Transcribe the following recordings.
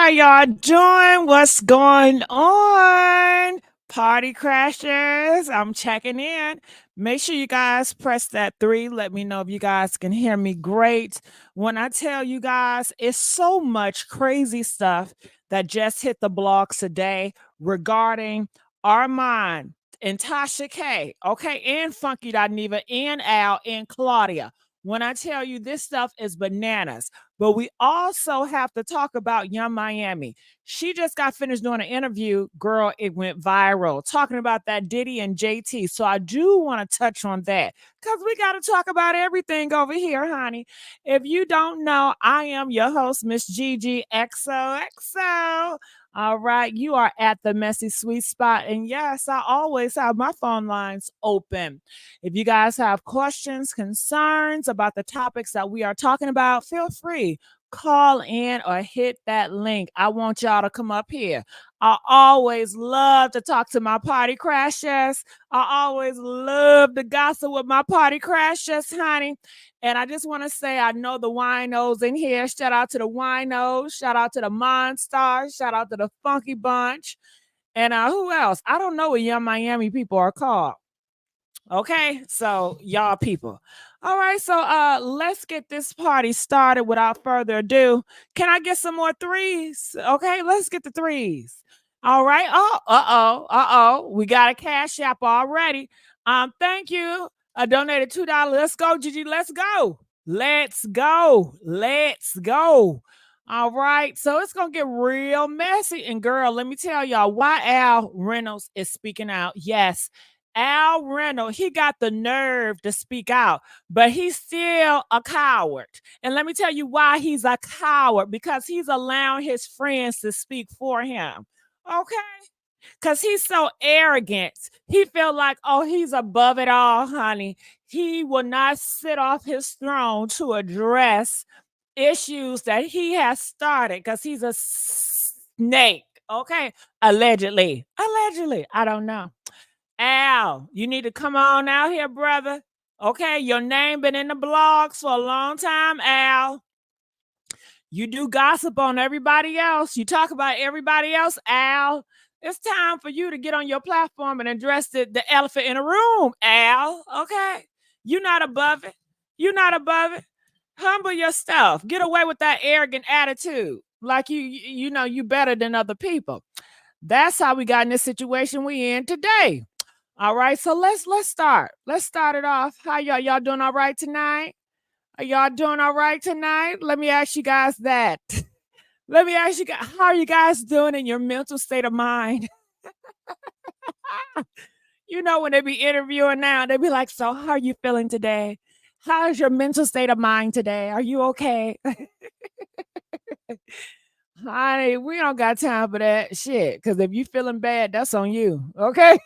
How y'all doing? What's going on? Party crashers, I'm checking in. Make sure you guys press that 3. Let me know if you guys can hear me great. When I tell you guys, it's so much crazy stuff that just hit the blogs today regarding Armon and Tasha K, okay, and Funky Dineva, and Al, and Claudia. When I tell you this stuff is bananas. But we also have to talk about Young Miami. She just got finished doing an interview. Girl, it went viral, talking about that Diddy and JT. So I do want to touch on that because we got to talk about everything over here, honey. If you don't know, I am your host, Miss Gigi XOXO. All right, you are at the messy sweet spot. And yes, I always have my phone lines open. If you guys have questions, concerns about the topics that we are talking about, feel free. Call in or hit that link. I want y'all to come up here. I always love to talk to my party crashers. I always love to gossip with my party crashers, honey. And I just want to say, I know the winos in here. Shout out to the winos. Shout out to the Monstars. Shout out to the Funky Bunch. And who else? I don't know what Young Miami people are called. Okay, so y'all people. All right, so let's get this party started without further ado. Can I get some more threes? Okay, let's get the threes. All right. Oh, uh-oh. We got a cash app already. Thank you. I donated $2. Let's go, Gigi. Let's go. Let's go. Let's go. All right. So it's gonna get real messy. And girl, let me tell y'all why Al Reynolds is speaking out. Yes. Al Reynolds, he got the nerve to speak out, but he's still a coward. And let me tell you why he's a coward, because he's allowing his friends to speak for him. Okay? Because he's so arrogant. He feel like, oh, he's above it all, honey. He will not sit off his throne to address issues that he has started because he's a snake. Okay? Allegedly. I don't know. Al, you need to come on out here, brother. Okay, your name been in the blogs for a long time, Al. You do gossip on everybody else. You talk about everybody else, Al. It's time for you to get on your platform and address the elephant in the room, Al. Okay? You're not above it. You're not above it. Humble yourself. Get away with that arrogant attitude. Like you know, you better than other people. That's how we got in this situation we in today. All right, so let's start. Let's start it off. How y'all doing all right tonight? Are y'all doing all right tonight? Let me ask you guys that. Let me ask you guys, how are you guys doing in your mental state of mind? You know, when they be interviewing now, they be like, so how are you feeling today? How's your mental state of mind today? Are you okay? Honey, we don't got time for that shit. Because if you feeling bad, that's on you. Okay?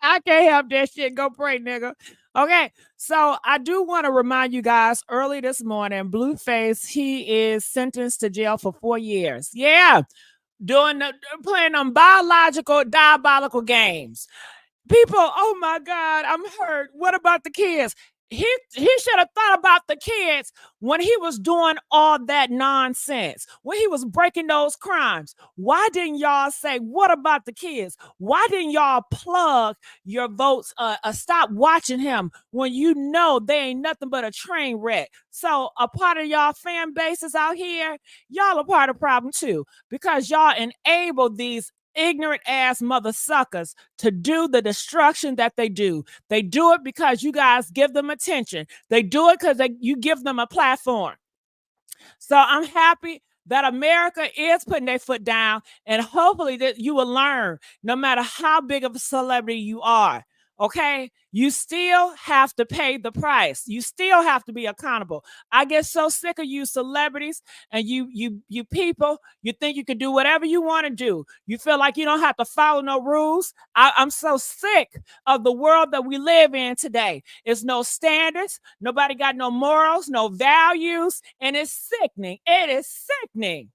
I can't help that shit. Go pray, nigga. Okay, so I do want to remind you guys, early this morning, Blueface, he is sentenced to jail for 4 years. Yeah, playing them diabolical games. People, oh my God, I'm hurt. What about the kids? He should have thought about the kids when he was doing all that nonsense, when he was breaking those crimes. Why didn't y'all say, what about the kids? Why didn't y'all plug your votes? Stop watching him when you know they ain't nothing but a train wreck. So a part of y'all fan bases out here, y'all are part of the problem too, because y'all enable these ignorant ass mother suckers to do the destruction that they do. They do it because you guys give them attention. They do it because you give them a platform. So I'm happy that America is putting their foot down, and hopefully that you will learn, no matter how big of a celebrity you are. Okay, you still have to pay the price. You still have to be accountable. I get so sick of you celebrities and you people. You think you can do whatever you want to do. You feel like you don't have to follow no rules. I'm so sick of the world that we live in today. It's no standards. Nobody got no morals, no values, and it's sickening. It is sickening.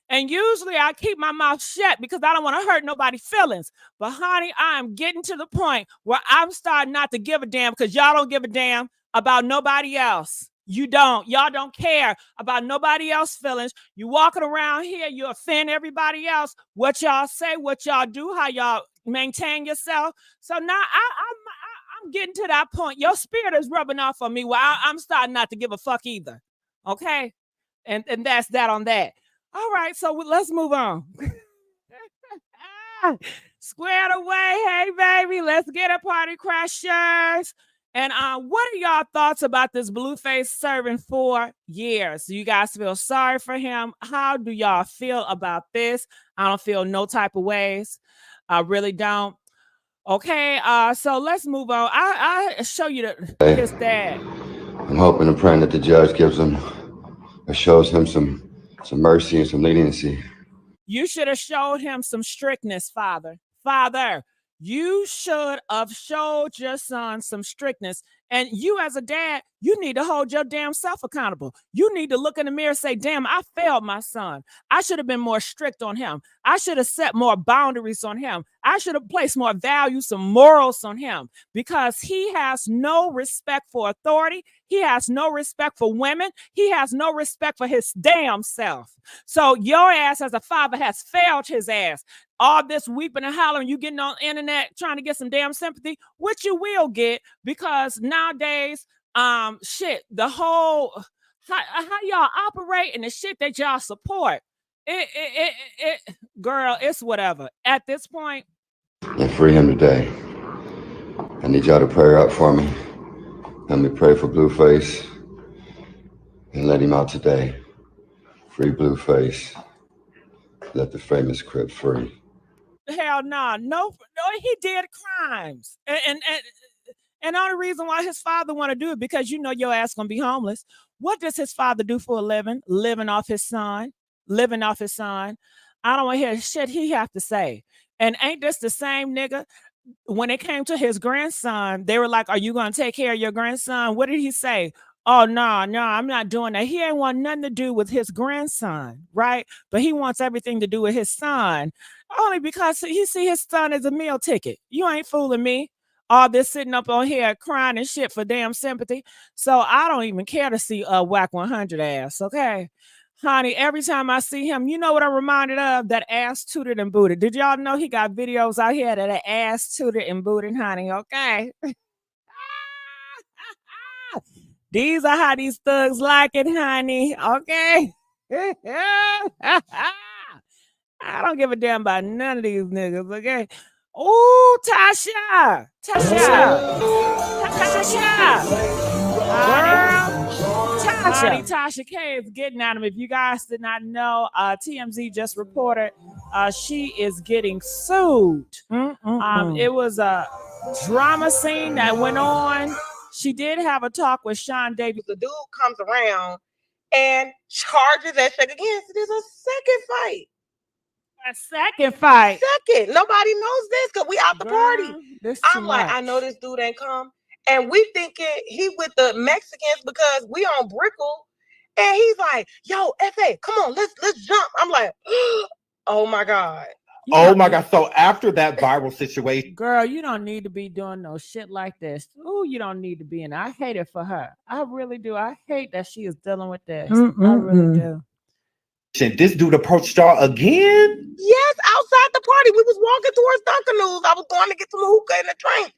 And usually I keep my mouth shut because I don't want to hurt nobody's feelings. But honey, I am getting to the point where I'm starting not to give a damn because y'all don't give a damn about nobody else. You don't. Y'all don't care about nobody else's feelings. You walking around here, you offend everybody else. What y'all say, what y'all do, how y'all maintain yourself. So now I'm getting to that point. Your spirit is rubbing off on me. Well, I'm starting not to give a fuck either. Okay, and that's that on that. All right, so let's move on. Squared away, hey baby, let's get a party crashers. And what are y'all thoughts about this Blueface serving 4 years? Do you guys feel sorry for him? How do y'all feel about this? I don't feel no type of ways. I really don't. Okay, so let's move on. I show you his dad. I'm hoping and praying that the judge gives him or shows him some mercy and some leniency. You should have showed him some strictness, Father. Father, you should have showed your son some strictness. And you as a dad, you need to hold your damn self accountable. You need to look in the mirror and say, damn, I failed my son. I should have been more strict on him. I should have set more boundaries on him. I should have placed more values, some morals on him, because he has no respect for authority. He has no respect for women. He has no respect for his damn self. So your ass as a father has failed his ass. All this weeping and hollering, you getting on the internet trying to get some damn sympathy, which you will get, because nowadays, shit, the whole how y'all operate and the shit that y'all support, girl, it's whatever. At this point, And free him today. I need y'all to pray out for me. Let me pray for Blueface and let him out today. Free Blueface. Let the famous Crip free. Hell nah. No, he did crimes. And only reason why his father want to do it, because you know your ass gonna be homeless. What does his father do for a living? Living off his son. Living off his son. I don't want to hear shit he have to say. And ain't this the same nigga? When it came to his grandson, they were like, are you gonna take care of your grandson? What did he say? Oh, no, I'm not doing that. He ain't want nothing to do with his grandson, right? But he wants everything to do with his son, only because he see his son as a meal ticket. You ain't fooling me. All this sitting up on here crying and shit for damn sympathy. So I don't even care to see a whack 100 ass, okay? Honey, every time I see him, you know what I'm reminded of? That ass tooted and booted. Did y'all know he got videos out here that are ass tooted and booted, honey, okay? These are how these thugs like it, honey. Okay. I don't give a damn about none of these niggas. Okay. Oh, Tasha. Girl. Tasha K is getting at him. If you guys did not know, TMZ just reported she is getting sued. It was a drama scene that went on. She did have a talk with Sean Davis. The dude comes around and charges that shit again. So there's a second fight. A second fight. Second. Nobody knows this because we out the party. I'm like, I know this dude ain't come. And we thinking he with the Mexicans because we on Brickle. And he's like, yo, F.A., come on, let's jump. I'm like, oh my God. Oh my God. So after that viral situation. Girl, you don't need to be doing no shit like this. Ooh, you don't need to be in it. I hate it for her. I really do. I hate that she is dealing with this. I really do. This dude approached y'all again? Yes, outside the party. We was walking towards Dunkin'. I was going to get some hookah and a drink.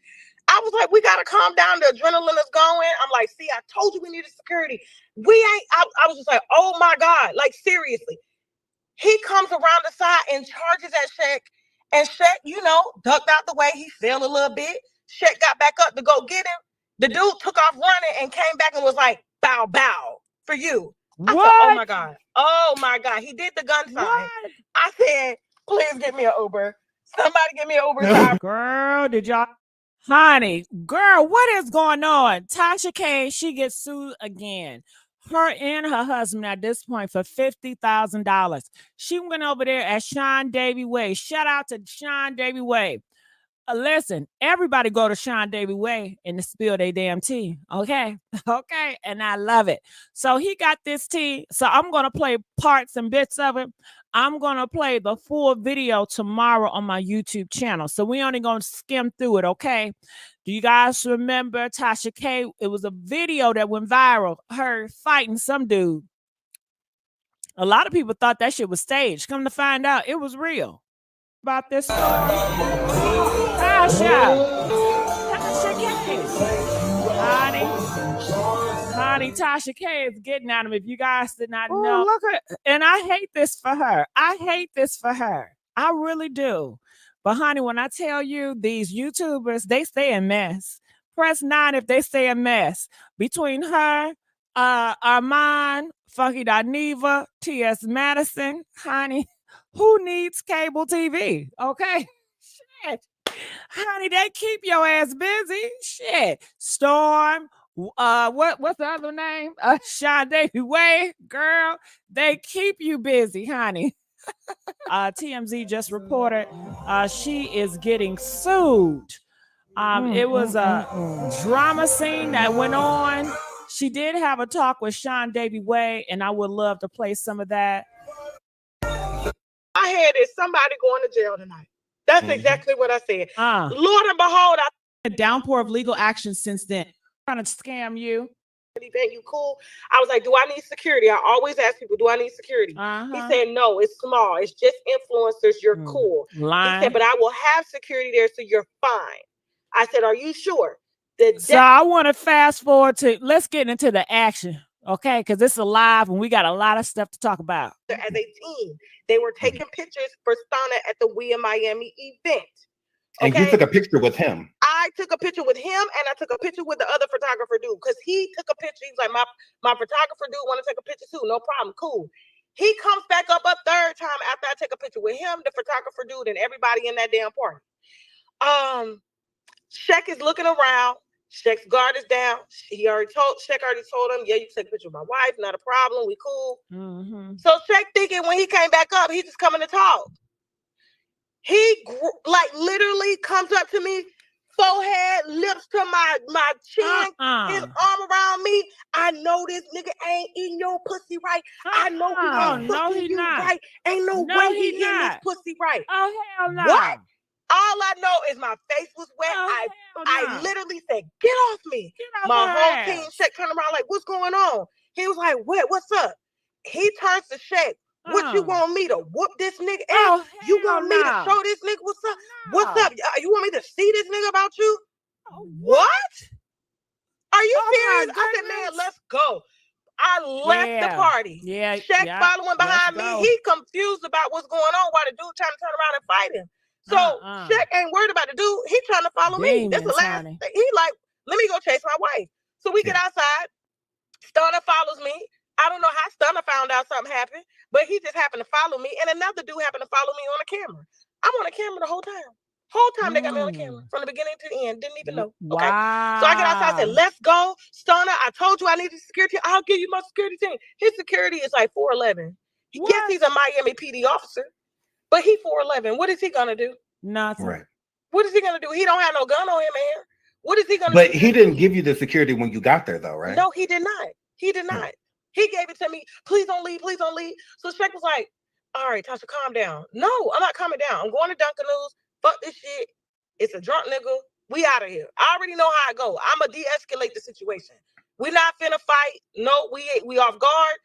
I was like, we got to calm down. The adrenaline is going. I'm like, see, I told you we needed security. I was just like, oh my God, like seriously. He comes around the side and charges at Shaq. And Shaq, you know, ducked out the way. He fell a little bit. Shaq got back up to go get him. The dude took off running and came back and was like, bow, bow for you. I said, oh my God. Oh my God. He did the gun sign. I said, please get me an Uber. Somebody give me an Uber. Girl, did y'all? Honey, girl, what is going on? Tasha K, she gets sued again. Her and her husband at this point for $50,000. She went over there at Sean Davy Way. Shout out to Sean Davy Way. Listen, everybody go to Sean Davy Way and to spill their damn tea. Okay. Okay. And I love it. So he got this tea. So I'm going to play parts and bits of it. I'm going to play the full video tomorrow on my YouTube channel. So we only going to skim through it. Okay. Do you guys remember Tasha K? It was a video that went viral. Her fighting some dude. A lot of people thought that shit was staged. Come to find out, it was real. About this story. Tasha K. Honey, Tasha K is getting at him. If you guys did not know. Look at, and I hate this for her. I really do. But honey, when I tell you these YouTubers, they stay in mess. Press 9 if they stay in mess. Between her, Armon, Funky Dineva, T.S. Madison, honey, who needs cable TV? Okay. Shit. Honey, they keep your ass busy. Shit. Storm. What's the other name? Sean Davy Way, girl. They keep you busy, honey. TMZ just reported she is getting sued. It was a drama scene that went on. She did have a talk with Sean Davy Way, and I would love to play some of that. I had is somebody going to jail tonight. That's exactly what I said. Lord and behold, a downpour of legal action since then. Trying to scam you. You cool? I was like, do I need security? I always ask people, do I need security? He said, no, it's small. It's just influencers. You're cool. Lying. He said, but I will have security there, so you're fine. I said, are you sure? So I want to fast forward to, let's get into the action, okay? Because it's alive and we got a lot of stuff to talk about. As a team, they were taking pictures for Stunna at the We in Miami event. And you took a picture with him. I took a picture with him, and I took a picture with the other photographer dude, because he took a picture. He's like, my photographer dude want to take a picture too. No problem, cool. He comes back up a third time after I take a picture with him, the photographer dude, and everybody in that damn party. Sheck is looking around. Sheck's guard is down. Sheck already told him, yeah, you can take a picture with my wife, not a problem, we cool. So Sheck thinking when he came back up, he's just coming to talk. He like literally comes up to me, forehead, lips to my chin, his arm around me. I know this nigga ain't eating your pussy right. I know he ain't fucking you right. Ain't no way he eating this pussy right. Oh, hell no. What? All I know is my face was wet. I literally said, get off me. My whole team, Sheck turned around like, what's going on? He was like, what's up? He turns to Sheck. What you want me to whoop this nigga? You want me to show this nigga what's up? What's up? You want me to see this nigga about you? What? Are you serious? I said, man, let's go. I left the party. Sheck following behind me. He confused about what's going on while the dude trying to turn around and fight him. So Sheck ain't worried about the dude. He trying to follow me. That's the last thing. He like, let me go chase my wife. So we get outside. Stunna follows me. I don't know how Stunna found out something happened, but he just happened to follow me, and another dude happened to follow me on the camera. I'm on the camera the whole time. They got me on the camera from the beginning to the end. Didn't even know. Okay. Wow. So I get outside and said, let's go. Stunna, I told you I needed security. I'll give you my security team. His security is like 4'11". Yes, he's a Miami PD officer, but he 4'11". What is he going to do? Nothing. Right. What is he going to do? He don't have no gun on him, man. What is he going to do? But he didn't give you the security when you got there, though, right? No, he did not. He did not. He gave it to me. Please don't leave. Please don't leave. So Sheck was like, all right, Tasha, calm down. No, I'm not calming down. I'm going to Dunkin'. Fuck this shit. It's a drunk nigga. We out of here. I already know how I go. I'm going to de-escalate the situation. We're not finna fight. No, we off guard.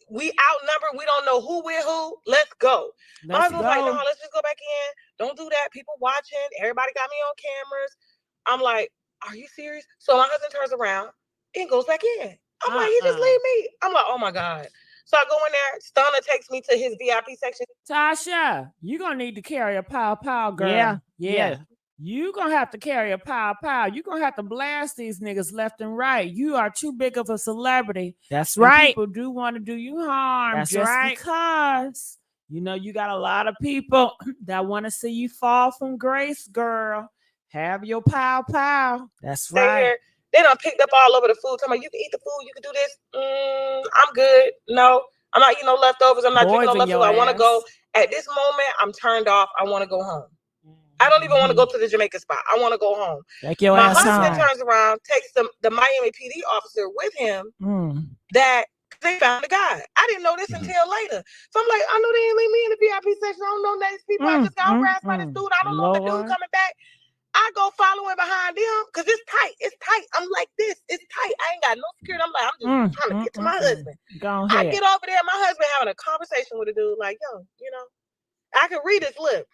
We outnumbered. We don't know who we're who. Let's go. My husband was like, no, let's just go back in. Don't do that. People watching. Everybody got me on cameras. I'm like, are you serious? So my husband turns around and goes back in. I'm like, he just leave me. I'm like, oh my God. So I go in there. Stunna takes me to his VIP section. Tasha, you're going to need to carry a pow, girl. Yeah. You're going to have to carry a pow. You're going to have to blast these niggas left and right. You are too big of a celebrity. That's right. People do want to do you harm. That's just right. Because, you know, you got a lot of people that want to see you fall from grace, girl. Have your pow. That's right. They done picked up all over the food. Tell me, you can eat the food. You can do this. I'm good. No, I'm not eating no leftovers. I'm not drinking no leftovers. I want to go. At this moment, I'm turned off. I want to go home. I don't even want to go to the Jamaica spot. I want to go home. Take your My ass husband home. turns around, takes the Miami PD officer with him that they found the guy. I didn't know this until later. So I'm like, I know they ain't leave me in the VIP section. I don't know these people. I just got harassed by this dude. I don't know if the dude coming back. I go following behind them because it's tight. It's tight. I'm like this. It's tight. I ain't got no security. I'm like, I'm just trying to get to my husband. Go ahead. I get over there. My husband having a conversation with a dude like, yo, you know, I can read his lips.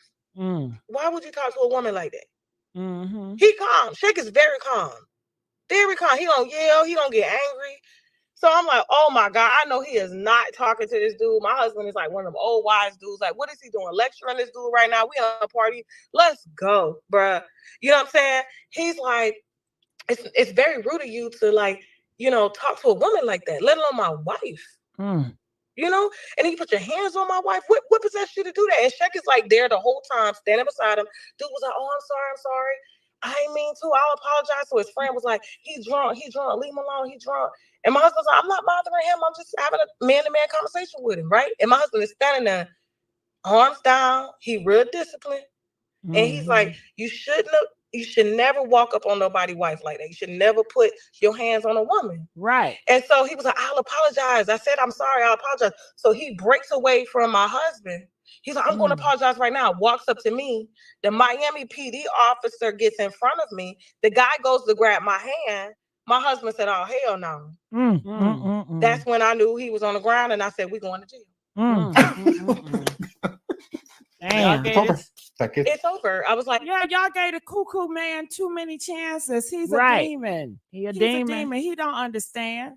Why would you talk to a woman like that? He calm. Shake is very calm. Very calm. He don't yell. He don't get angry. So I'm like, oh my God, I know he is not talking to this dude. My husband is like one of them old wise dudes. Like, what is he doing? Lecturing this dude right now? We on a party. Let's go, bruh. You know what I'm saying? He's like, it's very rude of you to like, you know, talk to a woman like that, let alone my wife. You know? And then you put your hands on my wife. What possessed you to do that? And Shek is like there the whole time, standing beside him. Dude was like, oh, I'm sorry. I ain't mean to. I'll apologize. So his friend was like, he's drunk. Leave him alone. He's drunk. And my husband's like, I'm not bothering him. I'm just having a man-to-man conversation with him, right? And my husband is standing there, arms down. He real disciplined. And he's like, you should never walk up on nobody's wife like that. You should never put your hands on a woman. Right. And so he was like, I'll apologize. I said, I'm sorry. I'll apologize. So he breaks away from my husband. He's like, I'm going to apologize right now. Walks up to me. The Miami PD officer gets in front of me. The guy goes to grab my hand. My husband said, oh, hell no. That's when I knew he was on the ground, and I said, we're going to jail. Damn. It's over. I was like, yeah, y'all gave the cuckoo man too many chances. He's a demon. He's a demon. He don't understand.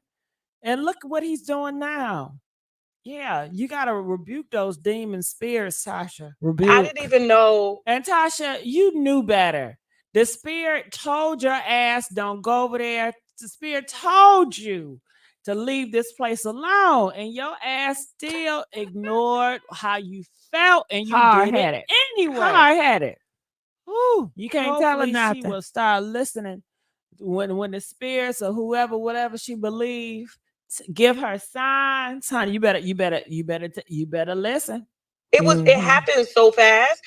And look what he's doing now. Yeah, you got to rebuke those demon spirits, Tasha. Rebuke. I didn't even know. And Tasha, you knew better. The spirit told your ass, don't go over there. The spirit told you to leave this place alone. And your ass still ignored how you felt. And you did it anyway. Hard-headed. Ooh, you can't tell her nothing. She will start listening when the spirits or whoever, whatever she believes, give her signs, honey. You better listen. It happened so fast.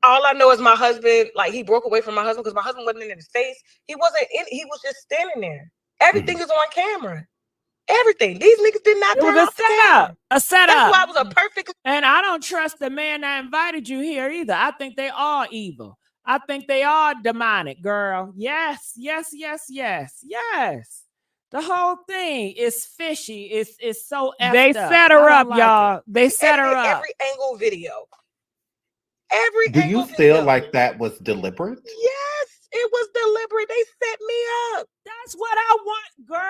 All I know is my husband, like he broke away from my husband because my husband wasn't in his face. He wasn't in. He was just standing there. Everything is on camera. Everything. These niggas did not turn off the camera. A setup. That's why it was a perfect. And I don't trust the man that invited you here either. I think they are evil. I think they are demonic, girl. Yes. The whole thing is fishy. It's so effed They up. set her up, like y'all. it. They set her up. Every angle video. Do you feel like that was deliberate? Yes, it was deliberate. They set me up. That's what I want, girl.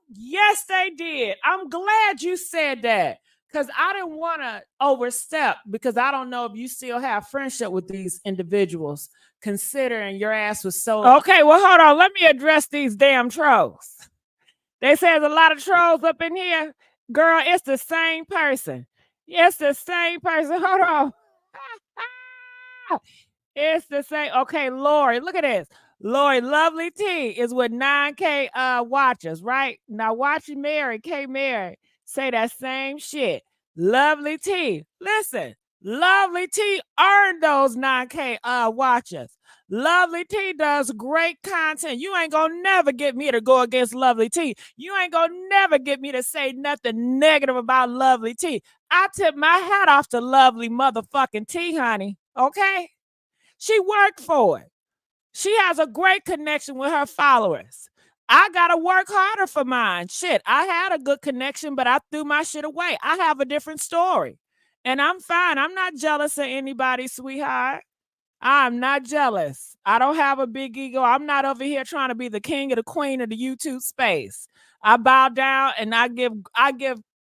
Yes, they did. I'm glad you said that. Because I didn't want to overstep, because I don't know if you still have friendship with these individuals, considering your ass was so... Okay, well, hold on. Let me address these damn trolls. They say there's a lot of trolls up in here. Girl, it's the same person. It's the same person. Hold on. It's the same. Okay, Lori, look at this. Lori, Lovely T is with 9K watchers, right? Now watch Mary, K Mary, say that same shit. Lovely T. Listen, Lovely T earned those 9K watchers. Lovely T does great content. You ain't gonna never get me to go against Lovely T. You ain't gonna never get me to say nothing negative about Lovely T. I tip my hat off to Lovely motherfucking T, honey. Okay? She worked for it. She has a great connection with her followers. I gotta work harder for mine. Shit, I had a good connection, but I threw my shit away. I have a different story. And I'm fine. I'm not jealous of anybody, sweetheart. I'm not jealous. I don't have a big ego. I'm not over here trying to be the king or the queen of the YouTube space. I bow down and I give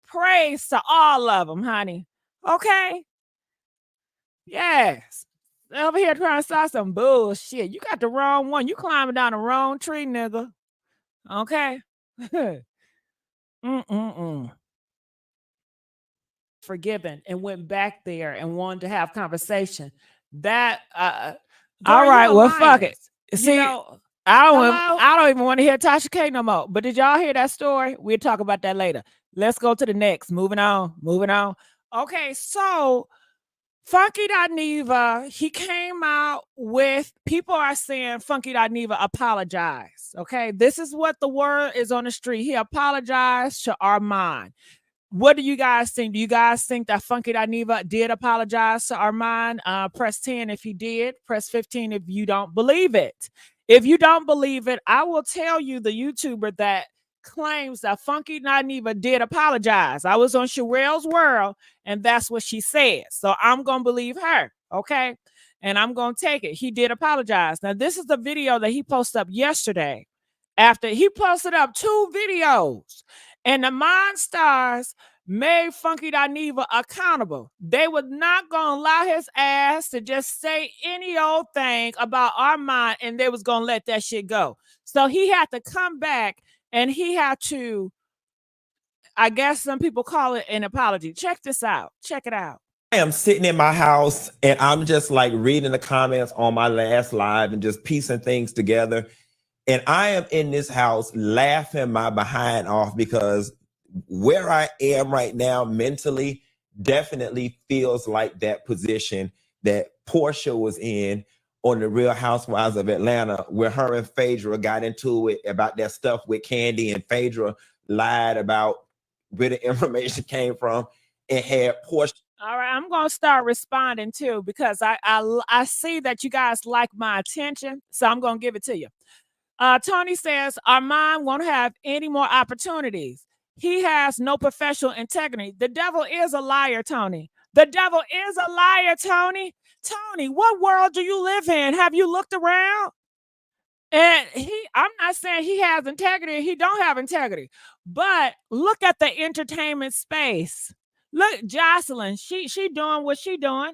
praise to all of them, honey. Okay? Yes. Over here trying to start some bullshit. You got the wrong one. You climbing down the wrong tree, nigga. Okay? Forgiven and went back there and wanted to have conversation. That all right, well, fuck it. See, I don't even want to hear Tasha K no more. But did y'all hear that story? We'll talk about that later. Let's go to the next. Moving on. Okay, so Funky Dineva, he came out with, people are saying Funky Dineva apologized. Okay, this is what the word is on the street. He apologized to Armon. What do you guys think? Do you guys think that Funky Dineva did apologize to Armon? Press 10 if he did. Press 15 if you don't believe it. If you don't believe it, I will tell you the YouTuber that claims that Funky Dineva did apologize. I was on Sherelle's World, and that's what she said. So I'm going to believe her, okay? And I'm going to take it. He did apologize. Now, this is the video that he posted up yesterday. After he posted up 2 videos, and the Monstars made Funky Dineva accountable. They were not going to allow his ass to just say any old thing about Armon, and they was going to let that shit go. So he had to come back, and he had to, I guess some people call it an apology. Check this out. Check it out. I am sitting in my house and I'm just like reading the comments on my last live and just piecing things together. And I am in this house laughing my behind off because where I am right now mentally definitely feels like that position that Portia was in on the Real Housewives of Atlanta, where her and Phaedra got into it about that stuff with Candy, and Phaedra lied about where the information came from and had Portia. All right, I'm going to start responding too, because I see that you guys like my attention, so I'm going to give it to you. Tony says, Armon won't have any more opportunities. He has no professional integrity. The devil is a liar, Tony. The devil is a liar, Tony. Tony, what world do you live in? Have you looked around? And I'm not saying he has integrity. He don't have integrity. But look at the entertainment space. Look, Jocelyn, she doing what she doing.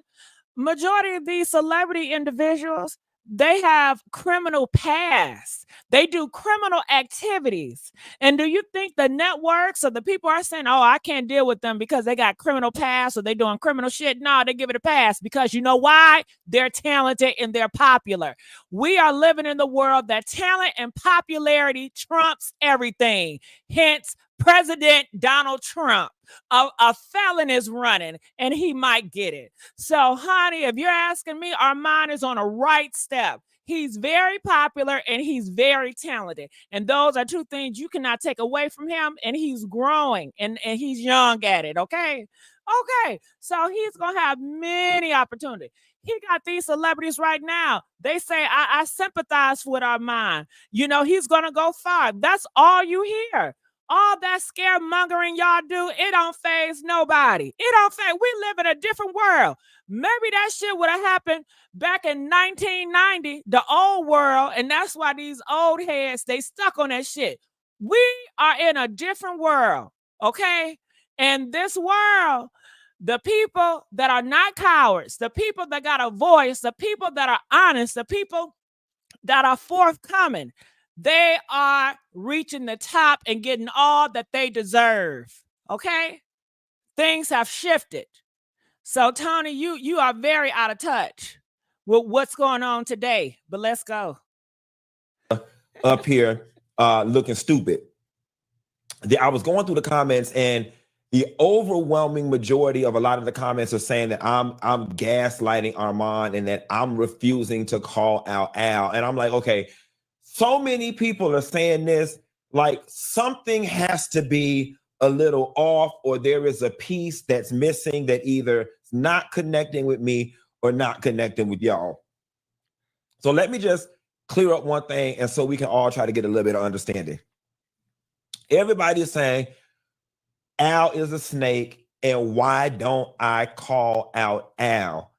Majority of these celebrity individuals, they have criminal past. They do criminal activities. And do you think the networks or the people are saying, oh, I can't deal with them because they got criminal past or they doing criminal shit? No, they give it a pass because you know why? They're talented and they're popular. We are living in the world that talent and popularity trumps everything. Hence, President Donald Trump, a felon is running and he might get it. So, honey, if you're asking me, Armon is on a right step. He's very popular and he's very talented. And those are 2 things you cannot take away from him. And he's growing and he's young at it. Okay. Okay. So he's going to have many opportunities. He got these celebrities right now. They say, I sympathize with Armon. You know, he's going to go far. That's all you hear. All that scaremongering y'all do, it don't faze nobody. It don't faze. We live in a different world. Maybe that shit would have happened back in 1990, the old world, and that's why these old heads, they stuck on that shit. We are in a different world, okay? And this world, the people that are not cowards, the people that got a voice, the people that are honest, the people that are forthcoming, they are reaching the top and getting all that they deserve. Okay? Things have shifted. So, Tony, you are very out of touch with what's going on today. But let's go. Up here looking stupid. I was going through the comments, and the overwhelming majority of a lot of the comments are saying that I'm gaslighting Armon and that I'm refusing to call out Al. And I'm like, okay, so many people are saying this, like something has to be a little off, or there is a piece that's missing that either is not connecting with me or not connecting with y'all. So let me just clear up one thing, and so we can all try to get a little bit of understanding. Everybody is saying Al is a snake, and why don't I call out Al?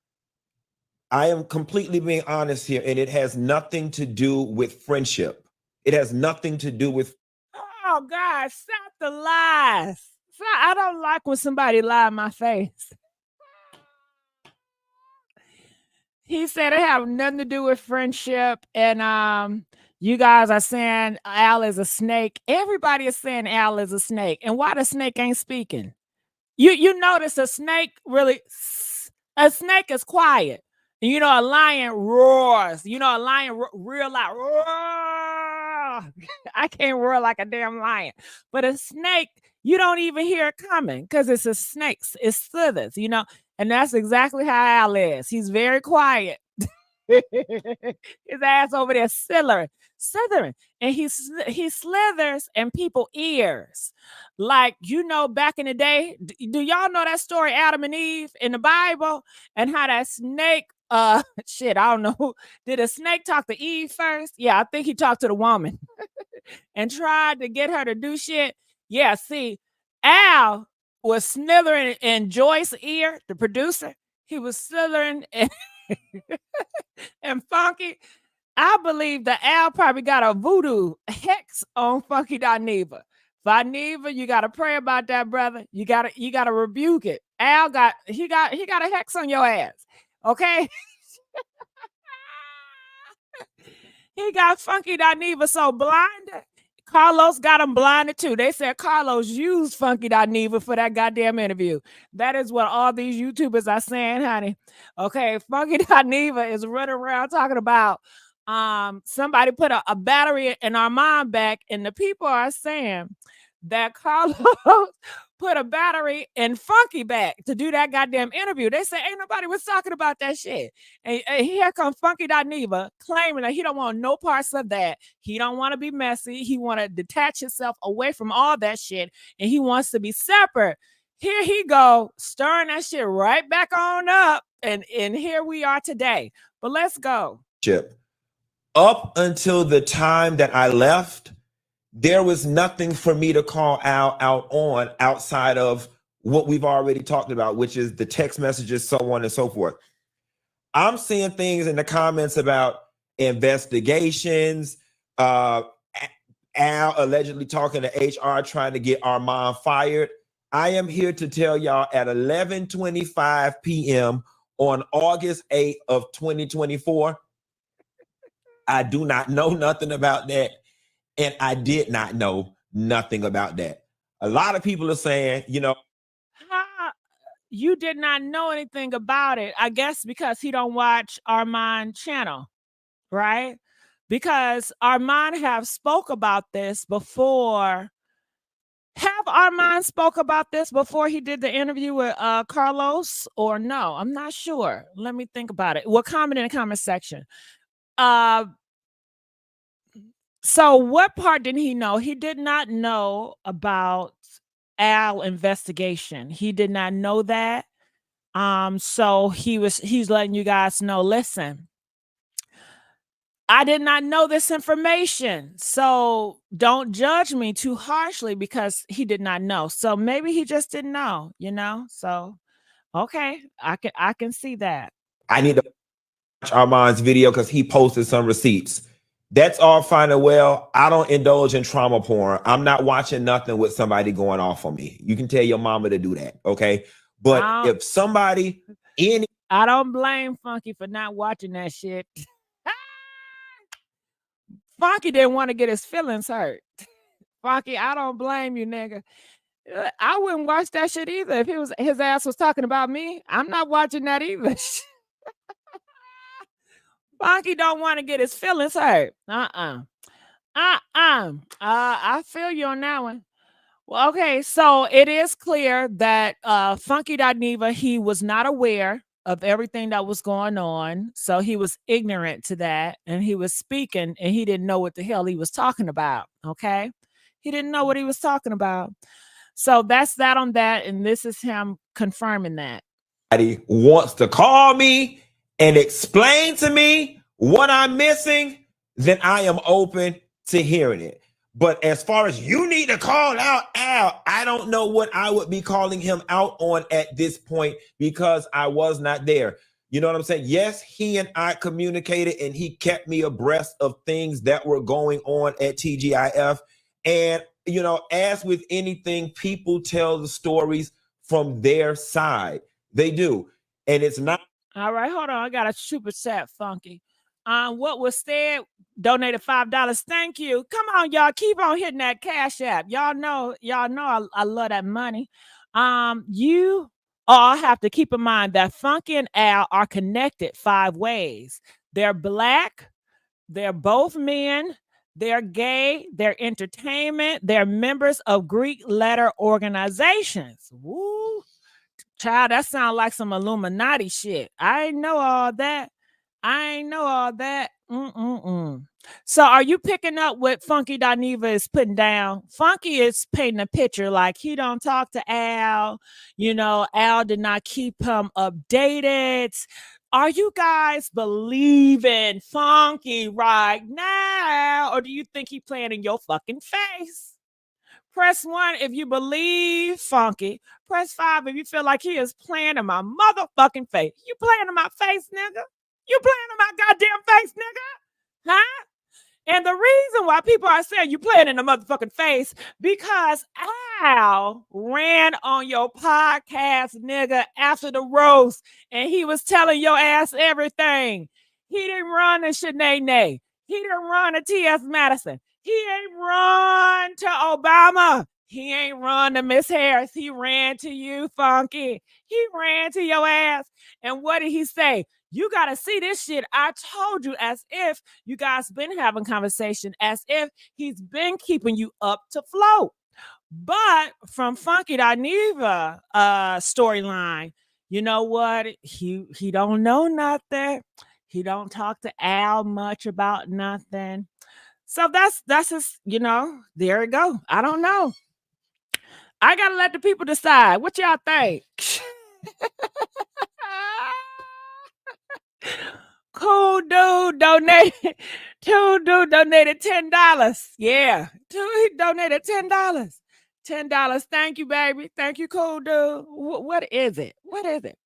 I am completely being honest here, and it has nothing to do with friendship. It has nothing to do with. Oh, God, stop the lies. I don't like when somebody lie in my face. He said it have nothing to do with friendship, and you guys are saying Al is a snake. Everybody is saying Al is a snake, and why the snake ain't speaking? You notice a snake is quiet. And you know, a lion roars. You know, a lion real loud. Roar. I can't roar like a damn lion. But a snake, you don't even hear it coming because it's a snake. It slithers, you know. And that's exactly how Al is. He's very quiet. His ass over there slithering, and he slithers in people's ears. Like, back in the day, do y'all know that story, Adam and Eve in the Bible, and how that snake, shit, I don't know, did a snake talk to Eve first? Yeah, I think he talked to the woman and tried to get her to do shit. Yeah, see, Al was slithering in Joyce's ear, the producer. He was slithering and Funky. I believe that Al probably got a voodoo hex on Funky Dineva. Dineva, you gotta pray about that, brother. You gotta rebuke it. Al got a hex on your ass. Okay. He got Funky Dineva so blinded. Carlos got him blinded too. They said Carlos used Funky Dineva for that goddamn interview. That is what all these YouTubers are saying, honey. Okay, Funky Dineva is running around talking about somebody put a battery in Armon back, and the people are saying that Carlos put a battery in Funky back to do that goddamn interview. They say ain't nobody was talking about that shit. And here comes Funky Dineva claiming that he don't want no parts of that. He don't want to be messy. He want to detach himself away from all that shit, and he wants to be separate. Here he go, stirring that shit right back on up, and here we are today. But let's go. Up until the time that I left, there was nothing for me to call Al out on outside of what we've already talked about, which is the text messages, so on and so forth. I'm seeing things in the comments about investigations, Al allegedly talking to HR, trying to get Armon fired. I am here to tell y'all at 11:25 p.m. on August 8th of 2024, I do not know nothing about that. And I did not know nothing about that. A lot of people are saying, you did not know anything about it. I guess because he don't watch Armon channel, right? Because Armon have spoke about this before. Have Armon spoke about this before he did the interview with Carlos, or no? I'm not sure. Let me think about it. Well, comment in the comment section. So what part didn't he know? He did not know about Al investigation. He did not know that. So he's letting you guys know, listen, I did not know this information. So don't judge me too harshly because he did not know. So maybe he just didn't know, So okay, I can see that. I need to watch Armon's video because he posted some receipts. That's all fine and well. I don't indulge in trauma porn. I'm not watching nothing with somebody going off on me. You can tell your mama to do that, okay? But if somebody I don't blame Funky for not watching that shit. Funky didn't want to get his feelings hurt. Funky, I don't blame you, nigga. I wouldn't watch that shit either. If his ass was talking about me, I'm not watching that either. Funky don't want to get his feelings hurt. I feel you on that one. Well, okay, so it is clear that Funky Dineva, he was not aware of everything that was going on. So he was ignorant to that, and he was speaking, and he didn't know what the hell he was talking about. Okay, he didn't know what he was talking about. So that's that on that, and this is him confirming that. Somebody wants to call me and explain to me what I'm missing, then I am open to hearing it. But as far as you need to call out Al, I don't know what I would be calling him out on at this point because I was not there. You know what I'm saying? Yes, he and I communicated and he kept me abreast of things that were going on at TGIF. And, as with anything, people tell the stories from their side. They do. And it's not. All right, hold on. I got a super chat, Funky. What was said, donated $5. Thank you. Come on, y'all. Keep on hitting that Cash App. Y'all know I love that money. You all have to keep in mind that Funky and Al are connected 5 ways. They're Black, they're both men, they're gay, they're entertainment, they're members of Greek letter organizations. Woo. Child, that sound like some Illuminati shit. I ain't know all that. So are you picking up what Funky Dineva is putting down? Funky is painting a picture like he don't talk to Al. Al did not keep him updated. Are you guys believing Funky right now? Or do you think he playing in your fucking face? Press 1 if you believe Funky. Press 5 if you feel like he is playing in my motherfucking face. You playing in my face, nigga? You playing in my goddamn face, nigga? Huh? And the reason why people are saying you playing in the motherfucking face, because Al ran on your podcast, nigga, after the roast, and he was telling your ass everything. He didn't run to Shanae. He didn't run to T.S. Madison. He ain't run to Obama. He ain't run to Miss Harris. He ran to you, Funky. He ran to your ass. And what did he say? You got to see this shit. I told you, as if you guys been having conversation, as if he's been keeping you up to float. But from Funky Dineva storyline, you know what? He don't know nothing. He don't talk to Al much about nothing. So that's his, there it go. I don't know. I got to let the people decide. What y'all think? Cool dude donated. Cool dude donated $10. Yeah. He donated $10. $10. Thank you, baby. Thank you, cool dude. What is it? What is it?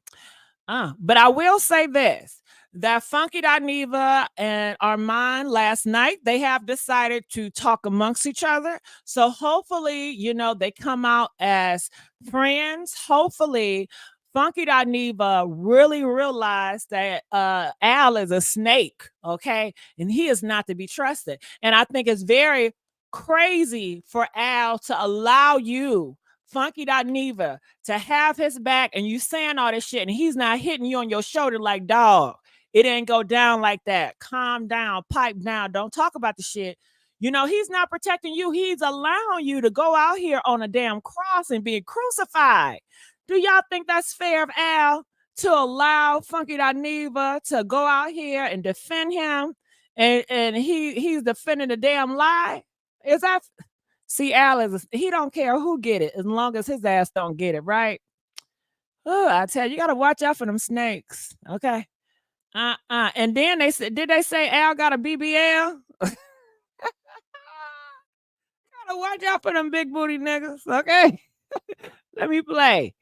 But I will say this. That Funky Dineva and Armon last night, they have decided to talk amongst each other. So hopefully, they come out as friends. Hopefully, Funky Dineva really realized that Al is a snake, okay? And he is not to be trusted. And I think it's very crazy for Al to allow you, Funky Dineva, to have his back and you saying all this shit and he's not hitting you on your shoulder like, dog, it ain't go down like that. Calm down, pipe down. Don't talk about the shit. He's not protecting you. He's allowing you to go out here on a damn cross and being crucified. Do y'all think that's fair of Al to allow Funky Dineva to go out here and defend him and he's defending the damn lie? Is that... See, Al he don't care who get it as long as his ass don't get it, right? Oh, I tell you, you gotta watch out for them snakes, okay? And then did they say Al got a BBL? Gotta watch out for them big booty niggas, okay? Let me play.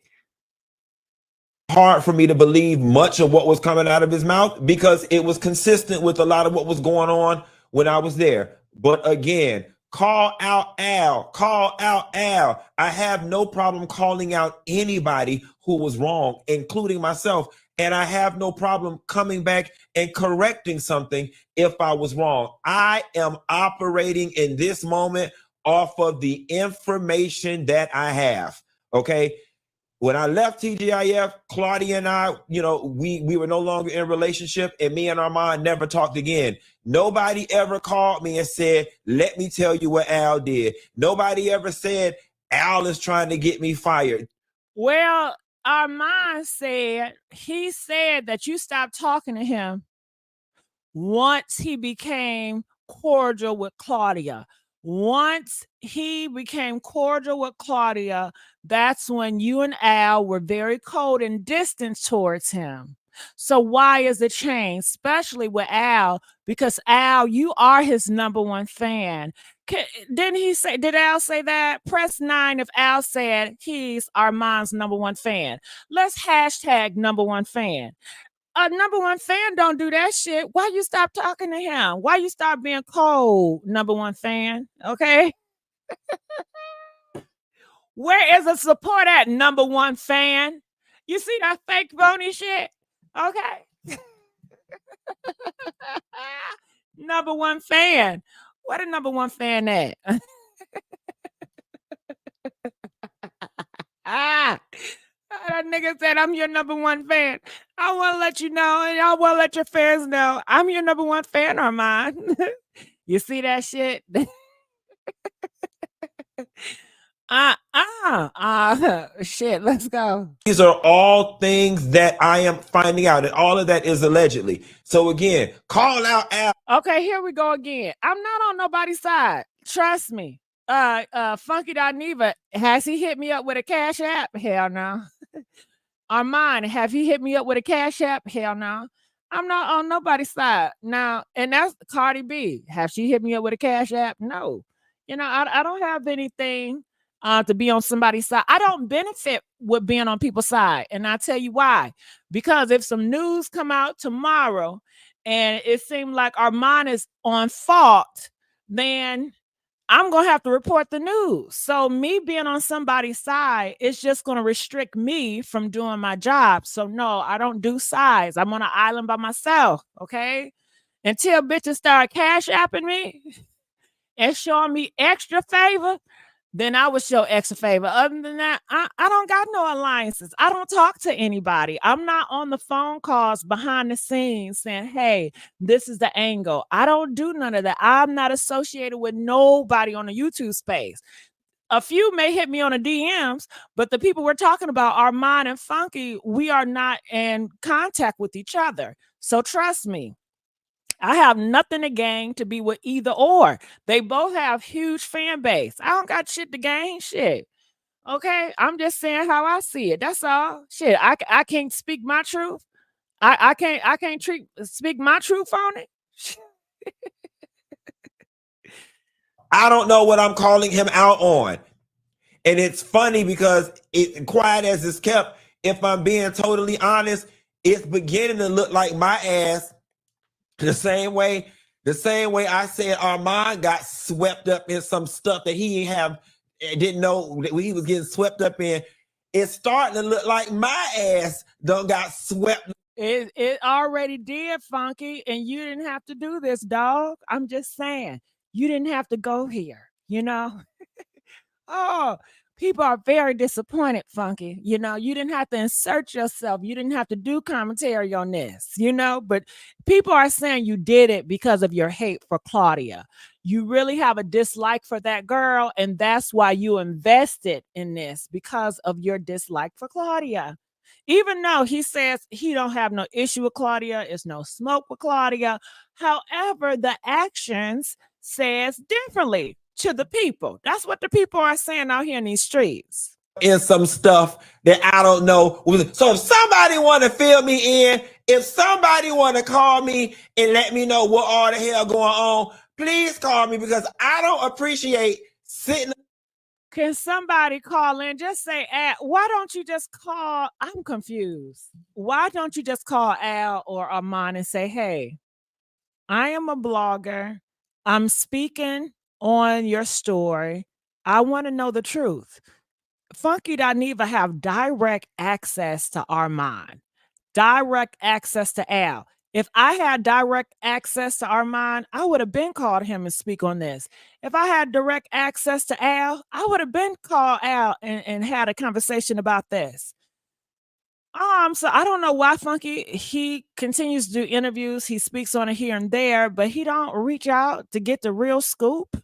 Hard for me to believe much of what was coming out of his mouth because it was consistent with a lot of what was going on when I was there. But again, call out Al. Call out Al. I have no problem calling out anybody who was wrong, including myself. And I have no problem coming back and correcting something if I was wrong. I am operating in this moment off of the information that I have. Okay. When I left TGIF, Claudia and I, we were no longer in a relationship, and me and Armon never talked again. Nobody ever called me and said, let me tell you what Al did. Nobody ever said, Al is trying to get me fired. Well, Armon said that you stopped talking to him once he became cordial with Claudia. Once he became cordial with Claudia, that's when you and Al were very cold and distant towards him. So why is it changed, especially with Al? Because Al, you are his number one fan. Did Al say that? Press 9 if Al said he's Armon's number one fan. Let's hashtag number one fan. A number one fan don't do that shit. Why you stop talking to him? Why you stop being cold, number one fan? Okay. Where is the support at, number one fan? You see that fake phony shit? Okay. Number one fan. Where the number one fan at? That nigga said, I'm your number one fan. I want to let you know, and I want to let your fans know, I'm your number one fan, Armon. You see that shit? Shit, let's go. These are all things that I am finding out, and all of that is allegedly. So again, call out Al. Okay, here we go again. I'm not on nobody's side. Trust me. Funky Dineva, has he hit me up with a cash app? Hell no. Armon, have he hit me up with a cash app? Hell no. I'm not on nobody's side. Now, and that's Cardi B. Have she hit me up with a cash app? No. You know, I don't have anything to be on somebody's side. I don't benefit with being on people's side. And I'll tell you why. Because if some news come out tomorrow and it seemed like Armon is on fault, then I'm going to have to report the news. So me being on somebody's side is just going to restrict me from doing my job. So no, I don't do sides. I'm on an island by myself, okay? Until bitches start cash apping me and showing me extra favor, then I would show extra favor. Other than that, I don't got no alliances. I don't talk to anybody. I'm not on the phone calls behind the scenes saying, hey, this is the angle. I don't do none of that. I'm not associated with nobody on the YouTube space. A few may hit me on the DMs, but the people we're talking about, Armon and Funky, we are not in contact with each other. So trust me. I have nothing to gain to be with either or. They both have huge fan base. I don't got shit to gain. Shit. Okay. I'm just saying how I see it. That's all. Shit. I can't speak my truth. I can't speak my truth on it. I don't know what I'm calling him out on. And it's funny because quiet as it's kept, if I'm being totally honest, it's beginning to look like my ass. The same way I said Armon got swept up in some stuff that he didn't know that he was getting swept up in. It's starting to look like my ass done got swept. It already did, Funky, and you didn't have to do this, dog. I'm just saying, you didn't have to go here, you know? Oh, people are very disappointed, Funky. You know, you didn't have to insert yourself. You didn't have to do commentary on this, you know, but people are saying you did it because of your hate for Claudia. You really have a dislike for that girl, and that's why you invested in this, because of your dislike for Claudia. Even though he says he don't have no issue with Claudia, it's no smoke with Claudia. However, the actions says differently to the people. That's what the people are saying out here in these streets. In some stuff that I don't know. So if somebody want to fill me in, if somebody want to call me and let me know what all the hell going on, please call me, because I don't appreciate sitting. Can somebody call in? Just say, why don't you just call? I'm confused. Why don't you just call Al or Armon and say, hey, I am a blogger. I'm speaking on your story. I want to know the truth. Funky Dineva have direct access to Armon, direct access to Al. If I had direct access to Armon, I would have been called him and speak on this. If I had direct access to Al, I would have been called Al and had a conversation about this. So I don't know why Funky, he continues to do interviews. He speaks on it here and there, but he don't reach out to get the real scoop.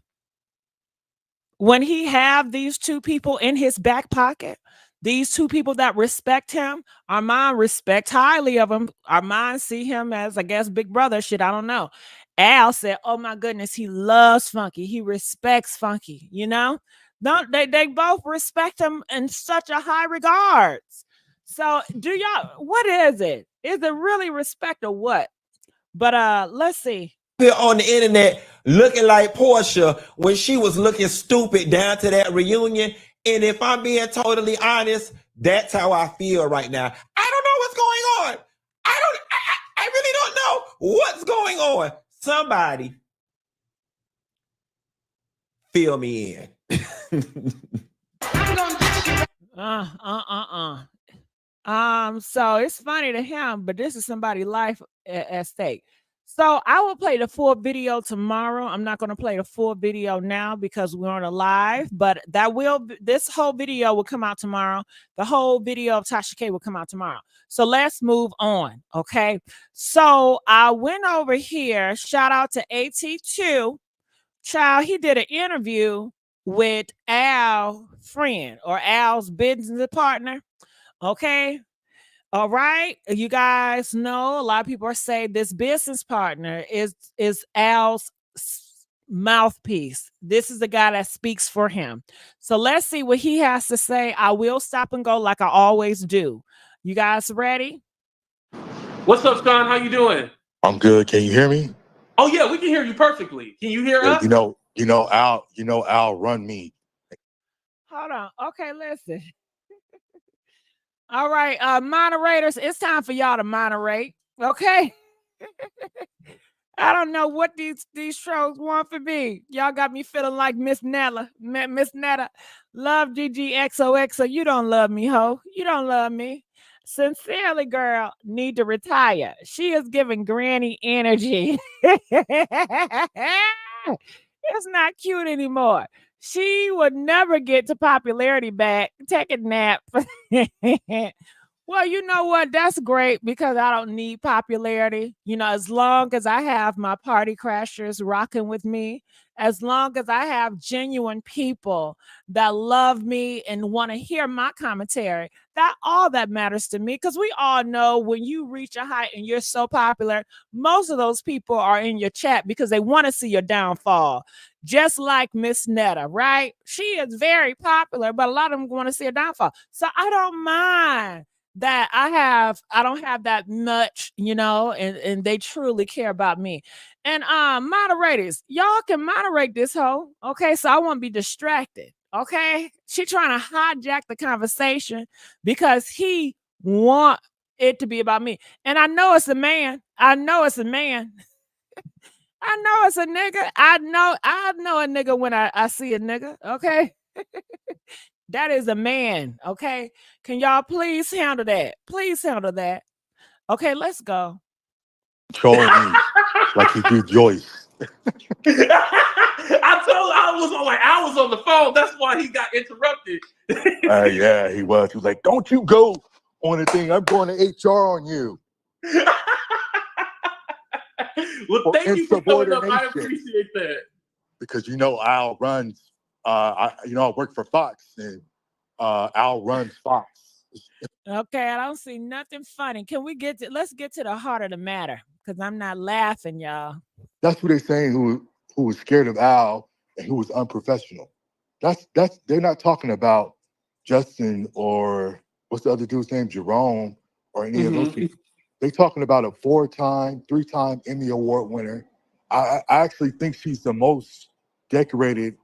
When he have these two people in his back pocket, these two people that respect him, Armon respect highly of him. Armon see him as, I guess, big brother shit. I don't know. Al said, oh my goodness, he loves Funky. He respects Funky, you know? They both respect him in such a high regards. So do y'all, what is it? Is it really respect or what? But let's see. Here on the internet looking like Portia when she was looking stupid down to that reunion. And if I'm being totally honest, that's how I feel right now. I don't know what's going on. I really don't know what's going on. Somebody fill me in. So it's funny to him, but this is somebody's life at stake. So I will play the full video tomorrow. I'm not going to play the full video now because we're on a live, but this whole video will come out tomorrow. The whole video of Tasha K will come out tomorrow. So let's move on. Okay. So I went over here. Shout out to AT2. Child, he did an interview with Al's friend or Al's business partner. Okay. All right. You guys know a lot of people are saying this business partner is Al's mouthpiece. This is the guy that speaks for him. So let's see what he has to say. I will stop and go like I always do. You guys ready? What's up, Sean? How you doing? I'm good. Can you hear me? Oh yeah, we can hear you perfectly. Can you hear us? Al run me. Hold on. Okay, listen. All right, moderators, it's time for y'all to moderate. Okay. I don't know what these trolls want for me. Y'all got me feeling like Miss Nella. Miss Netta. Love GGXOXO. You don't love me, ho. You don't love me. Sincerely, girl, need to retire. She is giving granny energy. It's not cute anymore. She would never get to popularity back. Take a nap. Well, you know what? That's great because I don't need popularity. You know, as long as I have my party crashers rocking with me, as long as I have genuine people that love me and want to hear my commentary, that all that matters to me. Because we all know when you reach a height and you're so popular, most of those people are in your chat because they want to see your downfall. Just like Miss Netta, right? She is very popular, but a lot of them want to see her downfall. So I don't mind that I don't have that much, you know, and they truly care about me. And moderators, y'all can moderate this hoe. Okay, so I won't be distracted. Okay. She trying to hijack the conversation because he want it to be about me. And I know it's a man. I know it's a man. I know it's a nigga. I know a nigga when I see a nigga. Okay. That is a man, okay? Can y'all please handle that? Please handle that. Okay, let's go. Trolling me like he did Joyce. I was on the phone. That's why he got interrupted. Yeah, he was. He was like, "Don't you go on the thing. I'm going to HR on you." Well, thank you for coming up. I appreciate that. Because Al runs. I work for Fox, and Al runs Fox. Okay, I don't see nothing funny. Can we let's get to the heart of the matter? Because I'm not laughing, y'all. That's what they're saying. Who was scared of Al and who was unprofessional. That's they're not talking about Justin or what's the other dude's name, Jerome, or any of those people. They're talking about a 3-time Emmy Award winner. I actually think she's the most decorated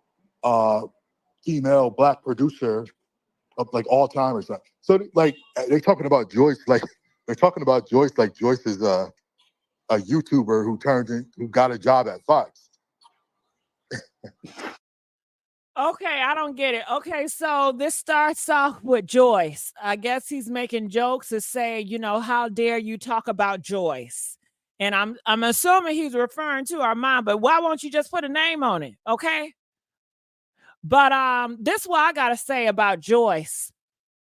female Black producer of like all time or something. So like they're talking about Joyce, like Joyce is a YouTuber who got a job at Fox. Okay, I don't get it. Okay, so this starts off with Joyce. I guess he's making jokes to say, how dare you talk about Joyce? And I'm assuming he's referring to Armon, but why won't you just put a name on it? Okay. But this is what I gotta say about Joyce.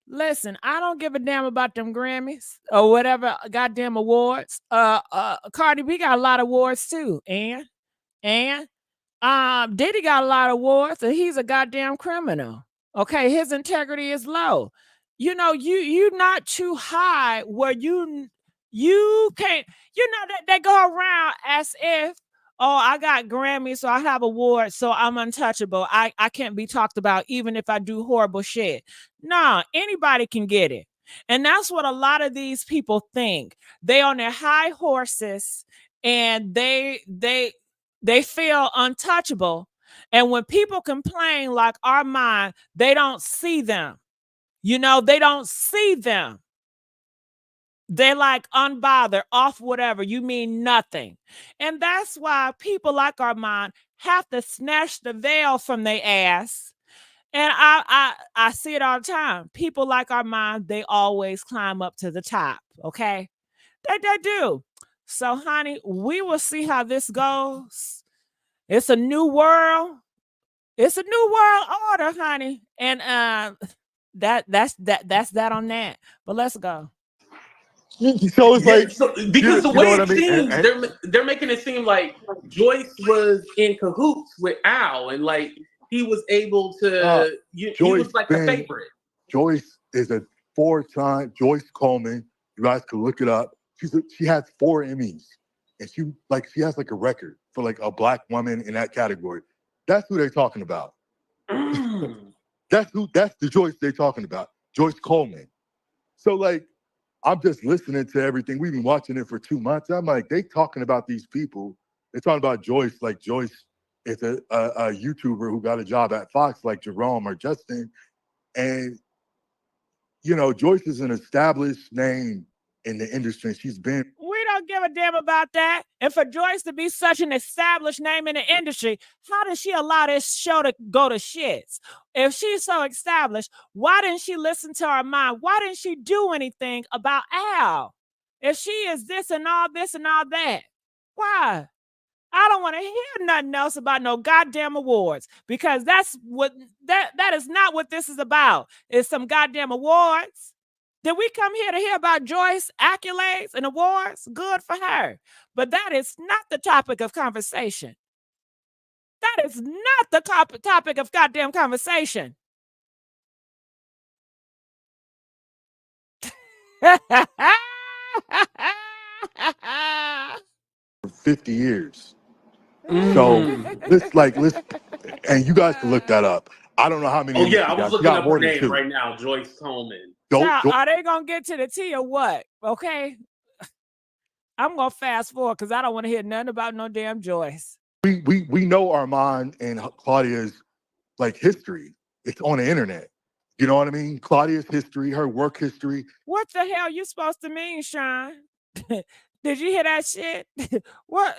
Listen, I don't give a damn about them Grammys or whatever goddamn awards. Cardi B got a lot of awards too, and Diddy got a lot of awards, and he's a goddamn criminal. Okay, his integrity is low. You're not too high where you can't. That they go around as if, oh, I got Grammys, so I have awards, so I'm untouchable. I can't be talked about even if I do horrible shit. No, anybody can get it. And that's what a lot of these people think. They on their high horses and they feel untouchable. And when people complain like Armon, they don't see them. They don't see them. They're like unbothered, off whatever. You mean nothing. And that's why people like Armon have to snatch the veil from their ass. And I see it all the time. People like Armon, they always climb up to the top. Okay? They do. So, honey, we will see how this goes. It's a new world. It's a new world order, honey. And that's that on that. But let's go. So it's because the way it seems, they're making it seem like Joyce was in cahoots with Al, and like he was able to. He was like the favorite. Joyce is a 4-time Joyce Coleman. You guys can look it up. She has 4 Emmys, and she has like a record for like a black woman in that category. That's who they're talking about. That's the Joyce they're talking about. Joyce Coleman. So like, I'm just listening to everything. We've been watching it for 2 months. I'm like, they talking about these people. They're talking about Joyce, like Joyce is a YouTuber who got a job at Fox, like Jerome or Justin. And, you know, Joyce is an established name in the industry. She's been. We don't give a damn about that. And for Joyce to be such an established name in the industry, how does she allow this show to go to shits? If she's so established, why didn't she listen to Armon? Why didn't she do anything about Al? If she is this and all that, why? I don't want to hear nothing else about no goddamn awards, because that's what that is not what this is about. It's some goddamn awards. Did we come here to hear about Joyce accolades and awards? Good for her. But that is not the topic of conversation. That is not the topic of goddamn conversation. 50 years. So let's and you guys can look that up. I don't know how many. Oh yeah, I was looking up her name 2 right now, Joyce Coleman. Are they gonna get to the T or what? Okay, I'm gonna fast forward because I don't want to hear nothing about no damn Joyce. We know Armon and Claudia's like history. It's on the internet. You know what I mean? Claudia's history, her work history. What the hell you supposed to mean, Sean? Did you hear that shit? What?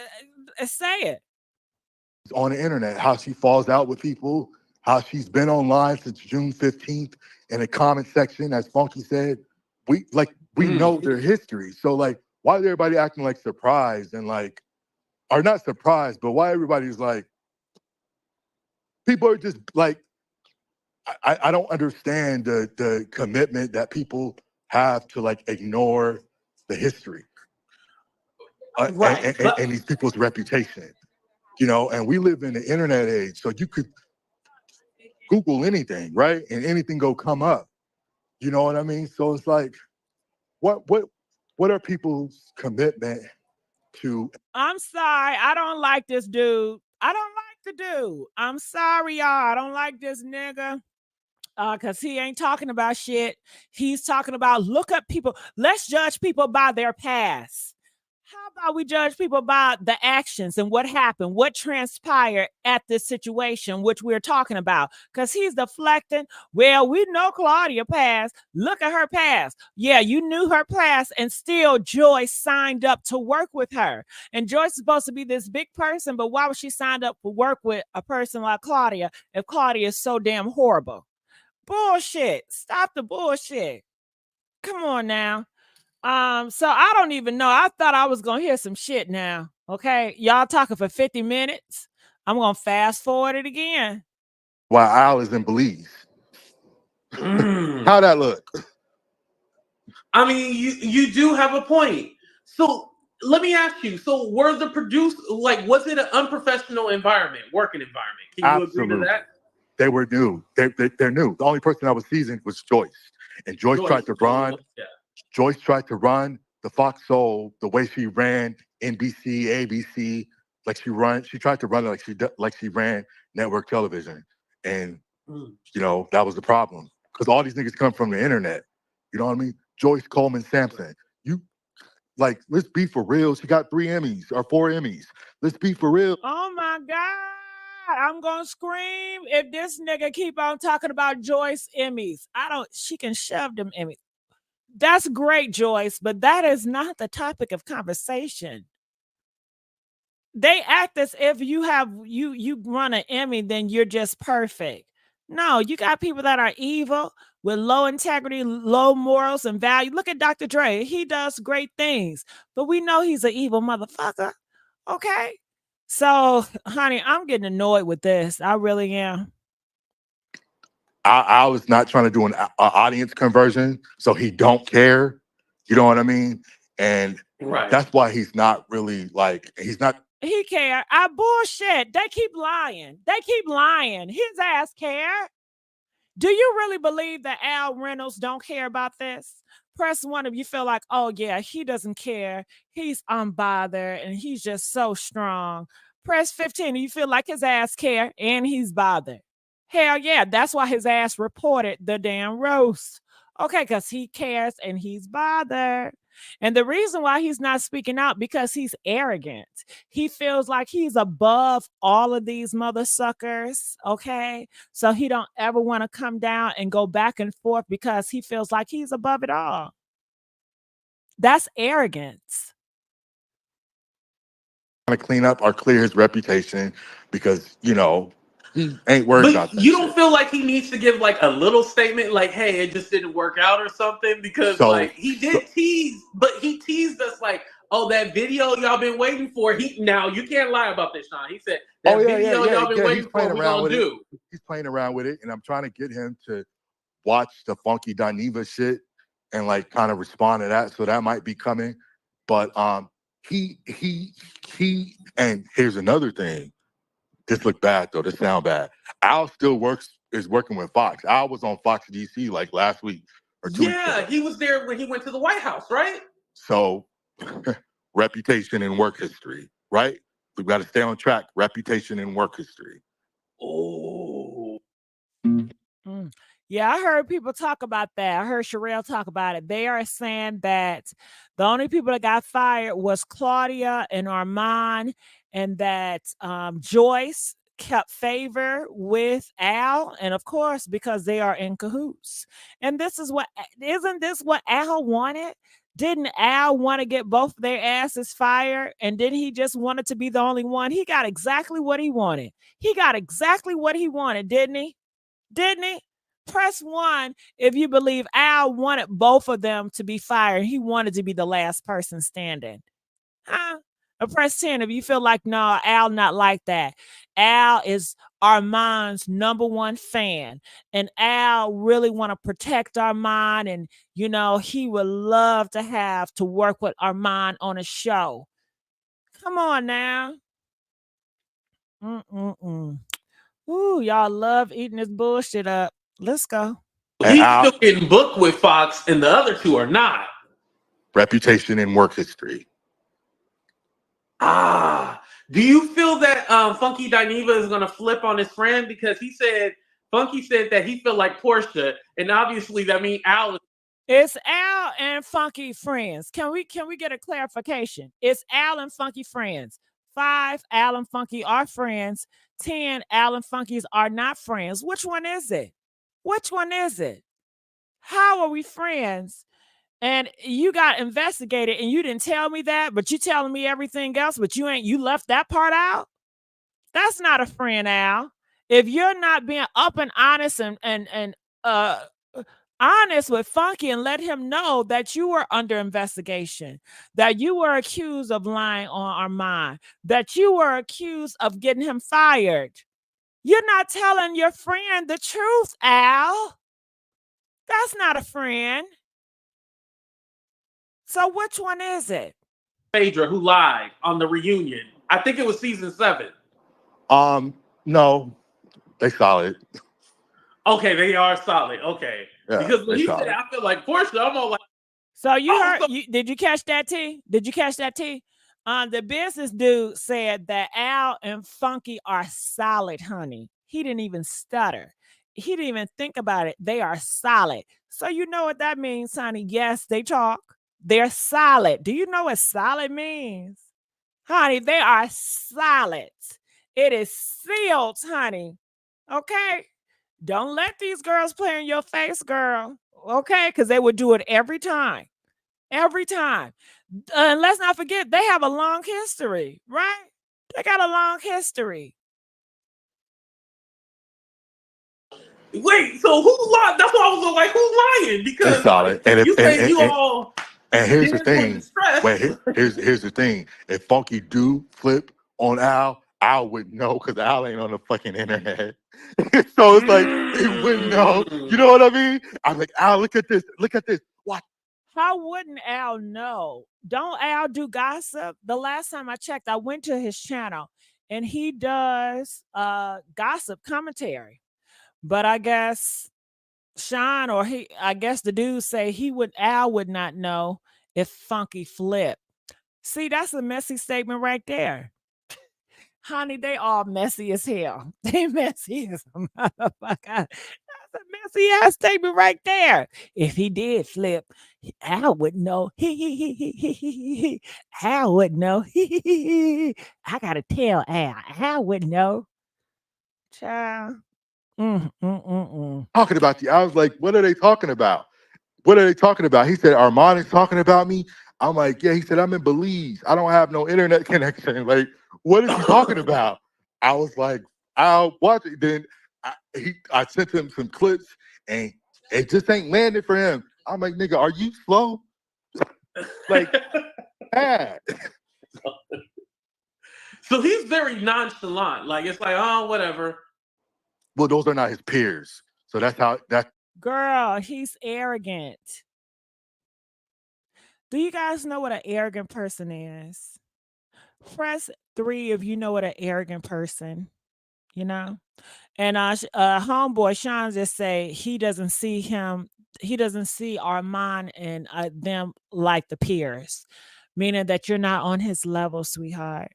Say it. It's on the internet. How she falls out with people. How she's been online since June 15th in the comment section, as Funky said. We know their history. So like, why is everybody acting like surprised and like, or not surprised, but why everybody's like, people are just like, I don't understand the commitment that people have to like ignore the history and these people's reputation, you know. And we live in the internet age, so you could Google anything, right, and anything go come up. You know what I mean? So it's like, what are people's commitment to? I'm sorry, I don't like this dude. I don't like the dude. I'm sorry, y'all. I don't like this nigga. Because he ain't talking about shit. He's talking about, look up people. Let's judge people by their past. How about we judge people by the actions and what happened, what transpired at this situation, which we're talking about? Because he's deflecting. Well, we know Claudia past. Look at her past. Yeah, you knew her past, and still Joyce signed up to work with her. And Joyce is supposed to be this big person, but why would she sign up for work with a person like Claudia if Claudia is so damn horrible? Bullshit. Stop the bullshit. Come on now. So I don't even know. I thought I was gonna hear some shit now. Okay. Y'all talking for 50 minutes. I'm gonna fast forward it again. While Al is in Belize. How that look? I mean, you do have a point. So let me ask you. So were the producers, like, was it an unprofessional environment, working environment? Can you agree to that? They were new. They're new. The only person that was seasoned was Joyce. And Joyce tried to run. Yeah. Joyce tried to run the Fox Soul the way she ran NBC, ABC. She tried to run it like she ran network television. And, you know, that was the problem. Because all these niggas come from the internet. You know what I mean? Joyce Coleman Sampson. Let's be for real. She got 3 Emmys or 4 Emmys. Let's be for real. Oh my God. I'm gonna scream if this nigga keep on talking about Joyce Emmys. She can shove them Emmys. That's great, Joyce, but that is not the topic of conversation. They act as if you run an Emmy, then you're just perfect. No, you got people that are evil with low integrity, low morals and value. Look at Dr. Dre. He does great things, but we know he's an evil motherfucker. Okay? So, honey, I'm getting annoyed with this. I really am. I was not trying to do an audience conversion, so he don't care. You know what I mean? And that's why he's not really he's not. He care. I bullshit. They keep lying. They keep lying. His ass care. Do you really believe that Al Reynolds don't care about this? Press 1 if you feel like, oh yeah, he doesn't care. He's unbothered and he's just so strong. Press 15 if you feel like his ass care and he's bothered. Hell yeah, that's why his ass reported the damn roast. Okay, because he cares and he's bothered. And the reason why he's not speaking out, because he's arrogant. He feels like he's above all of these mother suckers, okay? So he don't ever want to come down and go back and forth because he feels like he's above it all. That's arrogance. To clean up or clear his reputation because, you know, he ain't worried about that. You don't feel like he needs to give like a little statement like, hey, it just didn't work out or something? Because like he did tease, but he teased us like, oh, that video y'all been waiting for. Now you can't lie about this, Sean. He said that video y'all been waiting for, we're gonna do. He's playing around with it, and I'm trying to get him to watch the Funky Dineva shit and like kind of respond to that. So that might be coming. But he and here's another thing. This look bad though. This sound bad. Al still is working with Fox. Al was on Fox DC like last week or 2 weeks ago. He was there when he went to the White House, right? So reputation and work history, right? We got to stay on track. Reputation and work history. Oh. Yeah, I heard people talk about that. I heard Sherelle talk about it. They are saying that the only people that got fired was Claudia and Armon, and that Joyce kept favor with Al, and of course, because they are in cahoots. And isn't this what Al wanted? Didn't Al want to get both their asses fired? And did he just wanted to be the only one? He got exactly what he wanted. He got exactly what he wanted, didn't he? Didn't he? Press 1 if you believe Al wanted both of them to be fired. He wanted to be the last person standing. Huh? Or press 10 if you feel like, no, Al not like that. Al is Armon's #1 fan. And Al really want to protect Armon. And, you know, he would love to have to work with Armon on a show. Come on now. Ooh, y'all love eating this bullshit up. Let's go. He's still getting booked with Fox, and the other two are not. Reputation and work history. Do you feel that Funky Dineva is going to flip on his friend? Because Funky said that he felt like Portia, and obviously that means Al. It's Al and Funky friends. Can we get a clarification? It's Al and Funky friends. 5, Al and Funky are friends. 10, Al and Funkies are not friends. Which one is it? Which one is it? How are we friends? And you got investigated and you didn't tell me that, but you telling me everything else, but you left that part out? That's not a friend, Al. If you're not being up and honest and honest with Funky and let him know that you were under investigation, that you were accused of lying on Armon, that you were accused of getting him fired. You're not telling your friend the truth, Al. That's not a friend. So which one is it? Phaedra, who lied on the reunion. I think it was season 7. No, they solid. Okay, they are solid. Okay. Yeah, because when he solid. said, I feel like Portia, I'm all like. So you heard, did you catch that, T? Did you catch that, T? The business dude said that Al and Funky are solid, honey. He didn't even stutter. He didn't even think about it. They are solid. So you know what that means, honey. Yes, they talk. They're solid. Do you know what solid means? Honey, they are solid. It is sealed, honey. Okay? Don't let these girls play in your face, girl. Okay? Because they would do it every time. Every time. And let's not forget, they have a long history, right? They got a long history. Wait, so who lied? That's why I was like, who's lying? Because it's solid. And you say you all. And here's the thing. Wait, here's the thing. If Funky do flip on Al wouldn't know because Al ain't on the fucking internet. So it's like he wouldn't know. You know what I mean? I'm like, Al, look at this. Look at this. Watch. How wouldn't Al know? Don't Al do gossip? The last time I checked, I went to his channel and he does gossip commentary. But I guess Sean or I guess the dude say Al would not know if Funky flipped. See, that's a messy statement right there. Honey, they all messy as hell. They messy as a motherfucker. That's a messy ass statement right there. If he did flip, Al would know. Al would know. I gotta tell Al. Al would know. Child. Talking about you. I was like, what are they talking about? What are they talking about? He said, Armon is talking about me. I'm like, yeah. He said, I'm in Belize. I don't have no internet connection. Like, what is he talking about? I was like, I'll watch it. Then I sent him some clips and it just ain't landed for him. I'm like, nigga, are you slow? Like, bad. So he's very nonchalant. Like, it's like, oh, whatever. Well, those are not his peers. So that's how that. Girl, he's arrogant. Do you guys know what an arrogant person is? Press 3 if you know what an arrogant person, you know? And homeboy Sean just say he doesn't see Armon and them like the peers, meaning that you're not on his level, sweetheart.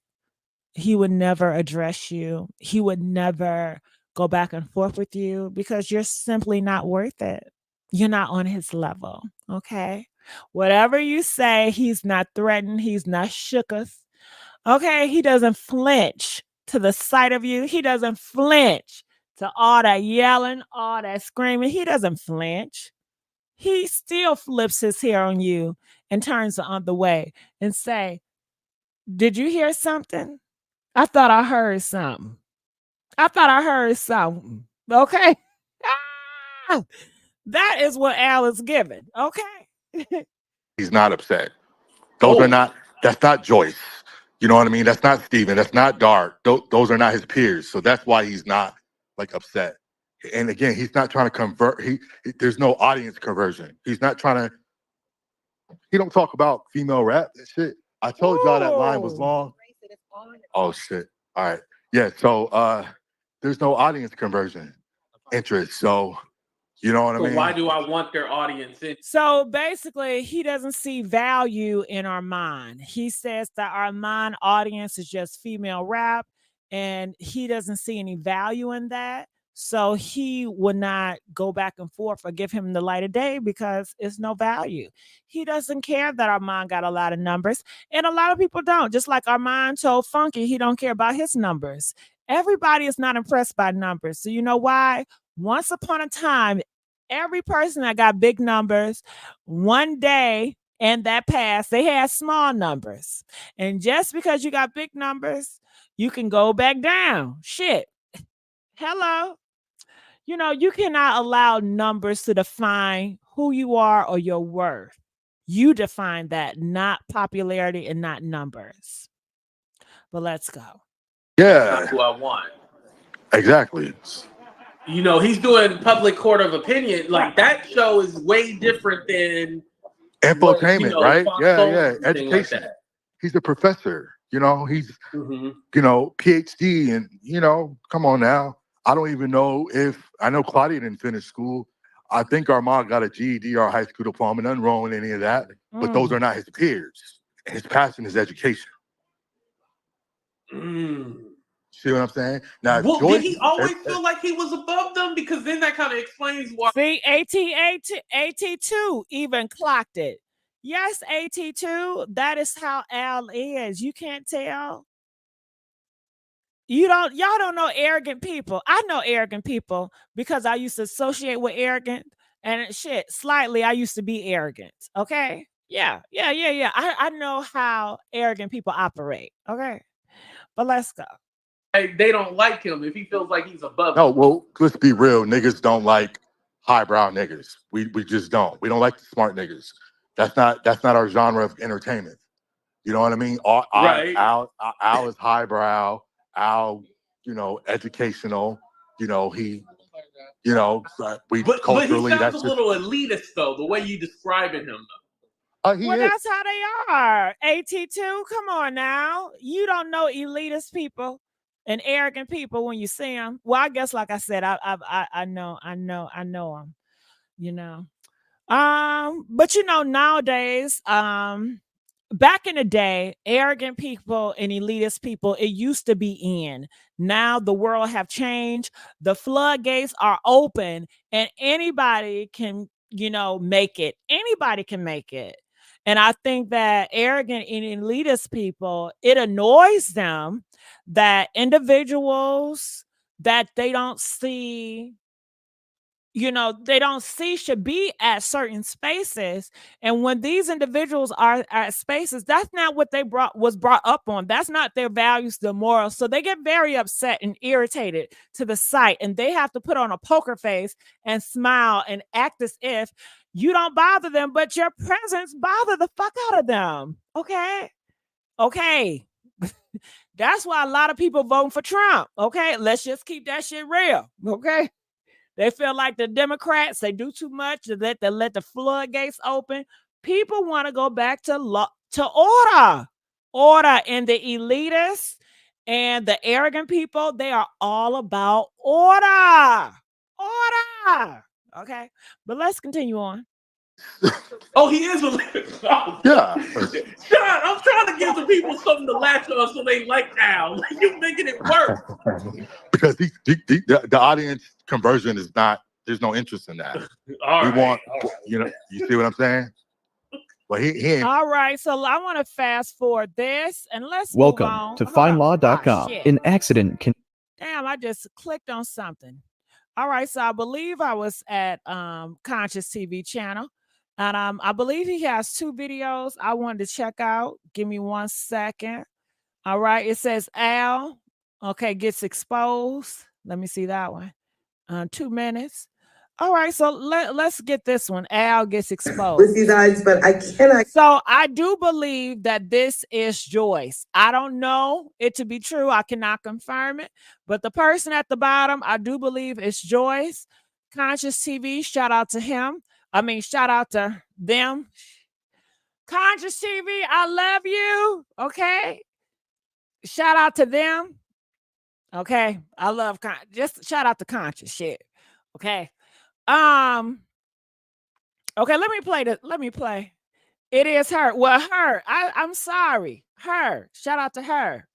He would never address you. He would never go back and forth with you because you're simply not worth it. You're not on his level, okay? Whatever you say, he's not threatened. He's not shooketh. Okay, he doesn't flinch to the sight of you. He doesn't flinch to all that yelling, all that screaming. He doesn't flinch. He still flips his hair on you and turns the other way and say, did you hear something? I thought I heard something. Okay. Ah, that is what Al is giving. Okay. He's not upset. Those are not, that's not Joyce. You know what I mean? That's not Steven. That's not Dark. Those are not his peers. So that's why he's not like upset. And again, he's not trying to convert. There's no audience conversion. He's not trying to, he don't talk about female rap and shit. I told y'all that line was long. Oh shit. All right. Yeah. So there's no audience conversion interest. So you know what I mean? Why do I want their audience in? So basically, he doesn't see value in Armon. He says that Armon audience is just female rap, and he doesn't see any value in that. So he would not go back and forth or give him the light of day because it's no value. He doesn't care that Armon got a lot of numbers, and a lot of people don't. Just like Armon told Funky, he don't care about his numbers. Everybody is not impressed by numbers. So you know why? Once upon a time, every person that got big numbers, one day in that past, they had small numbers. And just because you got big numbers, you can go back down. Shit. Hello. You know, you cannot allow numbers to define who you are or your worth. You define that, not popularity and not numbers. But let's go. Yeah. That's not who I want. Exactly. You know, he's doing public court of opinion. Like, that show is way different than infotainment, right? Yeah. Education. Like he's a professor, you know, he's, you know, PhD and, you know, come on now. I don't even know I know Claudia didn't finish school. I think Armon got a GED or a high school diploma, nothing wrong with any of that, but those are not his peers. And his passion is education. See what I'm saying? Now, well, Joyce, did he always feel like he was above them? Because then that kind of explains why. See, AT2 even clocked it. Yes, AT2, that is how Al is. You can't tell. Y'all don't know arrogant people. I know arrogant people because I used to associate with arrogant and shit. Slightly, I used to be arrogant. Okay. Yeah. I know how arrogant people operate. Okay. But let's go. They don't like him if he feels like he's above No, them. well, let's be real. Niggas don't like highbrow niggas. We just don't. We don't like the smart niggas. That's not our genre of entertainment. You know what I mean? Right. Al is highbrow. Al, you know, educational. You know, he, you know, we but culturally. he sounds That's a little elitist though. The way you describing him though. Well, that's how they are. AT2, come on now. You don't know elitist people and arrogant people when you see them. Well, I guess, like I said, I know them. You know. But nowadays, back in the day, arrogant people and elitist people, it used to be in. Now the world have changed. The floodgates are open, and anybody can, make it. Anybody can make it. And I think that arrogant and elitist people, it annoys them that individuals that they don't see should be at certain spaces. And when these individuals are at spaces, that's not what was brought up on. That's not their values, the morals. So they get very upset and irritated to the sight, and they have to put on a poker face and smile and act as if you don't bother them, but your presence bother the fuck out of them. Okay. That's why a lot of people voting for Trump. Okay, let's just keep that shit real. Okay. They feel like the Democrats, they do too much to let the floodgates open. People want to go back to order. Order. And the elitists and the arrogant people, they are all about order. Order. Okay. But let's continue on. Oh, he is a oh, yeah. Sean, I'm trying to give the people something to latch on so they like now. You're making it worse. Because the audience conversion is not, there's no interest in that. You see what I'm saying? Well, he all right, so I want to fast forward this and let's welcome move on. to findlaw.com. An accident can. Damn, I just clicked on something. All right, so I believe I was at Conscious TV channel. And I believe he has 2 videos I wanted to check out. Give me 1 second. All right. It says Al, gets exposed. Let me see that one. 2 minutes. All right. So let's get this one. Al gets exposed. With you guys, but I cannot. So I do believe that this is Joyce. I don't know it to be true. I cannot confirm it. But the person at the bottom, I do believe it's Joyce. Conscious TV, shout out to him. Shout out to them. Conscious TV, I love you. Okay. Shout out to them. Okay. I love just shout out to Conscious shit. Okay. Okay, let me play this. Let me play. It is her. Well, her. I'm sorry. Her. Shout out to her.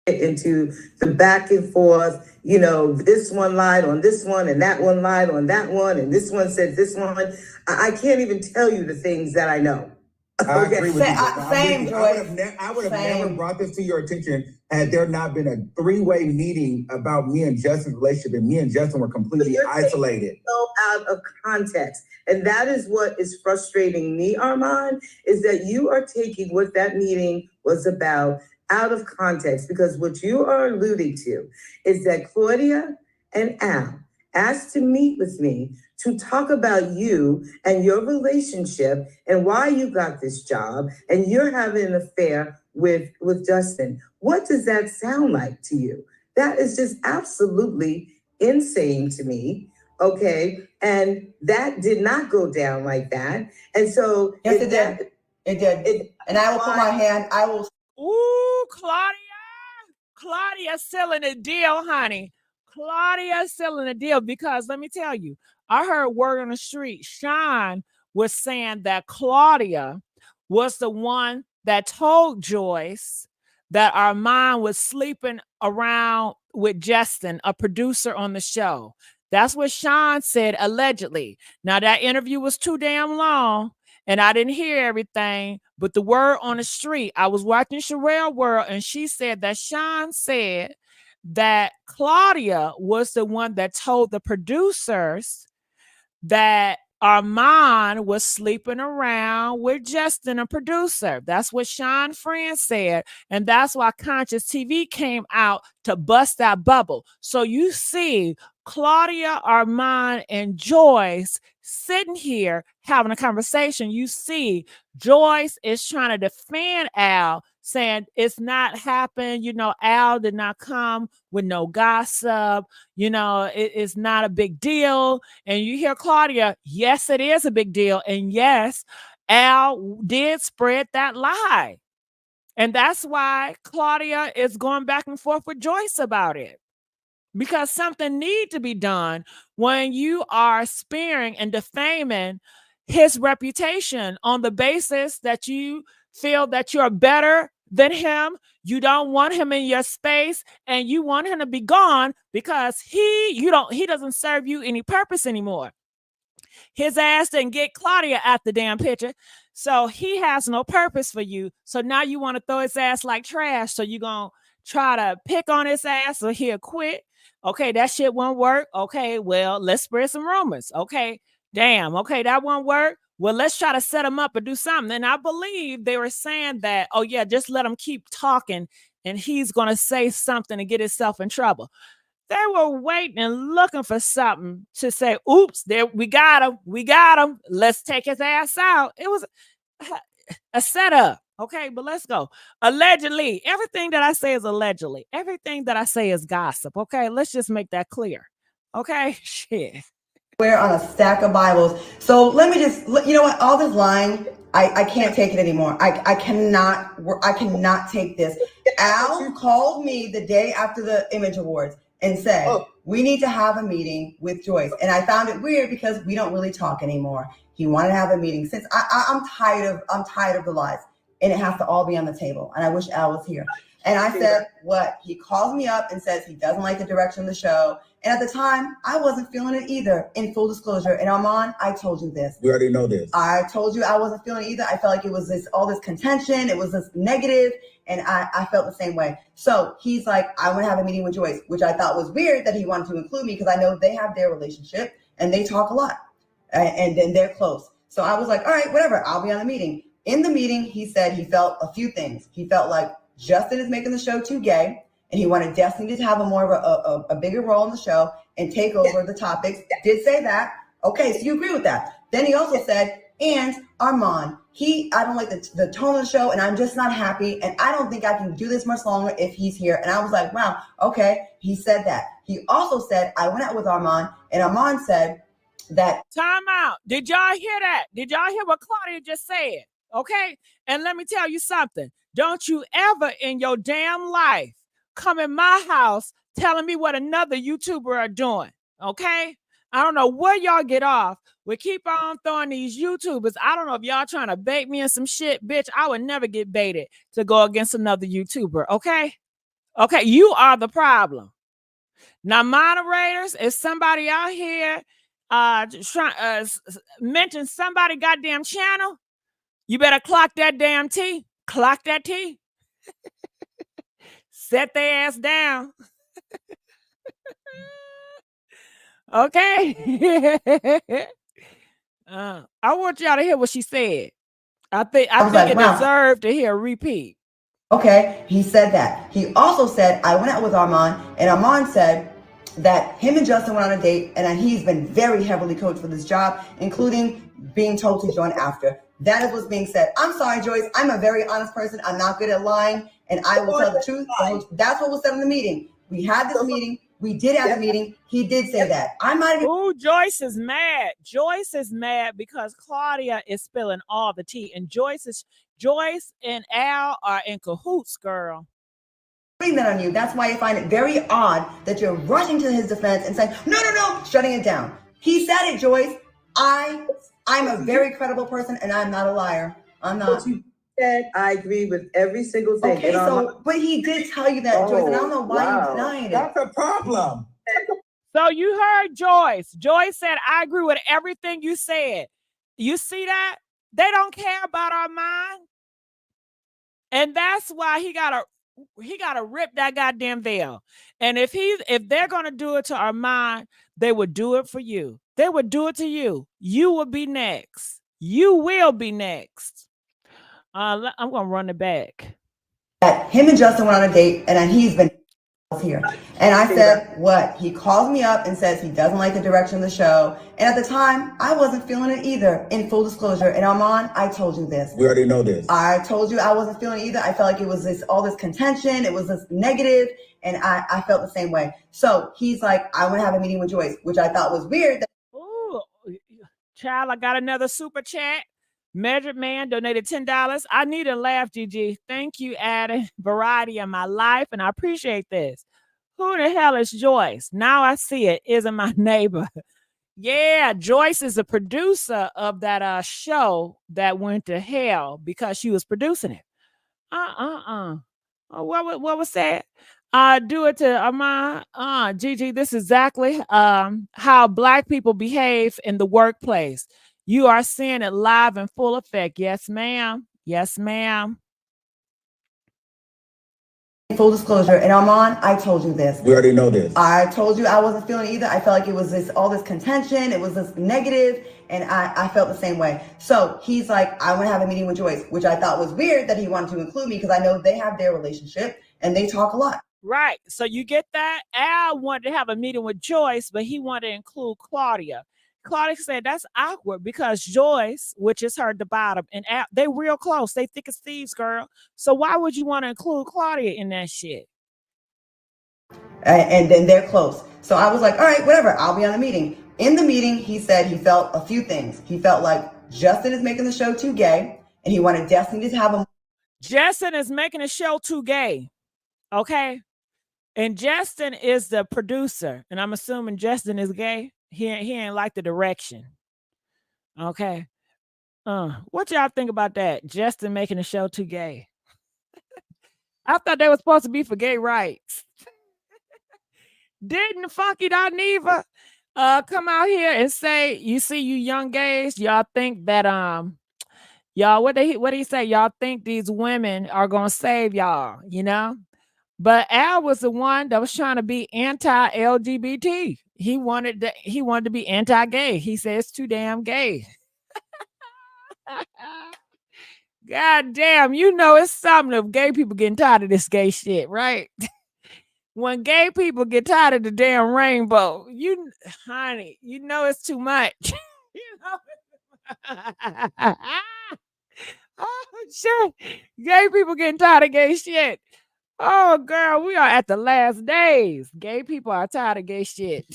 Into the back and forth, this one lied on this one and that one lied on that one and this one said this one. I can't even tell you the things that I know. I agree with you. Same, Joyce. I would have never brought this to your attention had there not been a 3-way meeting about me and Justin's relationship, and me and Justin were completely isolated. So out of context. And that is what is frustrating me, Armon, is that you are taking what that meeting was about out of context, because what you are alluding to is that Claudia and Al asked to meet with me to talk about you and your relationship and why you got this job and you're having an affair with Justin. What does that sound like to you? That is just absolutely insane to me. Okay. And that did not go down like that. And so yes, it did. It did. And I will put my hand, I will. Ooh, Claudia selling a deal, honey. Claudia selling a deal, because let me tell you, I heard word on the street. Sean was saying that Claudia was the one that told Joyce that Armon was sleeping around with Justin, a producer on the show. That's what Sean said, allegedly. Now, that interview was too damn long, and I didn't hear everything, but the word on the street, I was watching Sherelle World, and she said that Sean said that Claudia was the one that told the producers that Armon was sleeping around with Justin, a producer. That's what Sean Friend said. And that's why Conscious TV came out to bust that bubble. So you see Claudia, Armon, and Joyce sitting here having a conversation. You see Joyce is trying to defend Al, saying it's not happened. Al did not come with no gossip. It's not a big deal. And you hear Claudia, yes, it is a big deal. And yes, Al did spread that lie. And that's why Claudia is going back and forth with Joyce about it. Because something needs to be done when you are sparing and defaming his reputation on the basis that you feel that you're better than him. You don't want him in your space and you want him to be gone because he doesn't serve you any purpose anymore. His ass didn't get Claudia out the damn picture. So he has no purpose for you. So now you want to throw his ass like trash. So you're going to try to pick on his ass or he'll quit. Okay, that shit won't work. Okay, well, let's spread some rumors. Okay, damn. Okay, that won't work. Well, let's try to set him up or do something. And I believe they were saying that, oh yeah, just let him keep talking and he's going to say something and get himself in trouble. They were waiting and looking for something to say, oops, there we got him. Let's take his ass out. It was a setup. Okay, but let's go. Allegedly, everything that I say is allegedly. Everything that I say is gossip. Okay, let's just make that clear. Okay, shit. We're on a stack of Bibles. So let me just, you know what? All this lying, I can't take it anymore. I cannot take this. Al called me the day after the Image Awards and said, we need to have a meeting with Joyce. And I found it weird because we don't really talk anymore. He wanted to have a meeting since I'm tired of the lies. And it has to all be on the table. And I wish Al was here. And I said, what? He calls me up and says he doesn't like the direction of the show. And at the time, I wasn't feeling it either, in full disclosure. And Armon, I told you this. We already know this. I told you I wasn't feeling it either. I felt like it was all this contention. It was this negative. And I felt the same way. So he's like, I want to have a meeting with Joyce, which I thought was weird that he wanted to include me because I know they have their relationship and they talk a lot. And then they're close. So I was like, all right, whatever. I'll be on the meeting. In the meeting, he said he felt a few things. He felt like Justin is making the show too gay, and he wanted Destiny to have a more of a bigger role in the show and take over the topics. Did say that. Okay, so you agree with that. Then he also said, and Armon, I don't like the tone of the show, and I'm just not happy, and I don't think I can do this much longer if he's here. And I was like, wow, okay, he said that. He also said, I went out with Armon, and Armon said that. Time out. Did y'all hear that? Did y'all hear what Claudia just said? Okay, and let me tell you something. Don't you ever in your damn life come in my house telling me what another YouTuber are doing, okay? I don't know where y'all get off. We keep on throwing these YouTubers. I don't know if y'all trying to bait me in some shit, bitch. I would never get baited to go against another YouTuber, okay? Okay, you are the problem. Now, moderators, if somebody out here mention somebody goddamn channel, you better clock that damn T. Clock that T. Set their ass down. Okay. I want y'all to hear what she said. I think it deserved to hear a repeat. Okay, he said that. He also said, I went out with Armon, and Armon said that him and Justin went on a date, and he's been very heavily coached for this job, including being told to join after. That is what's being said. I'm sorry, Joyce. I'm a very honest person. I'm not good at lying, and I will tell the truth. That's what was said in the meeting. We had this meeting. We did have a meeting. He did say that. I might have. Oh, Joyce is mad. Joyce is mad because Claudia is spilling all the tea, and Joyce and Al are in cahoots, girl. Putting that on you. That's why I find it very odd that you're rushing to his defense and saying, no, shutting it down. He said it, Joyce. I'm a very credible person, and I'm not a liar. I'm not. You said I agree with every single thing. Okay, but he did tell you that, Joyce, and I don't know why you're denying it. That's a problem. So you heard Joyce. Joyce said, I agree with everything you said. You see that? They don't care about our mind. And that's why he gotta rip that goddamn veil. And if they're gonna do it to Armon, they would do it for you. They would do it to you. You will be next. You will be next. I'm gonna run it back. That him and Justin went on a date, and he's been here. And I said, what? He calls me up and says he doesn't like the direction of the show. And at the time, I wasn't feeling it either, in full disclosure. And Armon, I told you this. We already know this. I told you I wasn't feeling it either. I felt like it was all this contention. It was this negative, and I felt the same way. So he's like, I want to have a meeting with Joyce, which I thought was weird. Ooh, child, I got another super chat. Measured Man donated $10. I need a laugh, Gigi. Thank you, adding variety in my life, and I appreciate this. Who the hell is Joyce? Now I see it. Isn't my neighbor. Yeah, Joyce is a producer of that show that went to hell because she was producing it. What was that? Do it to Armon. Gigi, this is exactly how Black people behave in the workplace. You are seeing it live in full effect. Yes, ma'am. Yes, ma'am. Full disclosure, and Armon, I told you this. We already know this. I told you I wasn't feeling it either. I felt like it was all this contention. It was this negative, and I felt the same way. So he's like, I want to have a meeting with Joyce, which I thought was weird that he wanted to include me because I know they have their relationship and they talk a lot. Right. So you get that? Al wanted to have a meeting with Joyce, but he wanted to include Claudia. Claudia said that's awkward because Joyce, which is her at the bottom, and Al, they real close. They thick as thieves, girl. So why would you want to include Claudia in that shit? And then they're close. So I was like, all right, whatever. I'll be on the meeting. In the meeting, he said he felt a few things. He felt like Justin is making the show too gay, and he wanted Destiny to have a... Justin is making the show too gay. Okay? And Justin is the producer, and I'm assuming Justin is gay. He ain't like the direction. Okay. What y'all think about that? Justin making the show too gay. I thought they were supposed to be for gay rights. Didn't Funky Dineva come out here and say, you see, you young gays, y'all think that y'all what did he say? Y'all think these women are gonna save y'all, you know? But Al was the one that was trying to be anti-LGBT. He wanted to be anti-gay. He said it's too damn gay. God damn, you know it's something if gay people getting tired of this gay shit, right? When gay people get tired of the damn rainbow, honey, you know it's too much. You know? Oh shit. Gay people getting tired of gay shit. Oh, girl, we are at the last days. Gay people are tired of gay shit.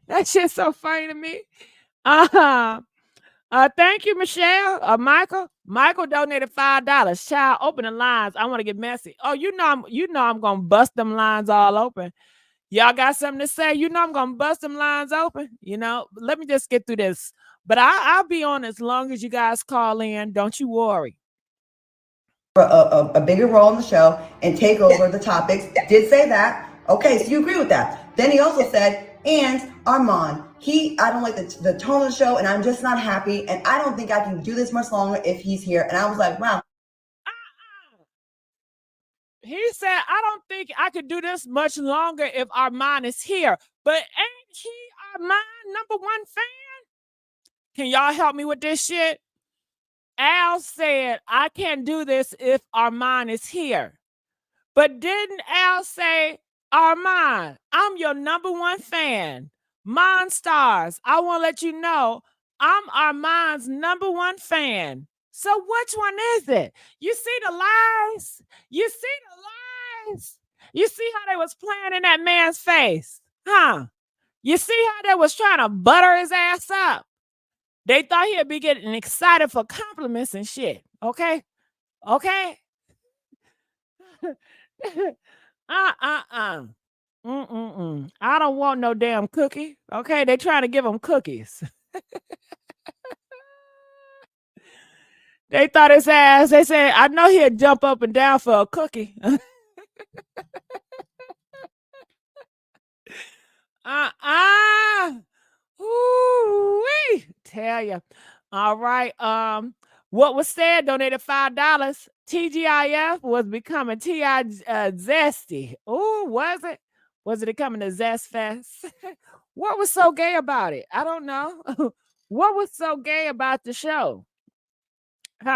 That shit's so funny to me. Thank you, Michelle. Michael. Michael donated $5. Child, open the lines. I want to get messy. Oh, you know I'm gonna bust them lines all open. Y'all got something to say? You know I'm gonna bust them lines open. You know, let me just get through this. But I'll be on as long as you guys call in. Don't you worry. A bigger role in the show and take over the topics. Did say that. Okay, so you agree with that. Then he also said, and Armon, I don't like the tone of the show, and I'm just not happy, and I don't think I can do this much longer if he's here. And I was like, wow. He said, I don't think I could do this much longer if Armon is here. But ain't he Armon number one fan? Can y'all help me with this shit? Al said, I can't do this if Armon is here. But didn't Al say, Armon, I'm your number one fan. Monstars, I want to let you know I'm Armon's number one fan. So which one is it? You see the lies? You see the lies? You see how they was playing in that man's face? Huh? You see how they was trying to butter his ass up? They thought he'd be getting excited for compliments and shit. Okay? Okay? I don't want no damn cookie. Okay? They trying to give him cookies. They thought his ass, they said, I know he'd jump up and down for a cookie. Ooh-wee. Tell you. All right. What was said, donated $5. TGIF was becoming T.I. Zesty. Oh, was it? Was it becoming a Zest Fest? What was so gay about it? I don't know. What was so gay about the show?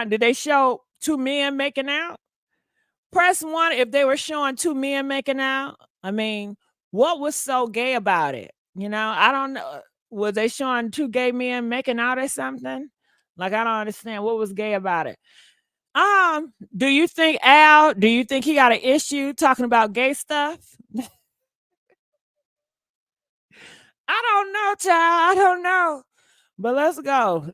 Did they show two men making out? Press 1 if they were showing two men making out. I mean, what was so gay about it? You know, I don't know. Was they showing two gay men making out or something? Like, I don't understand what was gay about it. Do you think he got an issue talking about gay stuff? I don't know, child. I don't know. But let's go.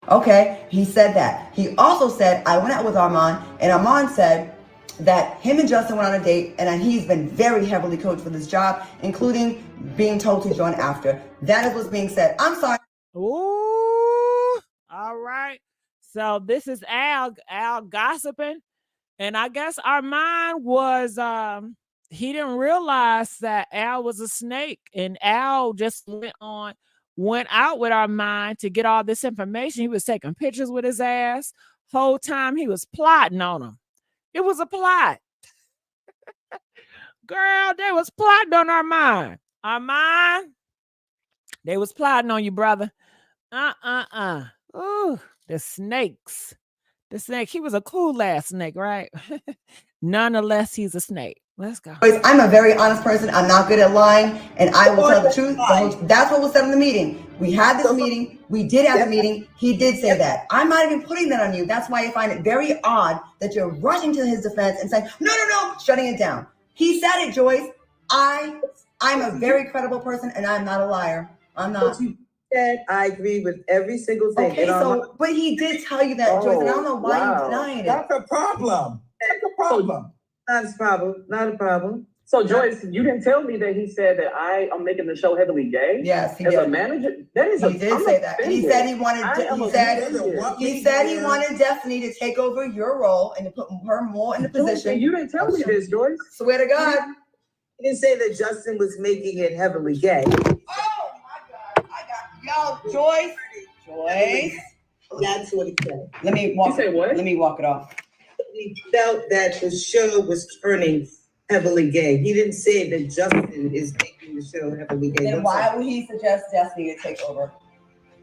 Okay, he said that. He also said, I went out with Armon, and Armon said that him and Justin went on a date, and he's been very heavily coached for this job, including being told to join after. That is what's being said. I'm sorry. Ooh, all right. So this is Al gossiping. And I guess Armon was he didn't realize that Al was a snake, and Al just went out with Armon to get all this information. He was taking pictures with his ass. Whole time he was plotting on him. It was a plot. Girl, they was plotting on Armon. Armon, they was plotting on you, brother. Ooh, the snakes. The snake. He was a cool ass snake, right? Nonetheless, he's a snake. Let's go. I'm a very honest person. I'm not good at lying, and I will tell the truth. That's what was said in the meeting. We had this meeting. We did have the meeting. He did say that. I'm not even putting that on you. That's why I find it very odd that you're rushing to his defense and saying, no, shutting it down. He said it, Joyce. I'm a very credible person, and I'm not a liar. I'm not. I agree with every single thing. Okay, so, but he did tell you that, Joyce, and I don't know why you're denying it. That's a problem. That's a problem. Not a problem. Not a problem. So, Joyce, you didn't tell me that he said that I am making the show heavily gay. Yes, he as did. A manager. That is he did say that. And he said he wanted. He said he wanted Destiny to take over your role and to put her more in the position. You didn't tell me this, Joyce. Swear to God. He didn't say that Justin was making it heavily gay. Oh my God! Yo, Joyce. That's what he said. Let me walk. You say what? Let me walk it off. He felt that the show was turning heavily gay. He didn't say that Justin is making the show heavily gay. Then why would he suggest Destiny to take over?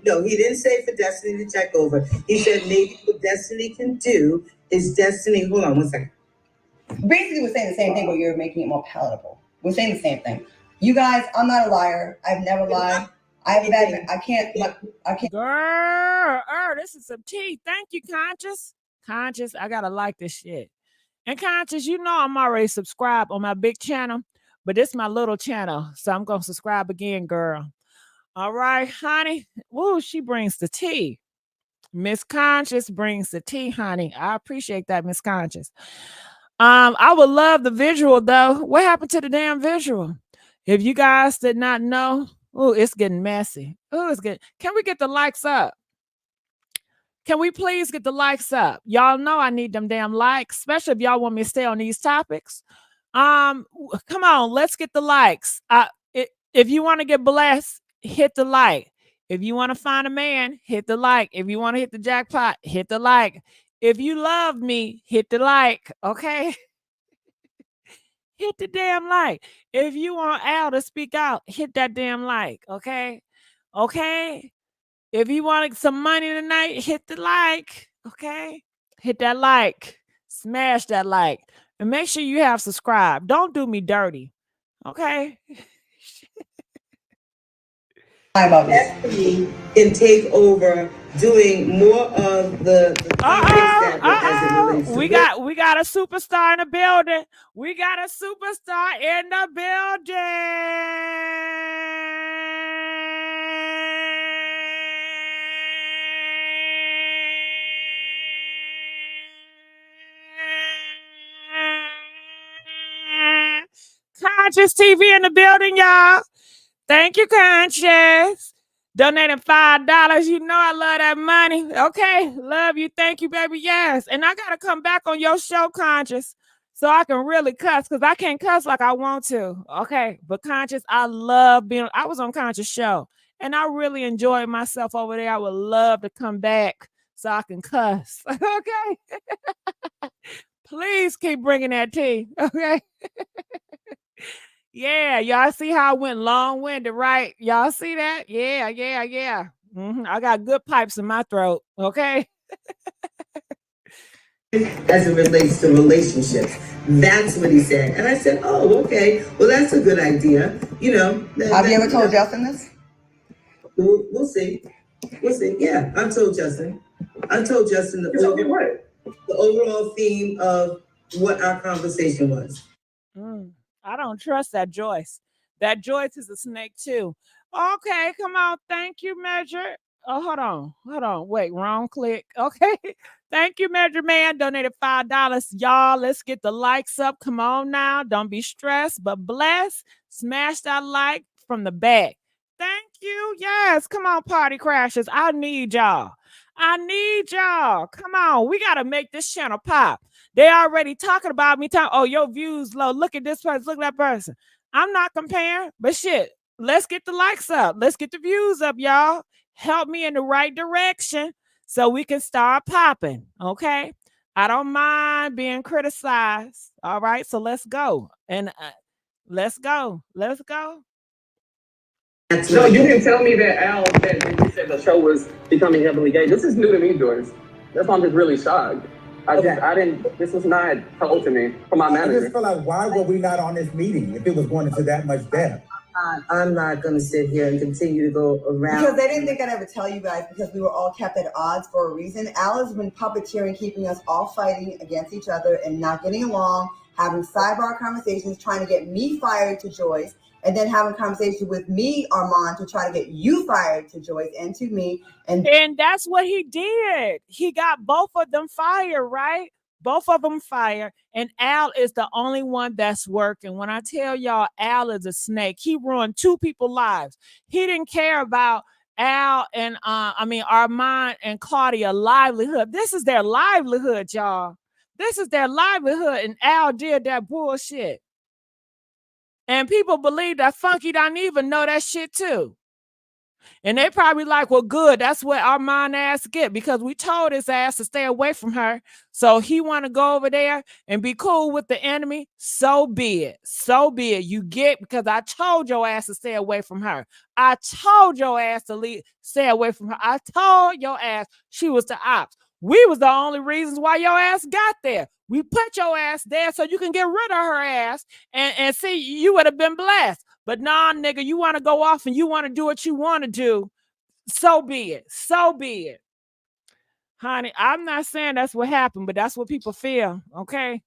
No, he didn't say for Destiny to take over. He said maybe what Destiny can do is Destiny. Hold on one second. Basically, we're saying the same thing, but you're making it more palatable. We're saying the same thing. You guys, I'm not a liar. I've never lied. I can't. Girl, this is some tea. Thank you, Conscious. Conscious, I gotta like this shit. And Conscious, you know I'm already subscribed on my big channel, but this is my little channel, so I'm gonna subscribe again, girl. All right, honey. Woo, she brings the tea. Miss Conscious brings the tea, honey. I appreciate that, Miss Conscious. I would love the visual though. What happened to the damn visual? If you guys did not know, oh, it's getting messy. Oh, it's getting. Can we get the likes up? Can we please get the likes up? Y'all know I need them damn likes, especially if y'all want me to stay on these topics. Come on, let's get the likes. If you want to get blessed, hit the like. If you want to find a man, hit the like. If you want to hit the jackpot, hit the like. If you love me, hit the like, okay? Hit the damn like. If you want Al to speak out, hit that damn like, okay? Okay? If you want some money tonight, hit the like, okay? Hit that like. Smash that like. And make sure you have subscribed. Don't do me dirty, okay? Destiny can take over doing more of the we got a superstar in the building. We got a superstar in the building. Conscious TV in the building, y'all. Thank you, Conscious. Donating $5. You know I love that money. Okay. Love you. Thank you, baby. Yes. And I got to come back on your show, Conscious, so I can really cuss, because I can't cuss like I want to. Okay. But Conscious, I love being, I was on Conscious show, and I really enjoyed myself over there. I would love to come back so I can cuss. Okay. Please keep bringing that tea. Okay. Yeah, y'all see how I went long-winded, right? Y'all see that? Yeah. I got good pipes in my throat, okay? As it relates to relationships. That's what he said. And I said, oh, okay. Well, that's a good idea. You know. Have you ever told Justin this? We'll see. We'll see. Yeah, I told Justin. I told Justin the overall theme of what our conversation was. I don't trust that Joyce. That Joyce is a snake too. Okay, come on. Thank you, Measure. Oh, hold on. Wait, wrong click. Okay. Thank you, Measure Man. Donated $5. Y'all, let's get the likes up. Come on now. Don't be stressed, but bless. Smash that like from the back. Thank you. Yes. Come on, party crashers. I need y'all. Come on. We got to make this channel pop. They already talking about me. Oh, your views low. Look at this person. Look at that person. I'm not comparing, but shit. Let's get the likes up. Let's get the views up, y'all. Help me in the right direction so we can start popping. Okay. I don't mind being criticized. All right. So let's go. And let's go. So you didn't tell me that Al said when you said the show was becoming heavily gay. This is new to me, Joyce. That's why I'm just really shocked. This was not told to me from my manager. I just feel like, why were we not on this meeting if it was going into that much depth? I'm not going to sit here and continue to go around. Because they didn't think I'd ever tell you guys because we were all kept at odds for a reason. Al has been puppeteering, keeping us all fighting against each other and not getting along, having sidebar conversations, trying to get me fired to Joyce, and then having conversations with me, Armon, to try to get you fired to Joyce and to me. And that's what he did. He got both of them fired, right? Both of them fired, and Al is the only one that's working. When I tell y'all, Al is a snake. He ruined 2 people's lives. He didn't care about Al and Armon and Claudia livelihood. This is their livelihood, y'all. This is their livelihood, and Al did that bullshit. And people believe that Funky don't even know that shit too. And they probably like, well, good. That's what Armon ass get because we told his ass to stay away from her. So he want to go over there and be cool with the enemy. So be it. You get because I told your ass to stay away from her. I told your ass to stay away from her. I told your ass she was the ops. We was the only reasons why your ass got there. We put your ass there so you can get rid of her ass and see you would have been blessed. But nah, nigga, you want to go off and you want to do what you want to do. So be it. Honey, I'm not saying that's what happened, but that's what people feel, okay?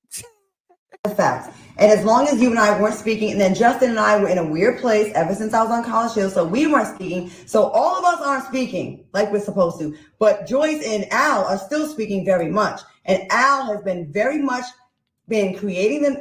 Facts. And as long as you and I weren't speaking, and then Justin and I were in a weird place ever since I was on College Hill, so we weren't speaking. So all of us aren't speaking like we're supposed to. But Joyce and Al are still speaking very much. And Al has been very much been creating them,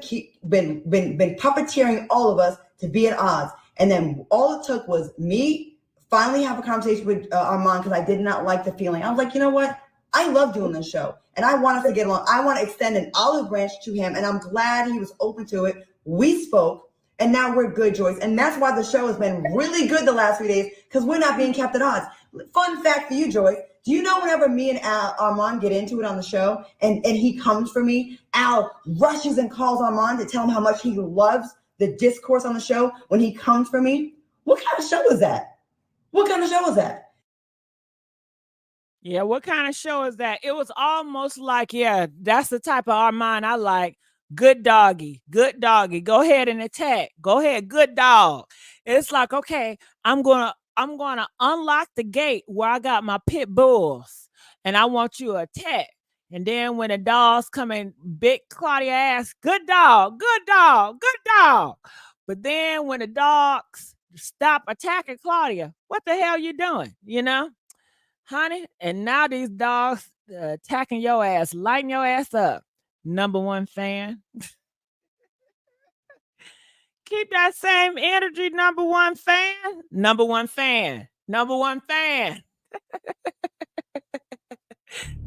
been puppeteering all of us to be at odds. And then all it took was me finally have a conversation with Armon because I did not like the feeling. I was like, you know what? I love doing this show and I want us to get along. I want to extend an olive branch to him and I'm glad he was open to it. We spoke and now we're good, Joyce. And that's why the show has been really good the last 3 days because we're not being kept at odds. Fun fact for you, Joyce. Do you know whenever me and Armon get into it on the show and he comes for me, Al rushes and calls Armon to tell him how much he loves the discourse on the show when he comes for me? What kind of show is that? Yeah, what kind of show is that? It was almost like, yeah, that's the type of Armon I like. Good doggy. Go ahead and attack. Go ahead, good dog. It's like, okay, I'm gonna unlock the gate where I got my pit bulls, and I want you to attack. And then when the dogs come in, big Claudia ass, good dog. But then when the dogs stop attacking Claudia, what the hell you doing? You know? Honey, and now these dogs attacking your ass, lighting your ass up. Number 1 fan. Keep that same energy, number 1 fan. Number 1 fan. Number 1 fan.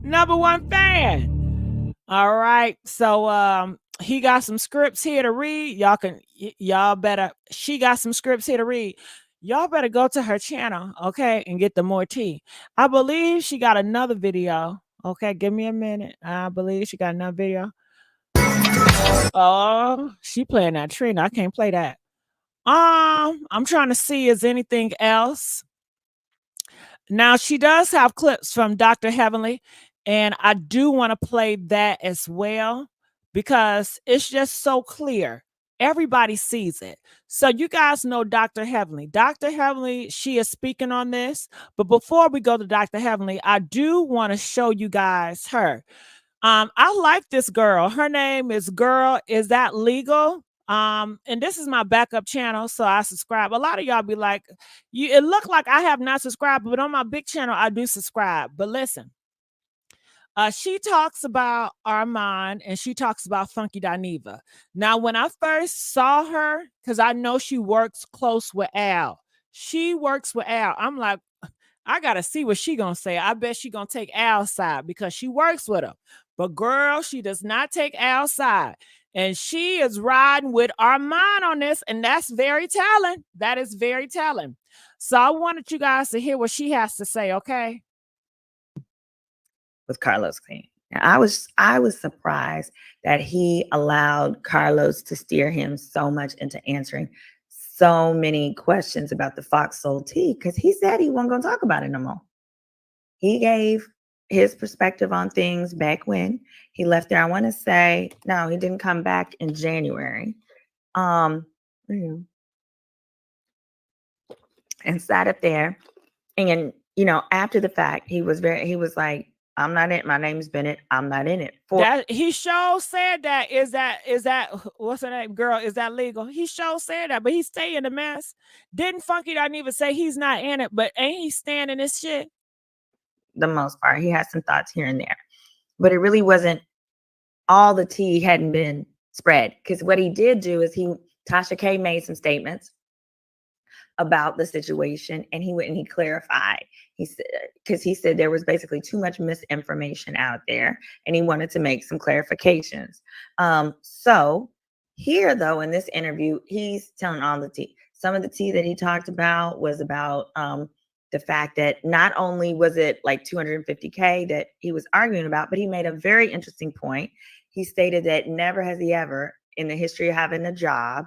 Number 1 fan. All right. So he got some scripts here to read. She got some scripts here to read. Y'all better go to her channel, okay, and get the more tea. I believe she got another video. Okay, give me a minute. I believe she got another video. Oh, she playing that Trina. I can't play that. I'm trying to see is anything else. Now, she does have clips from Dr. Heavenly, and I do want to play that as well because it's just so clear. Everybody sees it. So you guys know Dr. Heavenly. Dr. Heavenly, she is speaking on this. But before we go to Dr. Heavenly, I do want to show you guys her. I like this girl. Her name is Girl. Is That Legal? And this is my backup channel, so I subscribe. A lot of y'all be like, it look like I have not subscribed, but on my big channel, I do subscribe. But listen, she talks about Armon and she talks about Funky Dineva. Now, when I first saw her, because I know she works close with Al. She works with Al. I'm like, I gotta see what she gonna say. I bet she gonna take Al's side because she works with him. But girl, she does not take Al's side. And she is riding with Armon on this, and that's very telling. That is very telling. So I wanted you guys to hear what she has to say, okay? With Carlos King. I was surprised that he allowed Carlos to steer him so much into answering so many questions about the Fox Soul tea, because he said he wasn't going to talk about it no more. He gave his perspective on things back when he left there. I want to say, no, he didn't come back in January. And sat up there. And, you know, after the fact, he was like, I'm not in it. My name's Bennett. I'm not in it. That he sure said that. Is that what's her name, girl? Is that legal? He sure said that, but he stay in the mess. Didn't Funky Dineva say he's not in it, but ain't he standing this shit? The most part, he had some thoughts here and there, but it really wasn't all the tea hadn't been spread, because what he did do is Tasha K made some statements about the situation, and he went and he clarified. He said, because he said there was basically too much misinformation out there, and he wanted to make some clarifications. So here, though, in this interview, he's telling all the tea. Some of the tea that he talked about was about the fact that not only was it like $250K that he was arguing about, but he made a very interesting point. He stated that never has he ever, in the history of having a job,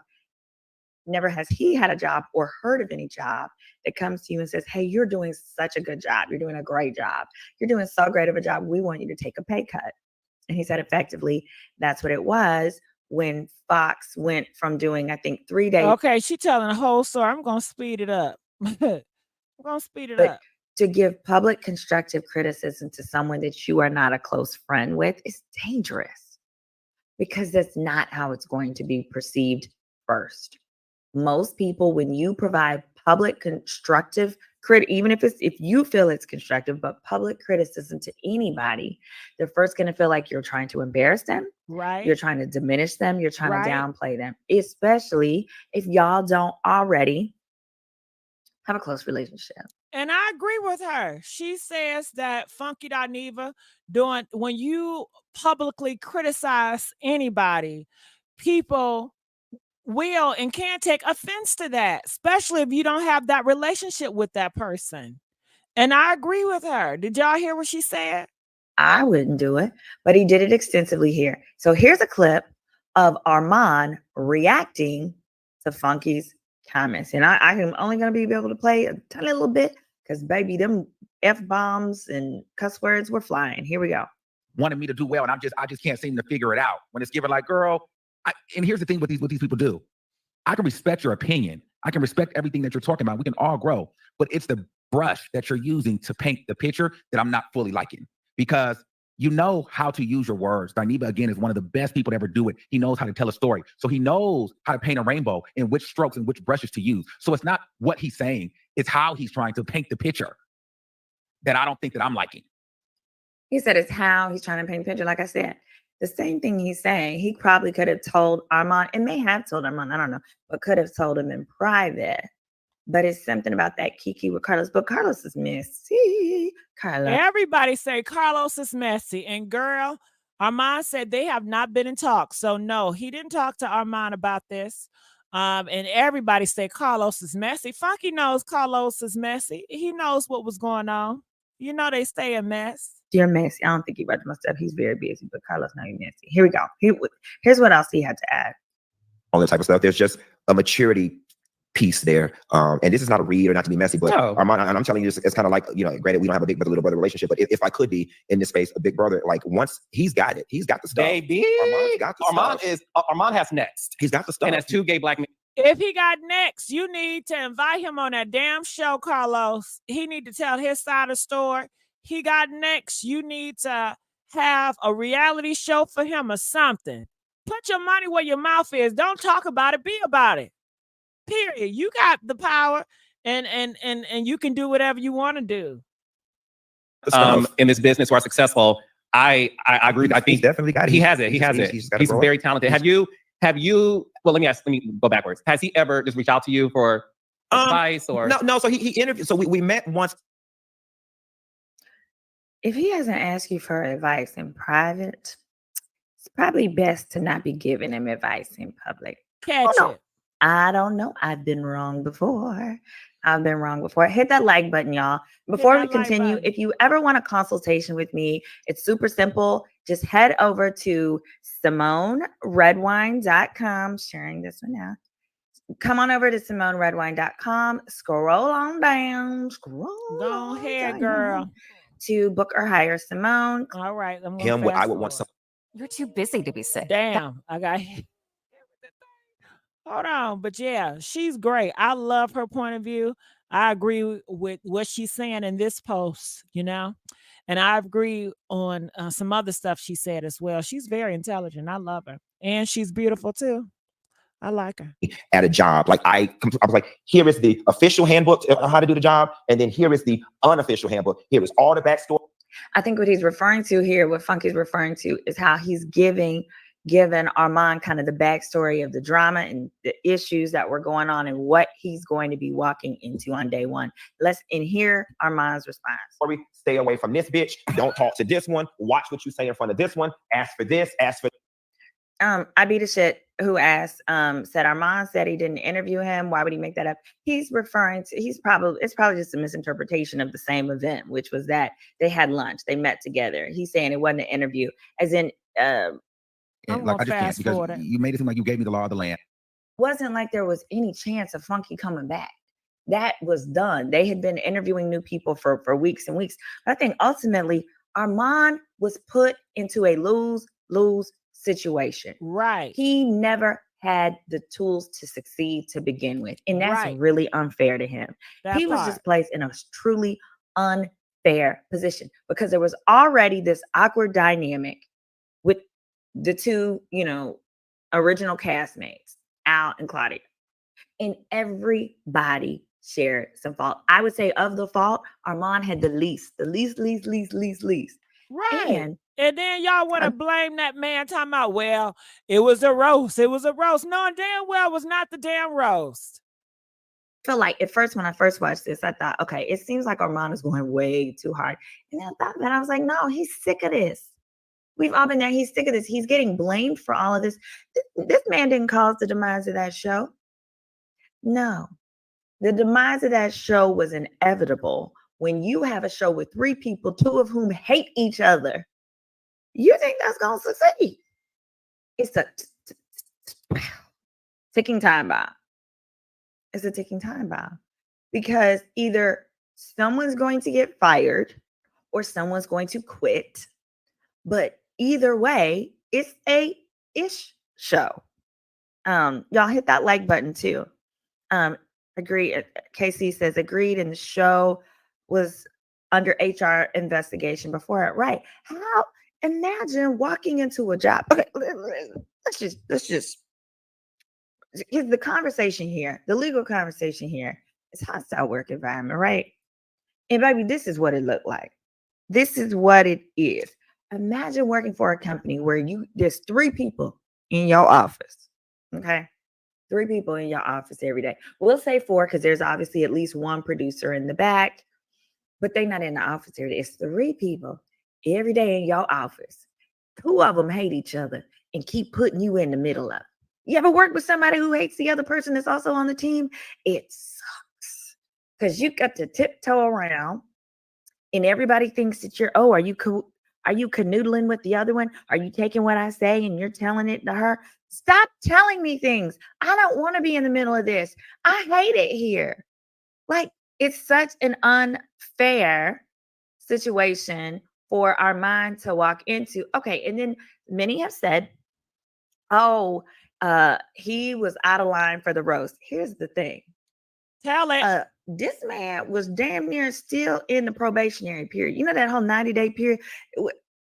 never has he had a job or heard of any job that comes to you and says, hey, you're doing such a good job. You're doing a great job. You're doing so great of a job. We want you to take a pay cut. And he said, effectively, that's what it was when Fox went from doing, I think, 3 days. Okay, she telling the whole story. I'm going to speed it up. I'm going to speed it up. To give public constructive criticism to someone that you are not a close friend with is dangerous, because that's not how it's going to be perceived first. Most people, when you provide public constructive even if you feel it's constructive, but public criticism to anybody, they're first going to feel like you're trying to embarrass them. Right. You're trying to diminish them. You're trying to downplay them, especially if y'all don't already have a close relationship. And I agree with her. She says that Funky Dineva when you publicly criticize anybody, people will and can take offense to that, especially if you don't have that relationship with that person. And I agree with her. Did y'all hear what she said? I wouldn't do it, but he did it extensively here. So here's a clip of Armon reacting to Funky's comments. And I am only going to be able to play a tiny little bit because, baby, them F-bombs and cuss words were flying. Here we go. Wanted me to do well, and I just can't seem to figure it out. When it's given like, girl, and here's the thing with these people do. I can respect your opinion. I can respect everything that you're talking about. We can all grow. But it's the brush that you're using to paint the picture that I'm not fully liking. Because you know how to use your words. Dineva, again, is one of the best people to ever do it. He knows how to tell a story. So he knows how to paint a rainbow and which strokes and which brushes to use. So it's not what he's saying. It's how he's trying to paint the picture that I don't think that I'm liking. He said it's how he's trying to paint a picture. Like I said, the same thing he's saying, he probably could have told Armon, and may have told Armon, I don't know, but could have told him in private. But it's something about that Kiki with Carlos. But Carlos is messy. Everybody say Carlos is messy. And girl, Armon said they have not been in talks. So no, he didn't talk to Armon about this. And everybody say Carlos is messy. Funky knows Carlos is messy. He knows what was going on. You know they stay a mess. You're messy. I don't think he writes my stuff. He's very busy, but Carlos not even messy. Here we go. Here's what else he had to add. All that type of stuff. There's just a maturity piece there. And this is not a read or not to be messy, but Armon, and I'm telling you, it's kind of like, you know, granted, we don't have a big brother, little brother relationship, but if I could be in this space, a big brother, like once he's got it, he's got the stuff. Baby. Armon has next. He's got the stuff. And has two gay black men. If he got next, you need to invite him on that damn show, Carlos. He need to tell his side of the story. He got next. You need to have a reality show for him or something. put your money where your mouth is. Don't talk about it. Be about it. Period. You got the power, and you can do whatever you want to do. In this business who are successful, I agree. I think he's definitely got it. He has it. He has it. He's very talented. Have you? Well, let me go backwards. Has he ever just reached out to you for advice or no? So he interviewed. So we met once. If he hasn't asked you for advice in private, it's probably best to not be giving him advice in public. Catch it. I don't know. I've been wrong before. Hit that like button, y'all. Before we continue, if you ever want a consultation with me, it's super simple. Just head over to SimoneRedwine.com. Sharing this one now. Come on over to SimoneRedwine.com. Scroll on down. Go ahead, girl. To book or hire Simone. All right. I would want some. You're too busy to be sick. Damn. I got hold on. But yeah, she's great. I love her point of view. I agree with what she's saying in this post, and I agree on some other stuff she said as well. She's very intelligent. I love her. And she's beautiful too. I like her. At a job. Like I was like, here is the official handbook on how to do the job. And then here is the unofficial handbook. Here is all the backstory. I think what he's referring to here, what Funky's referring to, is how he's given Armon kind of the backstory of the drama and the issues that were going on and what he's going to be walking into on day one. Let's hear Armon's response. Stay away from this bitch. Don't talk to this one. Watch what you say in front of this one. Ask for this. Ask for. I beat a shit who asked, said Armon said he didn't interview him. Why would he make that up? He's referring to, it's probably just a misinterpretation of the same event, which was that they had lunch, they met together. He's saying it wasn't an interview, as in, I just can't, because you made it seem like you gave me the law of the land. Wasn't like there was any chance of Funky coming back. That was done. They had been interviewing new people for weeks and weeks. But I think ultimately Armon was put into a lose-lose situation. Right. He never had the tools to succeed to begin with. And that's really unfair to him. He was just placed in a truly unfair position because there was already this awkward dynamic with the two, original castmates, Al and Claudia. And everybody shared some fault. I would say of the fault, Armon had the least. Right. And then y'all want to blame that man talking about, well, it was a roast. It was a roast. No, damn well it was not the damn roast. I feel like at first, when I first watched this, I thought, okay, it seems like Armon is going way too hard. And I thought that I was like, no, he's sick of this. We've all been there. He's sick of this. He's getting blamed for all of this. This man didn't cause the demise of that show. No. The demise of that show was inevitable. When you have a show with three people, two of whom hate each other, you think that's going to succeed? It's a ticking time bomb. It's a ticking time bomb. Because either someone's going to get fired or someone's going to quit. But either way, it's a ish show. Y'all hit that like button too. Agree. KC says agreed, and the show was under HR investigation before it. Right. How? Imagine walking into a job. Okay, let's just the conversation here, the legal conversation here is hostile work environment, right? And baby, this is what it looked like. This is what it is. Imagine working for a company where there's three people in your office. Okay. 3 people in your office every day. We'll say 4 because there's obviously at least one producer in the back, but they're not in the office every day. It's 3 people every day in your office. 2 of them hate each other and keep putting you in the middle of it. You ever work with somebody who hates the other person that's also on the team? It sucks because you got to tiptoe around and everybody thinks that are you canoodling with the other one? Are you taking what I say and you're telling it to her? Stop telling me things. I don't want to be in the middle of this. I hate it here. Like, it's such an unfair situation for Armon to walk into. Okay, and then many have said, he was out of line for the roast. Here's the thing. Tell it. This man was damn near still in the probationary period. You know that whole 90-day period?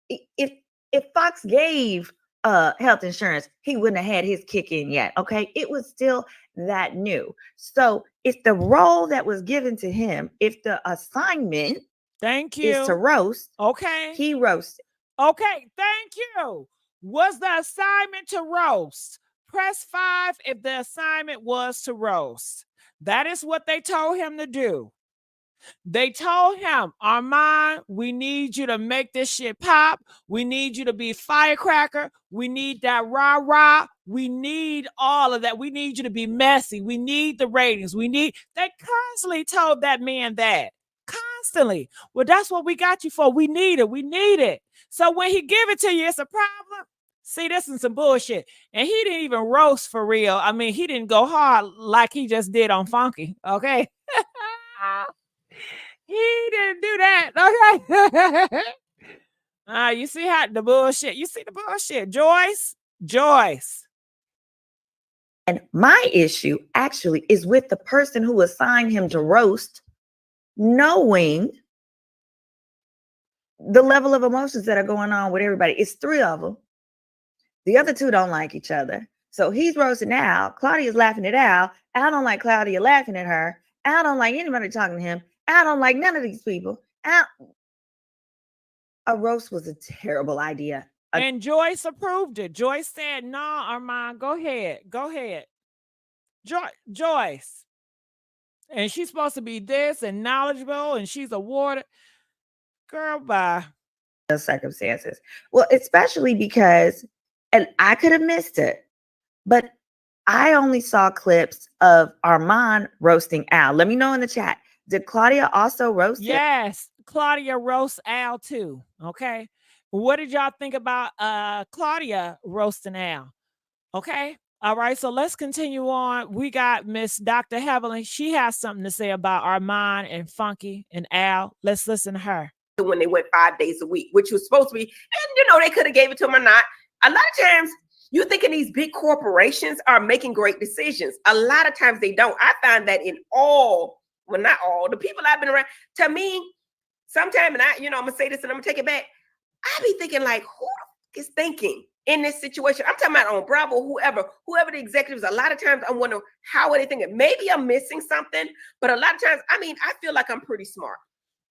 If Fox gave health insurance, he wouldn't have had his kick in yet. Okay. It was still that new. So if the role that was given to him, if the assignment thank you is to roast, okay, he roasted. Okay, thank you. Was the assignment to roast? Press 5 if the assignment was to roast. That is what they told him to do. They told him, Armon, we need you to make this shit pop. We need you to be firecracker. We need that rah-rah. We need all of that. We need you to be messy. We need the ratings. They constantly told that man that. Constantly. Well, that's what we got you for. We need it. We need it. So when he give it to you, it's a problem. See, this is some bullshit. And he didn't even roast for real. I mean, he didn't go hard like he just did on Funky. Okay. He didn't do that. Okay. You see how the bullshit. You see the bullshit. Joyce. And my issue actually is with the person who assigned him to roast, knowing the level of emotions that are going on with everybody. It's 3 of them. The other 2 don't like each other. So he's roasting Al. Claudia's laughing at Al. Al don't like Claudia laughing at her. Al don't like anybody talking to him. Al don't like none of these people. A roast was a terrible idea. And Joyce approved it. Joyce said, no, Armon, go ahead. Go ahead. Joyce. And she's supposed to be this and knowledgeable and she's awarded. Girl, bye. Those circumstances. Well, especially because, and I could have missed it, but I only saw clips of Armon roasting Al. Let me know in the chat. Did Claudia also roast him? Yes, Claudia roasts Al too. Okay. What did y'all think about Claudia roasting Al? Okay. All right. So let's continue on. We got Miss Dr. Heavenly. She has something to say about Armon and Funky and Al. Let's listen to her. When they went 5 days a week, which was supposed to be, and they could have gave it to them or not. A lot of times you thinking these big corporations are making great decisions. A lot of times they don't. I find that in not all the people I've been around, to me, sometimes, and I'm gonna say this and I'm gonna take it back. I be thinking like, who is thinking in this situation? I'm talking about on Bravo, whoever the executives. A lot of times I wonder how are they thinking. Maybe I'm missing something, but a lot of times, I feel like I'm pretty smart.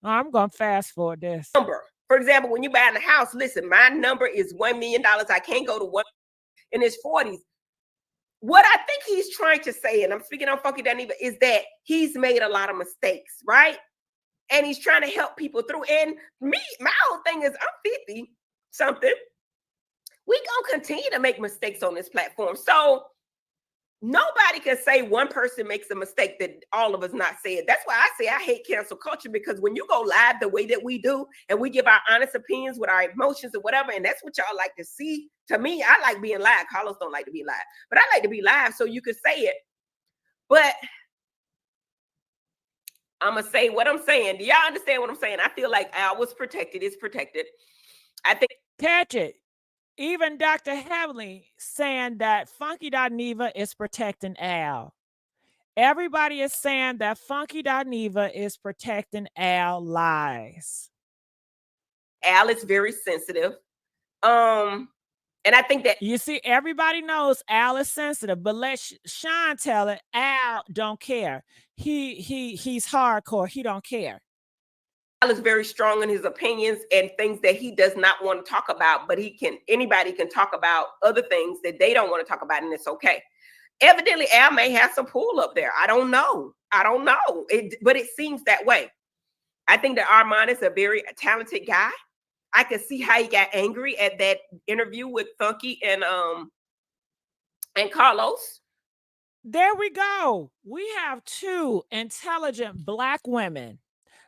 I'm gonna fast forward this. Number, for example, when you're buying a house, listen, my number is $1 million. I can't go to one in his 40s. What I think he's trying to say, and I'm speaking on Funky Dineva, is that he's made a lot of mistakes, right? And he's trying to help people through. And me, my whole thing is I'm 50 something. We gonna continue to make mistakes on this platform. So nobody can say one person makes a mistake that all of us not saying. That's why I say I hate cancel culture, because when you go live the way that we do and we give our honest opinions with our emotions or whatever, and that's what y'all like to see. To me, I like being live. Carlos don't like to be live, but I like to be live so you can say it. But I'm going to say what I'm saying. Do y'all understand what I'm saying? I feel like Al was protected. It's protected. I think. Catch it. Even Dr. Heavenly saying that Funky Dineva is protecting Al. Everybody is saying that Funky Dineva is protecting Al lies. Al is very sensitive. And I think that you see, everybody knows Al is sensitive, but let Sean tell it. Al don't care. He's hardcore. He don't care. Al is very strong in his opinions and things that he does not want to talk about, but anybody can talk about other things that they don't want to talk about, and it's okay. Evidently, Al may have some pull up there. I don't know. But it seems that way. I think that Armon is a very talented guy. I can see how he got angry at that interview with Funky and Carlos. There we go. We have 2 intelligent Black women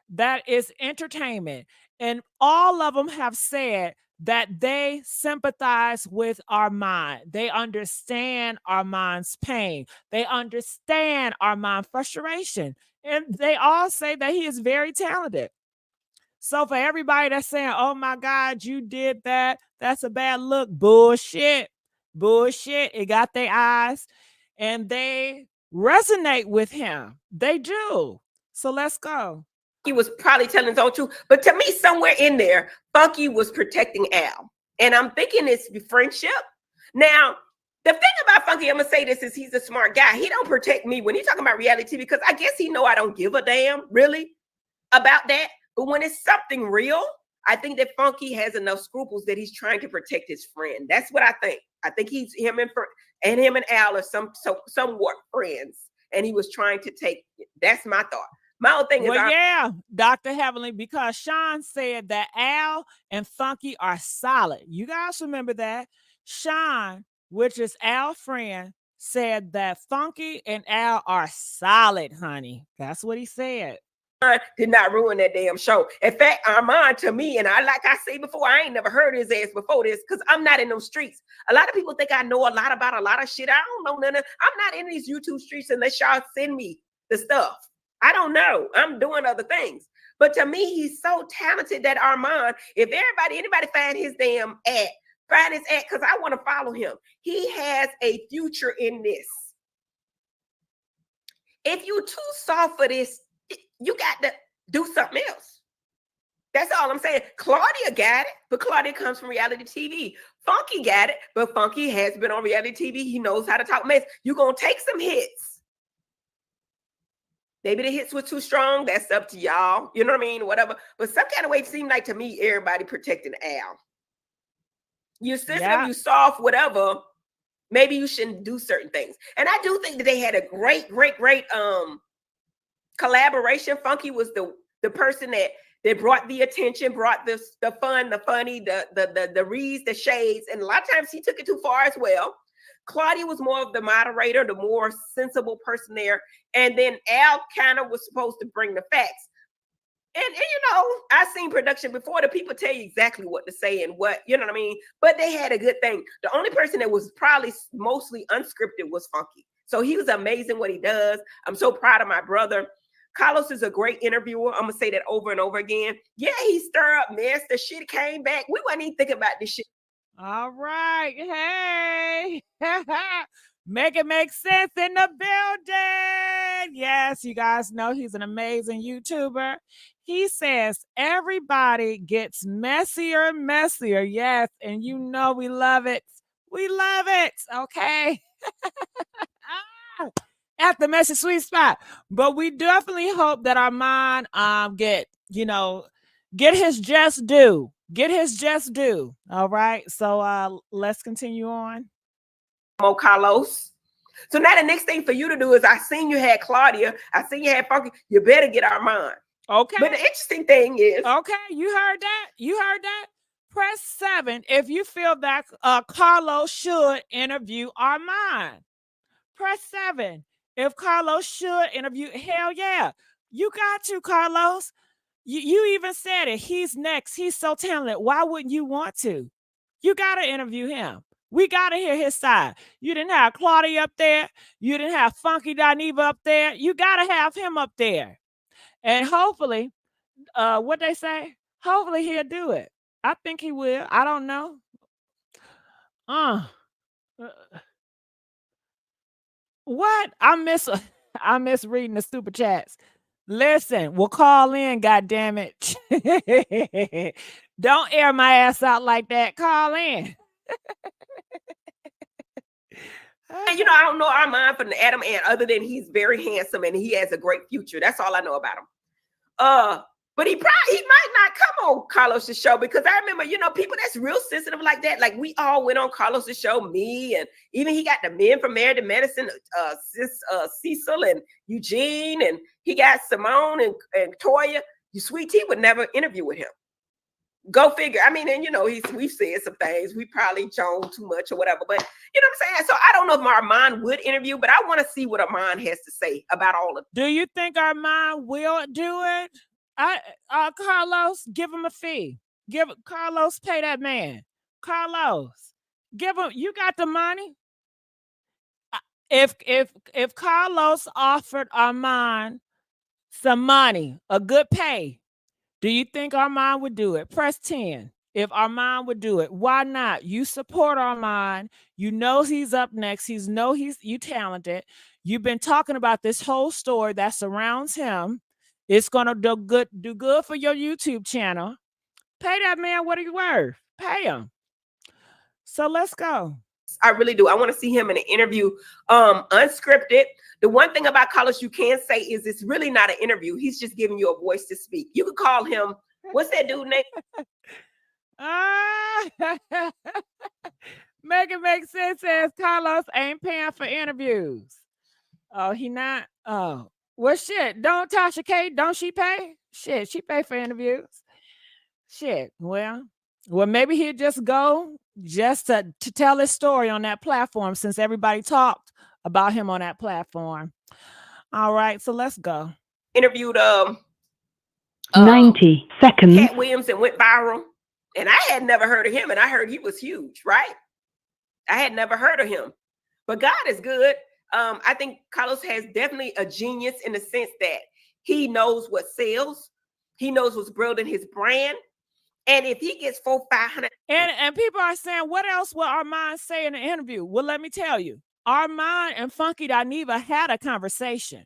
that is entertainment, and all of them have said that they sympathize with Armon. They understand Armon's pain. They understand Armon's frustration, and they all say that he is very talented. So for everybody that's saying, oh my God, you did that, that's a bad look, bullshit. It got their eyes, and they resonate with him. They do. So let's go. He was probably telling his own truth, but to me, somewhere in there, Funky was protecting Al. And I'm thinking it's friendship. Now, the thing about Funky, I'm gonna say this, is he's a smart guy. He don't protect me when he's talking about reality TV, because I guess he know I don't give a damn really about that. But when it's something real, I think that Funky has enough scruples that he's trying to protect his friend. That's what I think. I think he's him and Al are somewhat friends, and he was trying to take. That's my thought. My whole thing is, yeah, Dr. Heavenly, because Sean said that Al and Funky are solid. You guys remember that? Sean, which is Al's friend, said that Funky and Al are solid, honey. That's what he said. Did not ruin that damn show. In fact, Armon, to me, and like I said before, I ain't never heard his ass before this, because I'm not in those streets. A lot of people think I know a lot about a lot of shit. I don't know none of. I'm not in these YouTube streets unless y'all send me the stuff. I don't know. I'm doing other things. But to me, he's so talented, that Armon, if anybody find his damn ad, find his ad, because I want to follow him. He has a future in this. If you too soft for this, you got to do something else. That's all I'm saying. Claudia got it, but Claudia comes from reality TV. Funky got it, but Funky has been on reality TV. He knows how to talk mess. You're going to take some hits. Maybe the hits were too strong. That's up to y'all. You know what I mean? Whatever. But some kind of way, it seemed like to me, everybody protecting Al. You're sensitive, you soft, whatever. Maybe you shouldn't do certain things. And I do think that they had a great collaboration. Funky was the person that brought the attention, brought the fun, the funny, the reads, the shades, and a lot of times he took it too far as well. Claudia was more of the moderator, the more sensible person there, and then Al kind of was supposed to bring the facts. And you know, I've seen production before. The people tell you exactly what to say and what, you know what I mean? But they had a good thing. The only person that was probably mostly unscripted was Funky. So he was amazing what he does. I'm so proud of my brother. Carlos is a great interviewer. I'm going to say that over and over again. Yeah, he stirred up mess. The shit came back. We wasn't even thinking about this shit. All right. Hey. Make it make sense in the building. Yes, you guys know he's an amazing YouTuber. He says everybody gets messier and messier. Yes, and you know we love it. We love it. Okay. At the messy sweet spot. But we definitely hope that Armon get his just due. Get his just due. All right. So let's continue on. Carlos. So now the next thing for you to do is, I seen you had Claudia, I seen you had Funky. You better get Armon. Okay. But the interesting thing is, okay, you heard that? You heard that? Press 7 if you feel that Carlos should interview Armon. Press 7 if Carlos should interview. Hell yeah, you got to, Carlos. You even said it. He's next. He's so talented. Why wouldn't you want to? You got to interview him. We got to hear his side. You didn't have Claudia up there. You didn't have Funky Dineva up there. You got to have him up there. And hopefully, what they say, hopefully he'll do it. I think he will. I don't know. What? I miss reading the super chats. Listen, we'll call in, goddammit. Don't air my ass out like that. Call in. And you know, I don't know Armon from Adam and other than he's very handsome and he has a great future. That's all I know about him. But he might not come on Carlos's show, because I remember, you know, people that's real sensitive like that. Like, we all went on Carlos's show, me, and even he got the men from Married to Medicine, Cecil and Eugene, and he got Simone and Toya. Sweet Tea would never interview with him. Go figure. I mean, and you know, we've said some things. We probably joned too much or whatever, but you know what I'm saying? So I don't know if Armon would interview, but I want to see what Armon has to say about all of it. Do you think Armon will do it? Carlos, give him a fee. Carlos, pay that man. Carlos, give him. You got the money. If Carlos offered Armon some money, a good pay, do you think Armon would do it? Press 10. If Armon would do it, why not? You support Armon. You know he's up next. You talented. You've been talking about this whole story that surrounds him. It's gonna do good for your YouTube channel. Pay that man what he's worth. Pay him. So let's go. I really do. I want to see him in an interview, unscripted. The one thing about Carlos you can say is it's really not an interview. He's just giving you a voice to speak. You could call him, what's that dude name? Make it make sense says Carlos ain't paying for interviews. Oh, he not? Oh. Well, shit. Don't Tasha K, don't she pay? Shit, she pay for interviews. Shit. Well, maybe he'll just go just to tell his story on that platform since everybody talked about him on that platform. All right, so let's go. Interviewed 90 seconds. Cat Williams and went viral. And I had never heard of him, and I heard he was huge, right? I had never heard of him. But God is good. I think Carlos has definitely a genius in the sense that he knows what sells. He knows what's building his brand. And if he gets 400-500, and people are saying, what else will Armon say in the interview? Well, let me tell you, Armon and Funky Dineva had a conversation.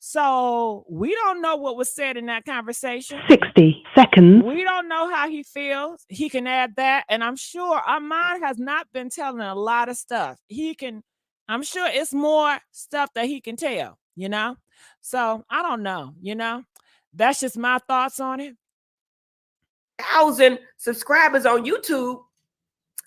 So we don't know what was said in that conversation. 60 seconds. We don't know how he feels. He can add that. And I'm sure Armon has not been telling a lot of stuff. I'm sure it's more stuff that he can tell, you know? So I don't know, you know? That's just my thoughts on it. 1,000 subscribers on YouTube,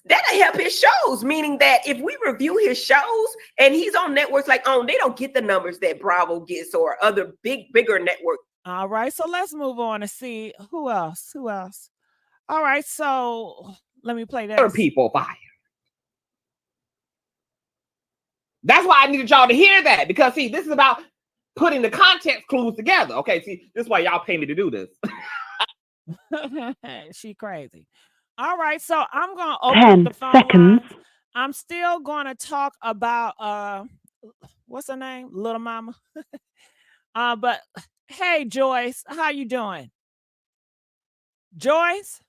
that'll help his shows. Meaning that if we review his shows and he's on networks like they don't get the numbers that Bravo gets or other bigger networks. All right, so let's move on and see who else. All right, so let me play that. Other people fire. That's why I needed y'all to hear that, because see, this is about putting the context clues together. Okay, see, this is why y'all pay me to do this. She crazy. All right, so I'm gonna open the phone 10 seconds. lines. I'm still gonna talk about what's her name, Little Mama. But hey, Joyce, how you doing? Joyce.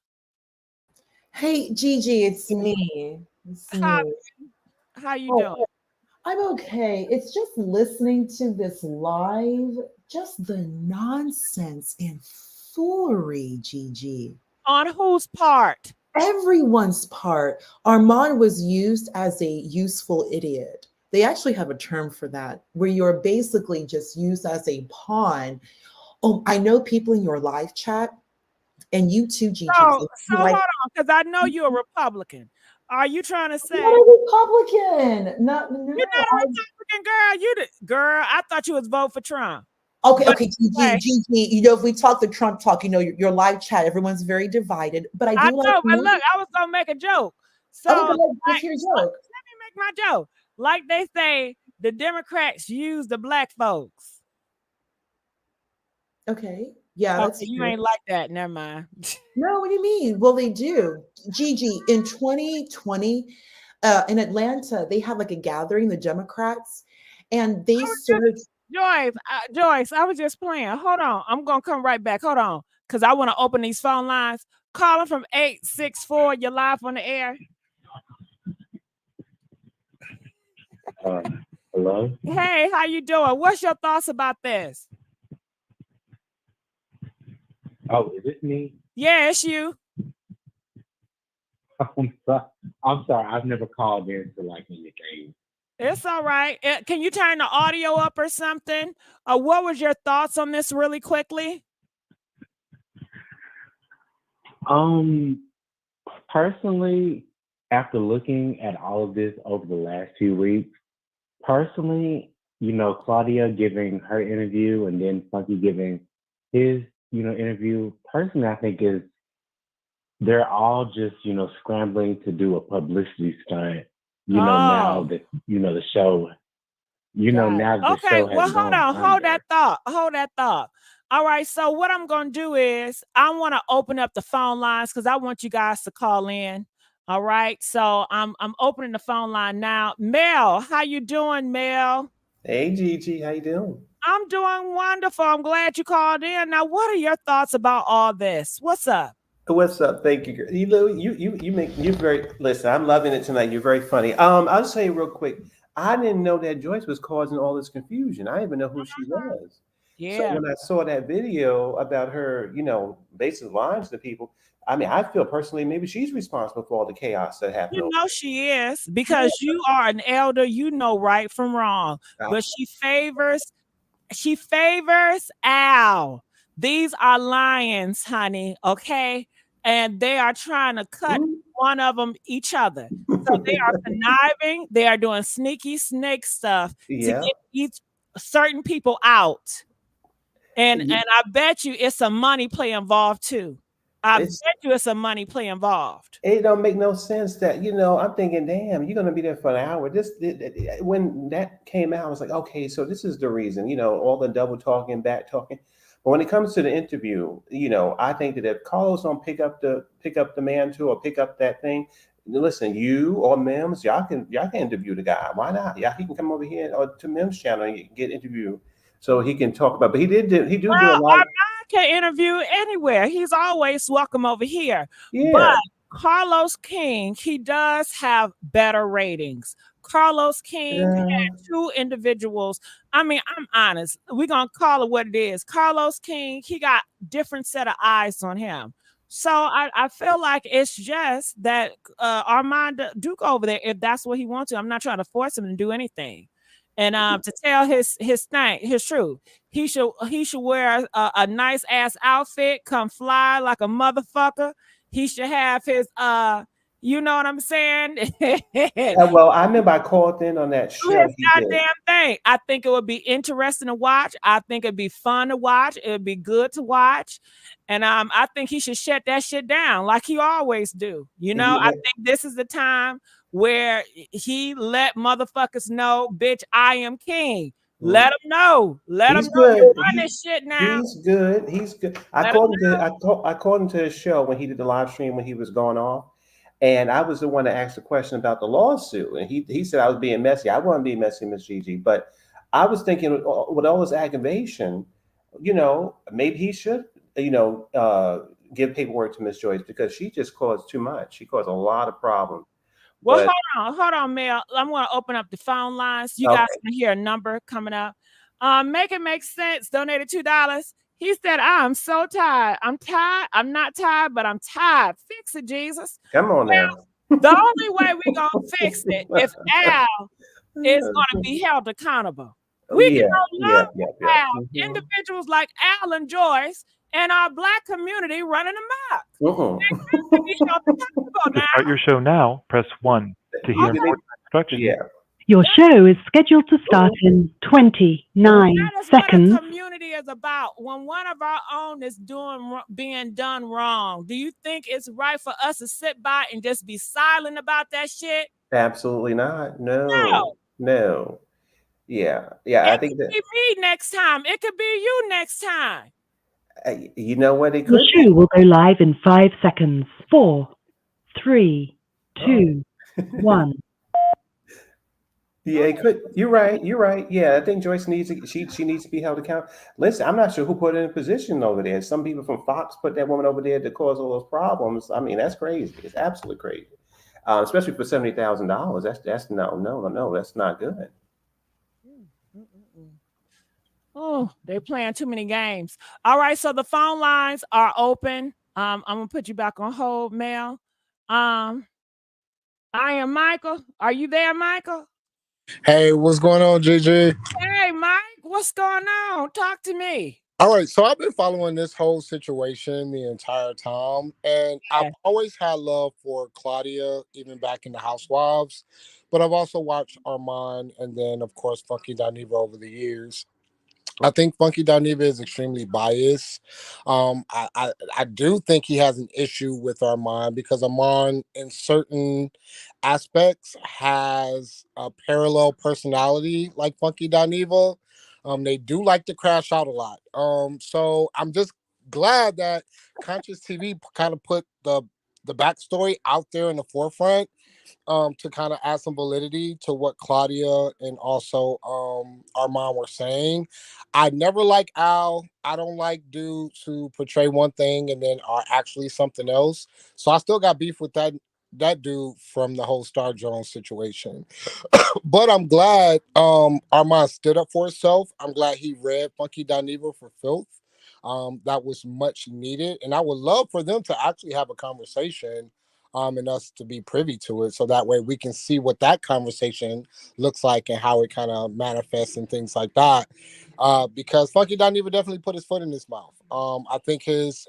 Hey, Gigi, it's me. How you doing? I'm okay. It's just listening to this live, just the nonsense and foolery, Gigi. On whose part? Everyone's part. Armon was used as a useful idiot. They actually have a term for that, where you're basically just used as a pawn. Oh, I know people in your live chat, and you too, Gigi. So hold on, because I know you're a Republican. Are you trying to say I'm not a Republican? No. You're not a Republican, girl. Girl, I thought you was vote for Trump. Okay, Gigi, you know, if we talk the Trump talk, you know, your live chat, everyone's very divided. But I know, but look, I was gonna make a joke. So what's your joke? Let me make my joke. Like they say, the Democrats use the black folks. Okay. Yeah, that's you true. ain't like that. Never mind. No, what do you mean? Well, they do. Gigi, in 2020, in Atlanta, they had like a gathering, the Democrats, and they served. Joyce, I was just playing. Hold on. I'm going to come right back. Hold on. Because I want to open these phone lines. Calling from 864. You're live on the air. Hello? Hey, how you doing? What's your thoughts about this? Oh, is it me? Yeah, it's you. I'm sorry. I've never called in to like anything. It's all right. Can you turn the audio up or something? What was your thoughts on this really quickly? Personally, after looking at all of this over the last few weeks, personally, you know, Claudia giving her interview and then Funky giving his, you know, interview, personally, I think they're all just, you know, scrambling to do a publicity stunt. You know, now that, you know, the show, you know, now that the show has hold on. Hold that thought. All right. So what I'm going to do is I want to open up the phone lines because I want you guys to call in. All right. So I'm opening the phone line now. Mel, how you doing, Mel? Hey, Gigi, how you doing? I'm doing wonderful. I'm glad you called in. Now, what are your thoughts about all this? What's up? What's up? Thank you. You're very, listen, I'm loving it tonight. You're very funny. I'll just say real quick, I didn't know that Joyce was causing all this confusion. I didn't even know who she was. Yeah. So when I saw that video about her, you know, basically lying to the people, I mean, I feel personally maybe she's responsible for all the chaos that happened. You know she is, because you are an elder. You know right from wrong, but she favors Al. These are lions, honey. Okay, and they are trying to cut one of them each other. So they are conniving. They are doing sneaky snake stuff to get each certain people out. And I bet you it's some money play involved too. I bet you it's some money play involved. It don't make no sense that, I'm thinking, damn, you're gonna be there for an hour. When that came out, I was like, okay, so this is the reason, all the double talking, back talking. But when it comes to the interview, I think that if Carlos don't pick up the mantle or pick up that thing, listen, you or Mims, y'all can interview the guy. Why not? He can come over here or to Mims' channel and get interviewed so he can talk about. But he do a lot. Armon can interview anywhere. He's always welcome over here. Yeah. But Carlos King, he does have better ratings. Carlos King had 2 individuals. I mean, I'm honest. We're going to call it what it is. Carlos King, he got different set of eyes on him. So I feel like it's just that Armand do go over there if that's what he wants to. I'm not trying to force him to do anything. And to tell his truth, he should wear a nice ass outfit, come fly like a motherfucker. He should have his you know what I'm saying? Well, I remember I called in on that show. His goddamn thing. I think it would be interesting to watch. I think it'd be fun to watch. It would be good to watch. And I think he should shut that shit down like he always do. I think this is the time where he let motherfuckers know, bitch, I am king. Let him know. Let him know you run this shit now. He's good. I called him to his show when he did the live stream when he was going off. And I was the one that asked the question about the lawsuit. And he said I was being messy. I wasn't being messy, Miss Gigi. But I was thinking with all this aggravation, maybe he should, give paperwork to Miss Joyce because she just caused too much. She caused a lot of problems. Well, hold on, Mel. I'm going to open up the phone lines. You guys can hear a number coming up. Make it make sense. Donated $2. He said, I'm so tired. I'm tired. I'm not tired, but I'm tired. Fix it, Jesus. Come on now. The only way we're going to fix it if Al is going to be held accountable. We can no longer have individuals like Al and Joyce and our Black community running amok. To start your show now, press 1. To hear more instructions. Your show is scheduled to start in 29 seconds. What a community is about. When one of our own is being done wrong, do you think it's right for us to sit by and just be silent about that shit? Absolutely not. No. Yeah. I think that it could be me next time. It could be you next time. You know what? It could. The show will go live in 5 seconds. 4, 3, 2, 1. Yeah, it could. You're right. Yeah, I think Joyce needs she needs to be held accountable. Listen, I'm not sure who put her in a position over there. Some people from Fox put that woman over there to cause all those problems. I mean, that's crazy. It's absolutely crazy, especially for $70,000. That's no. That's not good. Oh, they're playing too many games. All right, so the phone lines are open. I'm gonna put you back on hold, Mel. I am Michael. Are you there, Michael? Hey, what's going on, JJ? Hey, Mike, what's going on? Talk to me. All right, so I've been following this whole situation the entire time, and I've always had love for Claudia, even back in the Housewives, but I've also watched Armon and then, of course, Funky Dineva over the years. I think Funky Dineva is extremely biased. I do think he has an issue with Armon because Armon, in certain aspects, has a parallel personality like Funky Dineva. They do like to crash out a lot. So I'm just glad that Conscious TV kind of put the backstory out there in the forefront. To kind of add some validity to what Claudia and also Armon were saying. I never like Al. I don't like dudes who portray one thing and then are actually something else. So I still got beef with that dude from the whole Star Jones situation. But I'm glad Armon stood up for himself. I'm glad he read Funky Dineva for filth. that was much needed. And I would love for them to actually have a conversation and us to be privy to it. So that way we can see what that conversation looks like and how it kind of manifests and things like that. Because Funky Dineva definitely put his foot in his mouth. I think his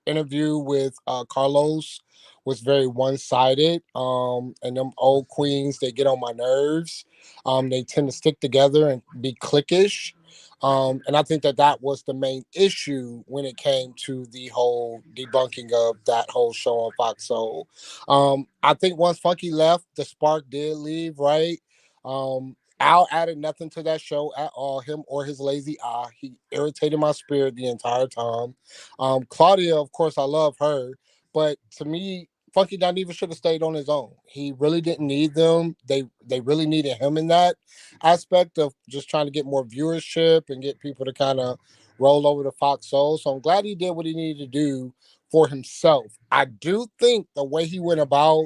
interview with Carlos was very one-sided. And them old queens, they get on my nerves. They tend to stick together and be cliquish. And I think that was the main issue when it came to the whole debunking of that whole show on Fox Soul. I think once Funky left, the spark did leave, right? Al added nothing to that show at all, him or his lazy eye. He irritated my spirit the entire time. Claudia, of course, I love her, but to me, Funky Dineva should have stayed on his own. He really didn't need them. They really needed him in that aspect of just trying to get more viewership and get people to kind of roll over to Fox Soul. So I'm glad he did what he needed to do for himself. I do think the way he went about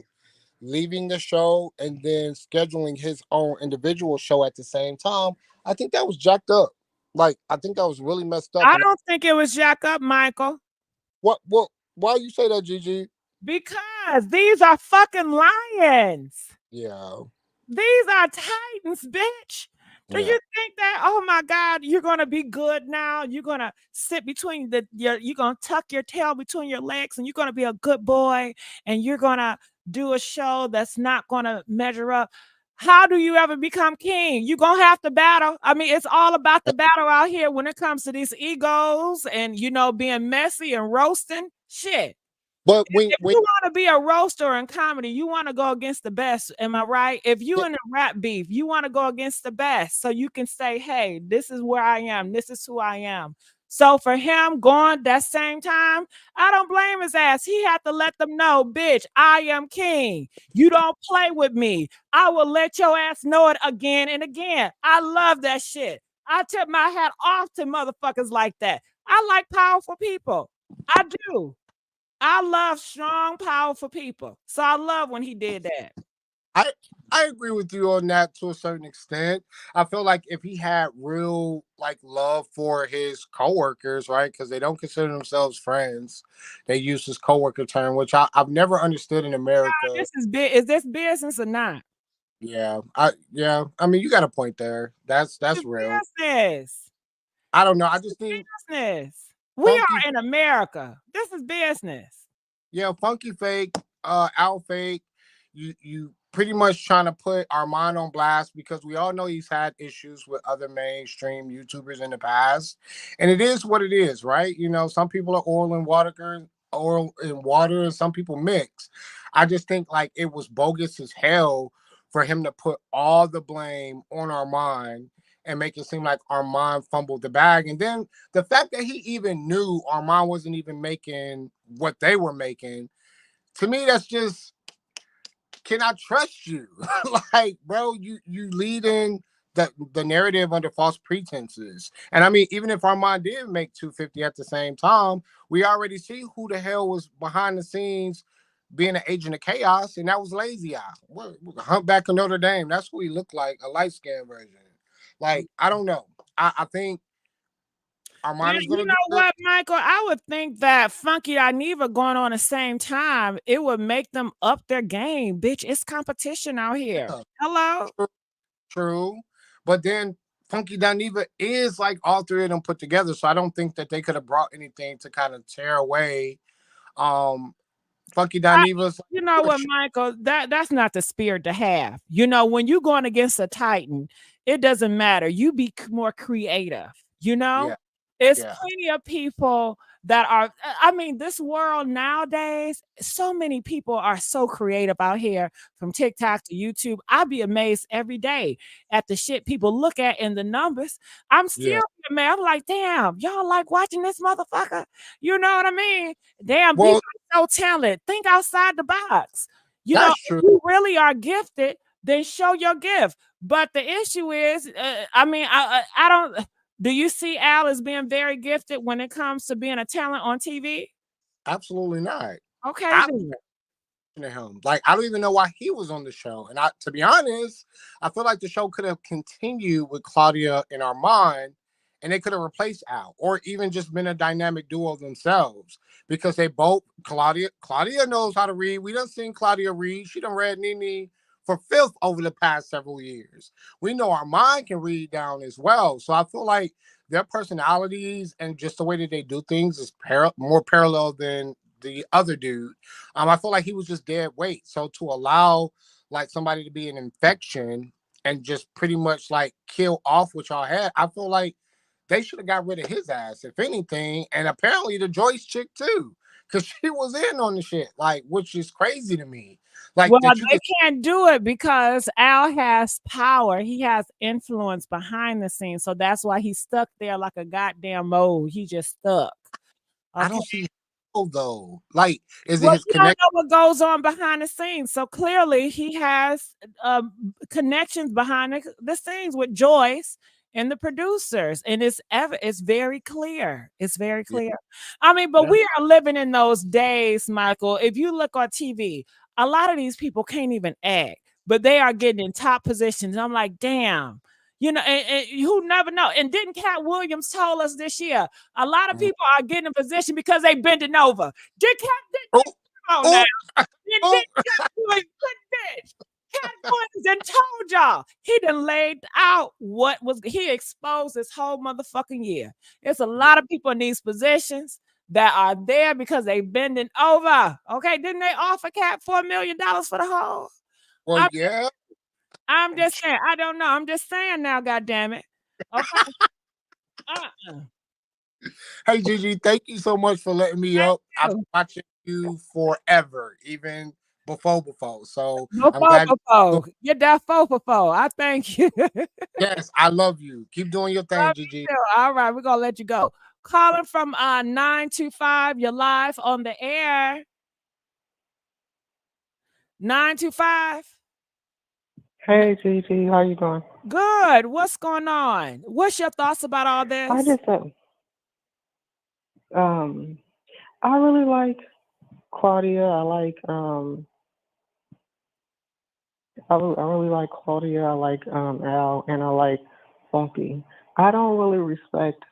leaving the show and then scheduling his own individual show at the same time, I think that was jacked up. Like, I think that was really messed up. I don't think it was jacked up, Michael. What? Why you say that, Gigi? Because these are fucking lions. Yeah. These are titans, bitch. Do you think that, oh my God, you're gonna be good now? You're gonna sit between you're gonna tuck your tail between your legs and you're gonna be a good boy and you're gonna do a show that's not gonna measure up. How do you ever become king? You're gonna have to battle. I mean, it's all about the battle out here when it comes to these egos and being messy and roasting shit. But if you want to be a roaster in comedy, you want to go against the best. Am I right? If you in a rap beef, you want to go against the best so you can say, hey, this is where I am. This is who I am. So for him going that same time, I don't blame his ass. He had to let them know, bitch, I am king. You don't play with me. I will let your ass know it again and again. I love that shit. I tip my hat off to motherfuckers like that. I like powerful people. I do. I love strong, powerful people. So I love when he did that. I agree with you on that to a certain extent. I feel like if he had real love for his coworkers, right? Because they don't consider themselves friends. They use this coworker term, which I've never understood in America. This is big. Is this business or not? Yeah. I mean, you got a point there. That's real. Business. I don't know. I just think business. We are in America. This is business. Yeah, Funky fake, Al fake. You pretty much trying to put Armon on blast because we all know he's had issues with other mainstream YouTubers in the past, and it is what it is, right? Some people are oil and water, and some people mix. I just think it was bogus as hell for him to put all the blame on Armon and make it seem like Armon fumbled the bag. And then the fact that he even knew Armon wasn't even making what they were making, to me, that's just, can I trust you? Bro, you leading the narrative under false pretenses. And I mean, even if Armon did make 250 at the same time, we already see who the hell was behind the scenes being an agent of chaos, and that was Lazy Eye. Humpback of Notre Dame. That's who he looked like, a light skinned version. I don't know. I think Armon is going to do what, Michael? I would think that Funky Dineva going on the same time, it would make them up their game. Bitch, it's competition out here. Yeah. Hello? True. But then Funky Dineva is all three of them put together. So I don't think that they could have brought anything to kind of tear away Funky Dineva's. You know what, Michael? That's not the spirit to have. When you're going against a Titan, it doesn't matter. You be more creative. Yeah. It's plenty of people that are, I mean, this world nowadays, so many people are so creative out here from TikTok to YouTube. I'd be amazed every day at the shit people look at in the numbers. I'm still amazed. I'm like, damn, y'all like watching this motherfucker? You know what I mean? Damn, people are so talented. Think outside the box. If you really are gifted, then show your gift. But the issue is, I don't. Do you see Al as being very gifted when it comes to being a talent on TV? Absolutely not. Okay. To him. I don't even know why he was on the show. And to be honest, I feel like the show could have continued with Claudia and Armon and they could have replaced Al, or even just been a dynamic duo themselves, because they both Claudia knows how to read. We done seen Claudia read. She done read Nene for fifth over the past several years. We know Armon can read down as well. So I feel like their personalities and just the way that they do things is more parallel than the other dude. I feel like he was just dead weight. So to allow like somebody to be an infection and just pretty much like kill off what y'all had, I feel like they should have got rid of his ass, if anything. And apparently the Joyce chick too, because she was in on the shit, like, which is crazy to me. Like, well, that you they can't do it because Al has power. He has influence behind the scenes. So that's why he's stuck there like a goddamn mole. He just stuck. Okay? I don't see how though. Like, is it Well, his you don't connection? know what goes on behind the scenes. So clearly he has connections behind the scenes with Joyce and the producers. And it's very clear. It's very clear. I mean, but we are living in those days, Michael. If you look on TV, a lot of these people can't even act, but they are getting in top positions. I'm like, damn. You know, and you never know. And didn't Cat Williams told us this year, a lot of people are getting in position because they bending over. Did Cat come on now? Did Cat Williams bitch? Cat Williams done told y'all. He done laid out what was, he exposed this whole motherfucking year. It's a lot of people in these positions that are there because they bending over. Okay, didn't they offer Cat $4 million for the whole? Well, yeah. I'm just saying. I don't know. I'm just saying now. God damn it. Okay. Hey, Gigi, thank you so much for letting me up. I've been watching you forever, even before. So I'm glad. Get that fofo. I thank you. Yes, I love you. Keep doing your thing, Gigi. All right, we're gonna let you go. Calling from 925. You're live on the air. 925. Hey, Gigi, how you doing? Good. What's going on? What's your thoughts about all this? I just I really like Claudia. I really like Claudia. I like Al, and I like Funky. I don't really respect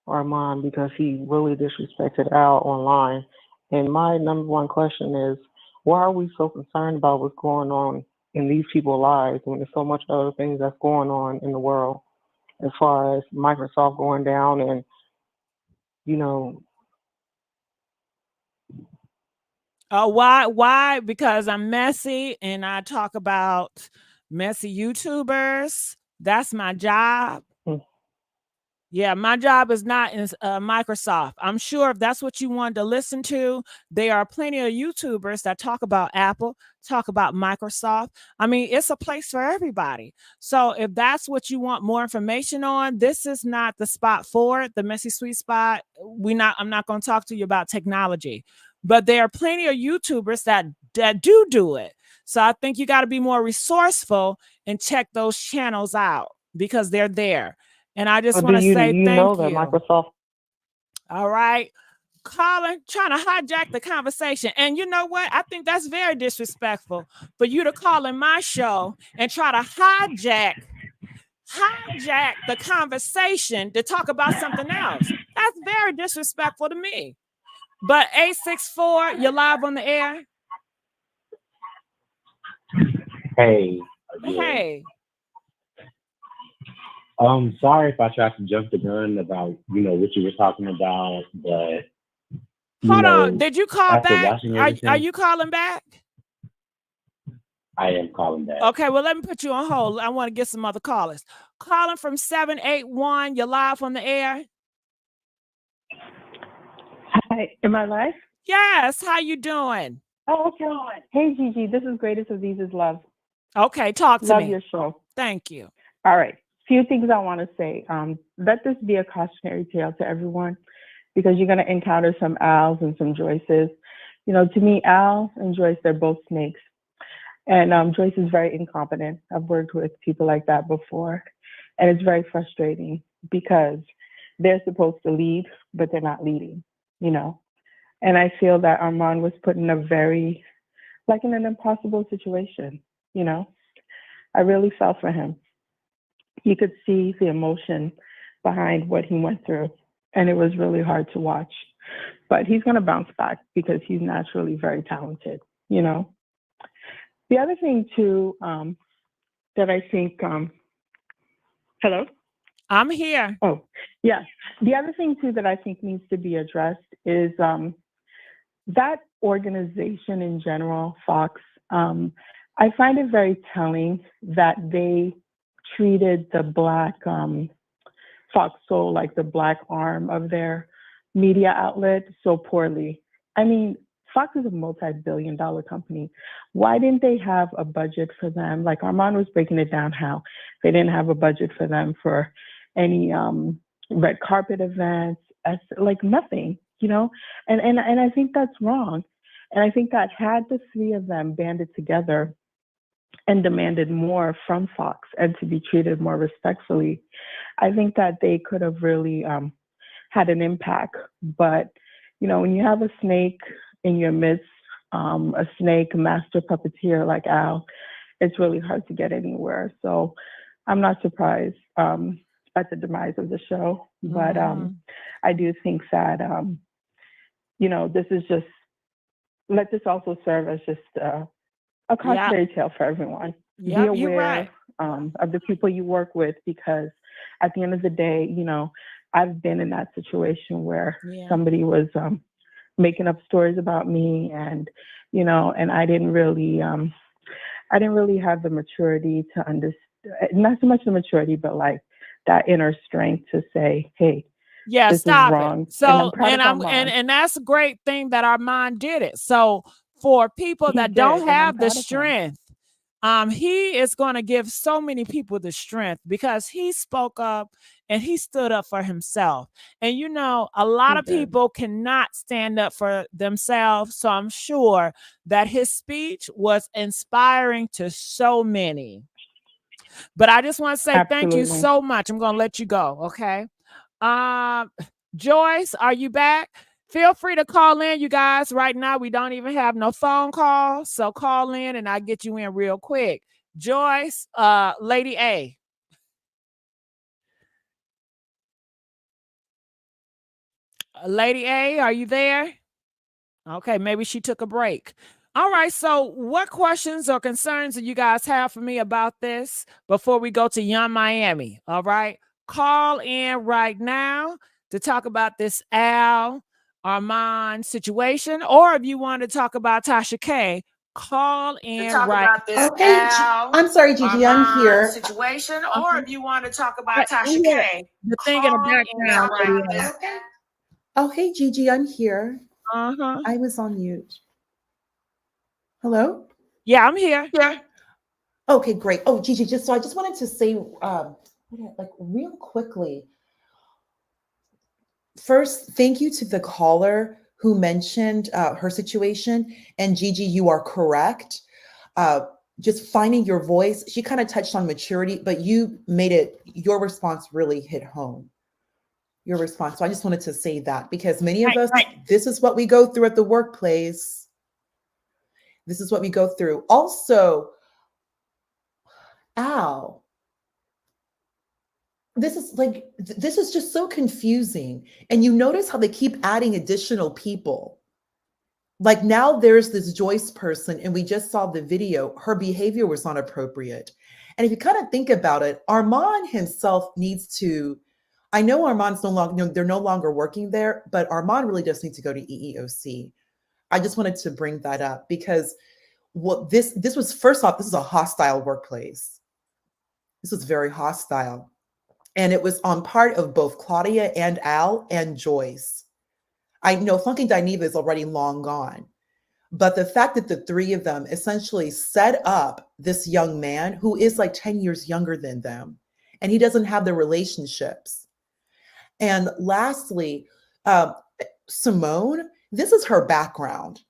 Armon because he really disrespected Al online. And my number one question is, why are we so concerned about what's going on in these people's lives when there's so much other things that's going on in the world, as far as Microsoft going down and, you know. Why? Because I'm messy and I talk about messy YouTubers. That's my job. Yeah, my job is not in Microsoft. I'm sure if that's what you wanted to listen to, there are plenty of YouTubers that talk about Apple, talk about Microsoft. I mean, it's a place for everybody. So if that's what you want more information on, this is not the spot for it, the Messy Sweet Spot. I'm not going to talk to you about technology, but there are plenty of YouTubers that do it. So I think you got to be more resourceful and check those channels out because they're there. And I just want to say thank you. That Microsoft. All right. Colin, trying to hijack the conversation. And you know what? I think that's very disrespectful for you to call in my show and try to hijack the conversation to talk about something else. That's very disrespectful to me. But 864, you're live on the air. Hey. Hey. Sorry if I tried to jump the gun about, what you were talking about, but hold on. Did you call back? Are you calling back? I am calling back. Okay, well, let me put you on hold. I want to get some other callers. Calling from 781. You're live on the air. Hi, am I live? Yes. How you doing? Oh, okay. Hey, Gigi, this is Greatest of These is Love. Okay, talk to me. Love your show. Thank you. All right. Few things I want to say. Let this be a cautionary tale to everyone, because you're going to encounter some Al's and some Joyces. To me, Al and Joyce, they're both snakes. And Joyce is very incompetent. I've worked with people like that before. And it's very frustrating because they're supposed to lead, but they're not leading, And I feel that Armon was put in in an impossible situation, I really felt for him. You could see the emotion behind what he went through. And it was really hard to watch. But he's going to bounce back because he's naturally very talented, you know. The other thing, too, that I think, hello? I'm here. Oh, yeah. The other thing, too, that I think needs to be addressed is that organization in general, Fox, I find it very telling that they treated the Black Fox Soul, like the Black arm of their media outlet, so poorly. I mean, Fox is a multi-billion-dollar company. Why didn't they have a budget for them? Like Armon was breaking it down how they didn't have a budget for them for any red carpet events, like nothing, you know? And I think that's wrong. And I think that had the three of them banded together and demanded more from Fox and to be treated more respectfully, I think that they could have really had an impact. But, you know, when you have a snake in your midst, a snake master puppeteer like Al, it's really hard to get anywhere. So I'm not surprised at the demise of the show. But I do think that, you know, this is just, let this also serve as just a cautionary tale for everyone. Be aware of the people you work with, because at the end of the day, you know, I've been in that situation where somebody was making up stories about me, and you know, and I didn't really have the maturity to understand, not so much the maturity, but like that inner strength to say, hey, this stop is wrong. it. So and that's a great thing that Armon did it. So for people that don't have the strength, he is going to give so many people the strength because he spoke up and he stood up for himself. And you know, a lot of people cannot stand up for themselves. So I'm sure that his speech was inspiring to so many. But I just want to say thank you so much. I'm going to let you go. Okay. Joyce, are you back? Feel free to call in, you guys. Right now, we don't even have no phone calls. So call in and I'll get you in real quick. Joyce, Lady A. Lady A, are you there? Okay, maybe she took a break. All right, so what questions or concerns do you guys have for me about this before we go to Young Miami? All right, call in right now to talk about this Al Armon situation, or if you want to talk about Tasha K, call in right now. Okay, I'm sorry, Gigi, I'm here. Situation, or if you want to talk about Tasha K, the thing in the background. Oh, hey, Gigi, I'm here. I was on mute. Hello? Yeah, I'm here. Yeah. Okay, great. Oh, Gigi, I just wanted to say, like real quickly. First, thank you to the caller who mentioned her situation. And Gigi, you are correct. Just finding your voice. She kind of touched on maturity, but you made it, your response really hit home. Your response. So I just wanted to say that because many of us, this is what we go through at the workplace. This is what we go through. Also, Al, this is just so confusing. And you notice how they keep adding additional people. Like now there's this Joyce person and we just saw the video. Her behavior was not appropriate. And if you kind of think about it, Armon himself needs to, I know Armon's no longer, they're no longer working there, but Armon really does need to go to EEOC. I just wanted to bring that up because this was, first off, this is a hostile workplace. This was very hostile. And it was on part of both Claudia and Al and Joyce. I know Funky Dineva is already long gone, but the fact that the three of them essentially set up this young man who is like 10 years younger than them, and he doesn't have the relationships. And lastly, Simone, this is her background.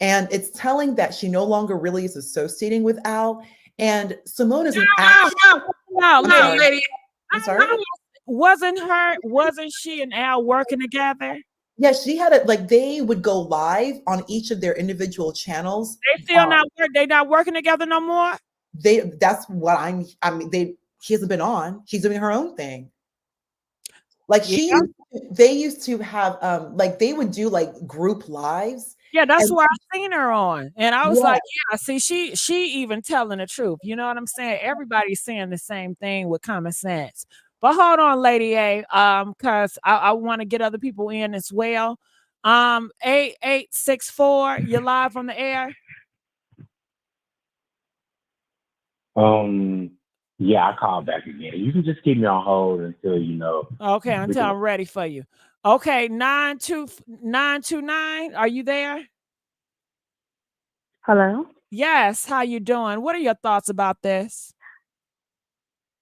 And it's telling that she no longer really is associating with Al. And Simone is an lady. I'm sorry. Wasn't she and Al working together? Yeah, she had it like they would go live on each of their individual channels. They still they're not working together no more. That's what she hasn't been on. She's doing her own thing. Like they used to have like they would do like group lives. Yeah, that's and where I seen her on. And I was Yeah. like, yeah, see, she even telling the truth. You know what I'm saying? Everybody's saying the same thing with common sense. But hold on, Lady A, because I want to get other people in as well. 8864, you're live on the air. Yeah, I call back again. You can just keep me on hold until Okay, until I'm ready for you. Okay, 929, are you there? Hello. Yes, how you doing? What are your thoughts about this?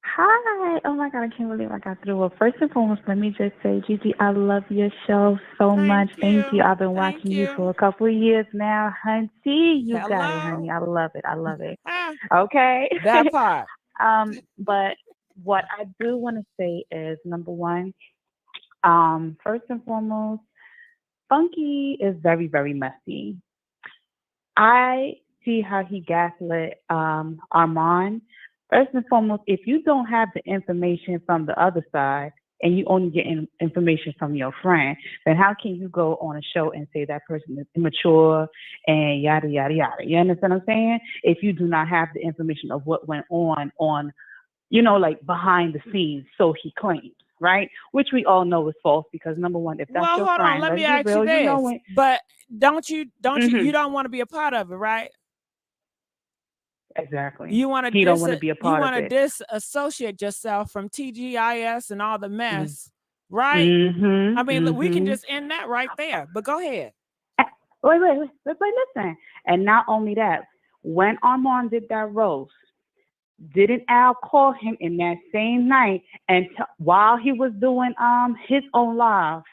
Hi. Oh my God, I can't believe I got through. Well, first and foremost, let me just say, Gigi, I love your show so much. Thank you. I've been watching you for a couple of years now. Hunty, you got it, honey. I love it. I love it. Okay. That part. But what I do want to say is, number one, first and foremost, Funky is very, very messy. I see how he gaslit Armon. First and foremost, if you don't have the information from the other side and you only get information from your friend, then how can you go on a show and say that person is immature and yada, yada, yada? You understand what I'm saying? If you do not have the information of what went on, like behind the scenes, so he claims, right? Which we all know is false because number one, if that's Well, your hold friend, on. Let let's me be ask real, you you know this. it. But you don't want to be a part of it, right? Exactly. You want He don't want to to be a part of it. disassociate yourself from TGIS and all the mess, right? Mm-hmm, I mean, look, we can mm-hmm. just end that right there. But go ahead. Wait, listen. And not only that, when Armon did that roast, didn't Al call him in that same night and while he was doing his own live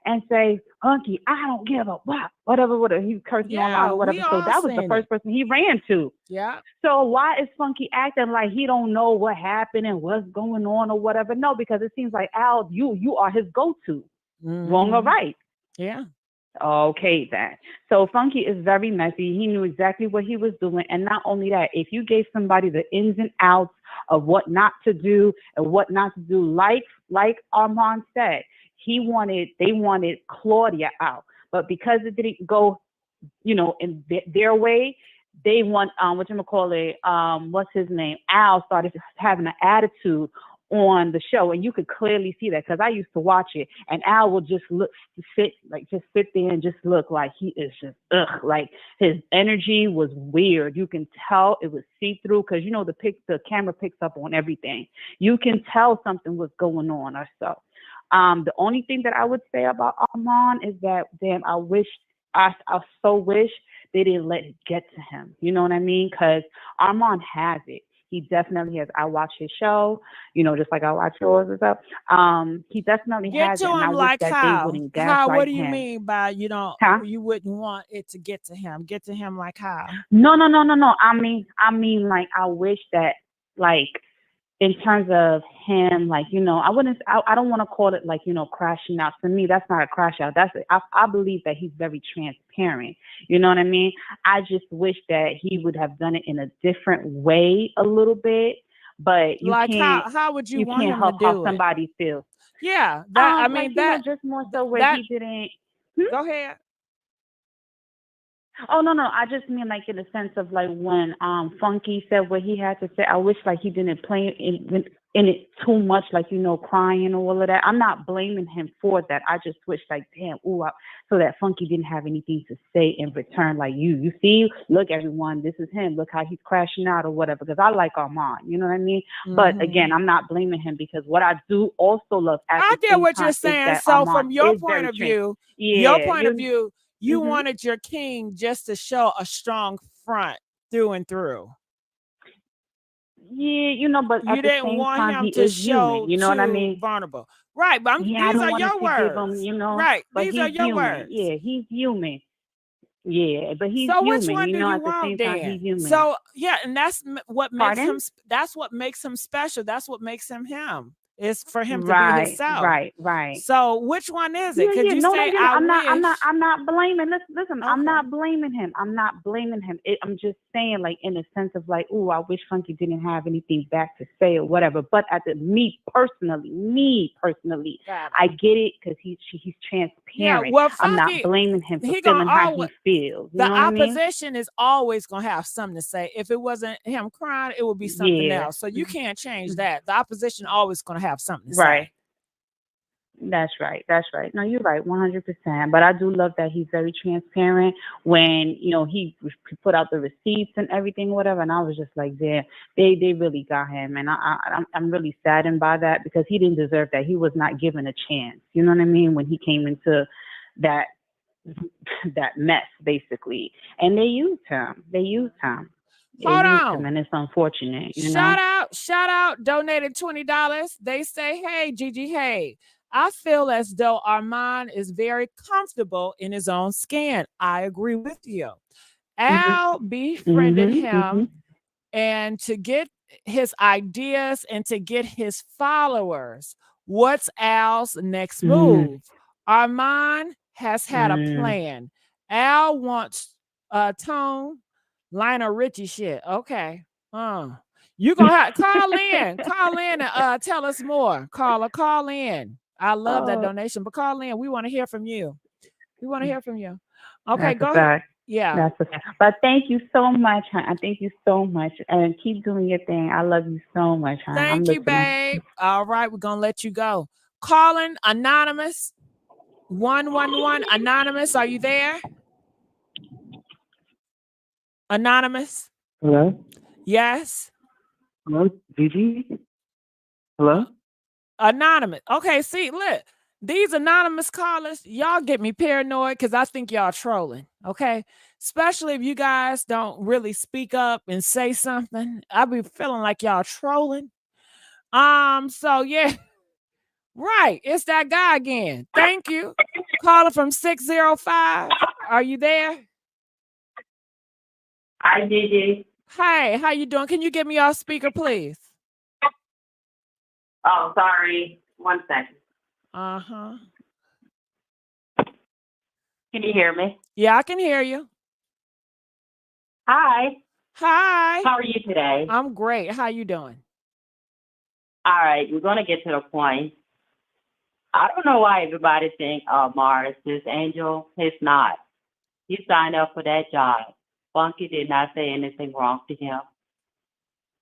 and say, Hunky, I don't give a fuck, whatever, he was cursing online or whatever. So that was the first person he ran to. Yeah. So why is Funky acting like he don't know what happened and what's going on or whatever? No, because it seems like Al, you are his go-to. Wrong or right? Yeah. Okay, then. So Funky is very messy. He knew exactly what he was doing. And not only that, if you gave somebody the ins and outs of what not to do and what not to do, like Armon said, they wanted Claudia out. But because it didn't go, in their way, they want, what's his name? Al started having an attitude on the show, and you could clearly see that because I used to watch it, and Al will just sit there and just look like he is just like his energy was weird. You can tell it was see-through because the camera picks up on everything. You can tell something was going on or so. The only thing that I would say about Armon is that, damn, I so wish they didn't let it get to him. You know what I mean? Because Armon has it. He definitely has. I watch his show, just like I watch yours and stuff. He definitely has it, and I wish that they wouldn't gaslight him. What do you mean by you wouldn't want it to get to him? Get to him like how? No. I mean, like I wish that, like, in terms of him, like, I don't want to call it like, crashing out. To me, that's not a crash out. I believe that he's very transparent. You know what I mean? I just wish that he would have done it in a different way a little bit, but you like can't. How would you want can't him help to do how it? somebody feels. Yeah, I mean just more so where he didn't. Go ahead. Oh no, I just mean like in the sense of like when Funky said what he had to say. I wish like he didn't play in it too much, like crying or all of that. I'm not blaming him for that. I just wish like damn, so that Funky didn't have anything to say in return. Like you see, look everyone, this is him. Look how he's crashing out or whatever. Because I like Armon, you know what I mean. But again, I'm not blaming him because what I do also love. I get what you're saying. So from your point of view, you wanted your king just to show a strong front through and through. Yeah, but you didn't want him to show human, you know what I mean? Vulnerable, right? But these are your words, right? But these are your human. words. Yeah, he's human. Yeah, but he's so human. Which one do you at want the same then? time, he's human. So yeah, and that's what makes Pardon? him. That's what makes him special. That's what makes him him. Is for him to be himself. Right. So which one is it? Could you say I'm not blaming. Listen, Okay. I'm not blaming him. I'm not blaming him. I'm just saying like in the sense of like, oh, I wish Funky didn't have anything back to say or whatever. But me personally, I get it because he's transparent. Yeah, well, I'm not Funky, blaming him for he feeling gonna how always, he feels. You the know what I mean? opposition is always gonna have something to say. If it wasn't him crying, it would be something Yeah. else. So you can't change that. The opposition always gonna have something to Right. say. That's right. That's right. No, you're right, 100%. But I do love that he's very transparent when, you know, he put out the receipts and everything, whatever. And I was just like, yeah, they really got him. And I'm really saddened by that because he didn't deserve that. He was not given a chance. You know what I mean? When he came into that mess, basically. And they used him. They used him. Hold on. And it's unfortunate, you know? Shout out, donated $20. They say, hey, Gigi, hey, I feel as though Armon is very comfortable in his own skin. I agree with you. Al befriended him and to get his ideas and to get his followers. What's Al's next move? Armon has had a plan. Al wants Tone, Lionel Richie shit. Okay. You gonna have call in and tell us more. Call in. I love that donation, but call in. We want to hear from you. Okay, go ahead. Yeah. That's okay. But thank you so much, hon. I thank you so much. And keep doing your thing. I love you so much, hon. Thank you, babe. All right, we're gonna let you go. Calling Anonymous. 111 Anonymous. Are you there? Anonymous. Hello? Yes. Hello, Gigi? Hello? Anonymous. Okay, see, look, these anonymous callers, y'all get me paranoid because I think y'all trolling, okay? Especially if you guys don't really speak up and say something. I be feeling like y'all trolling. So yeah, right, it's that guy again. Thank you. Caller from 605. Are you there? Hi, Gigi. Hey, how you doing? Can you get me off speaker, please? Oh, sorry. 1 second. Uh-huh. Can you hear me? Yeah, I can hear you. Hi. Hi. How are you today? I'm great. How you doing? All right, we're going to get to the point. I don't know why everybody thinks Mars is angel. It's not. He signed up for that job. Funky did not say anything wrong to him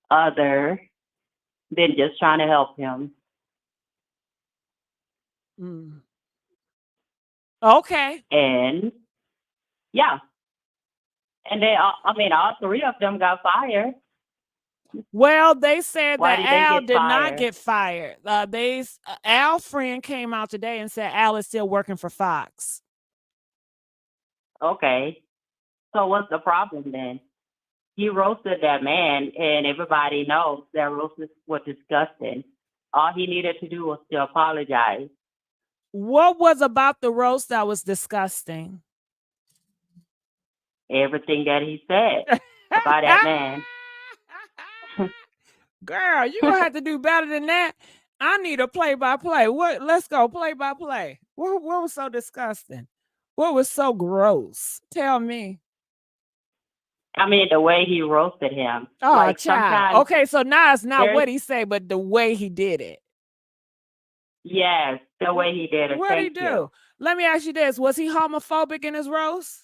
other than just trying to help him. Okay. And yeah. And they, all three of them got fired. Well, they said Why that did they Al get did not fired? get fired. Al's friend came out today and said Al is still working for Fox. Okay. So what's the problem then? He roasted that man, and everybody knows that roasts were disgusting. All he needed to do was to apologize. What was about the roast that was disgusting? Everything that he said about that man. Girl, you're gonna have to do better than that. I need a play-by-play. Let's go play-by-play. What was so disgusting? What was so gross? Tell me. I mean, the way he roasted him. Oh, like child. sometimes, Okay, so now it's not there's- what he said, but the way he did it. yes, the way he did it. What'd he Thank do? you. Let me ask you this. Was he homophobic in his roast?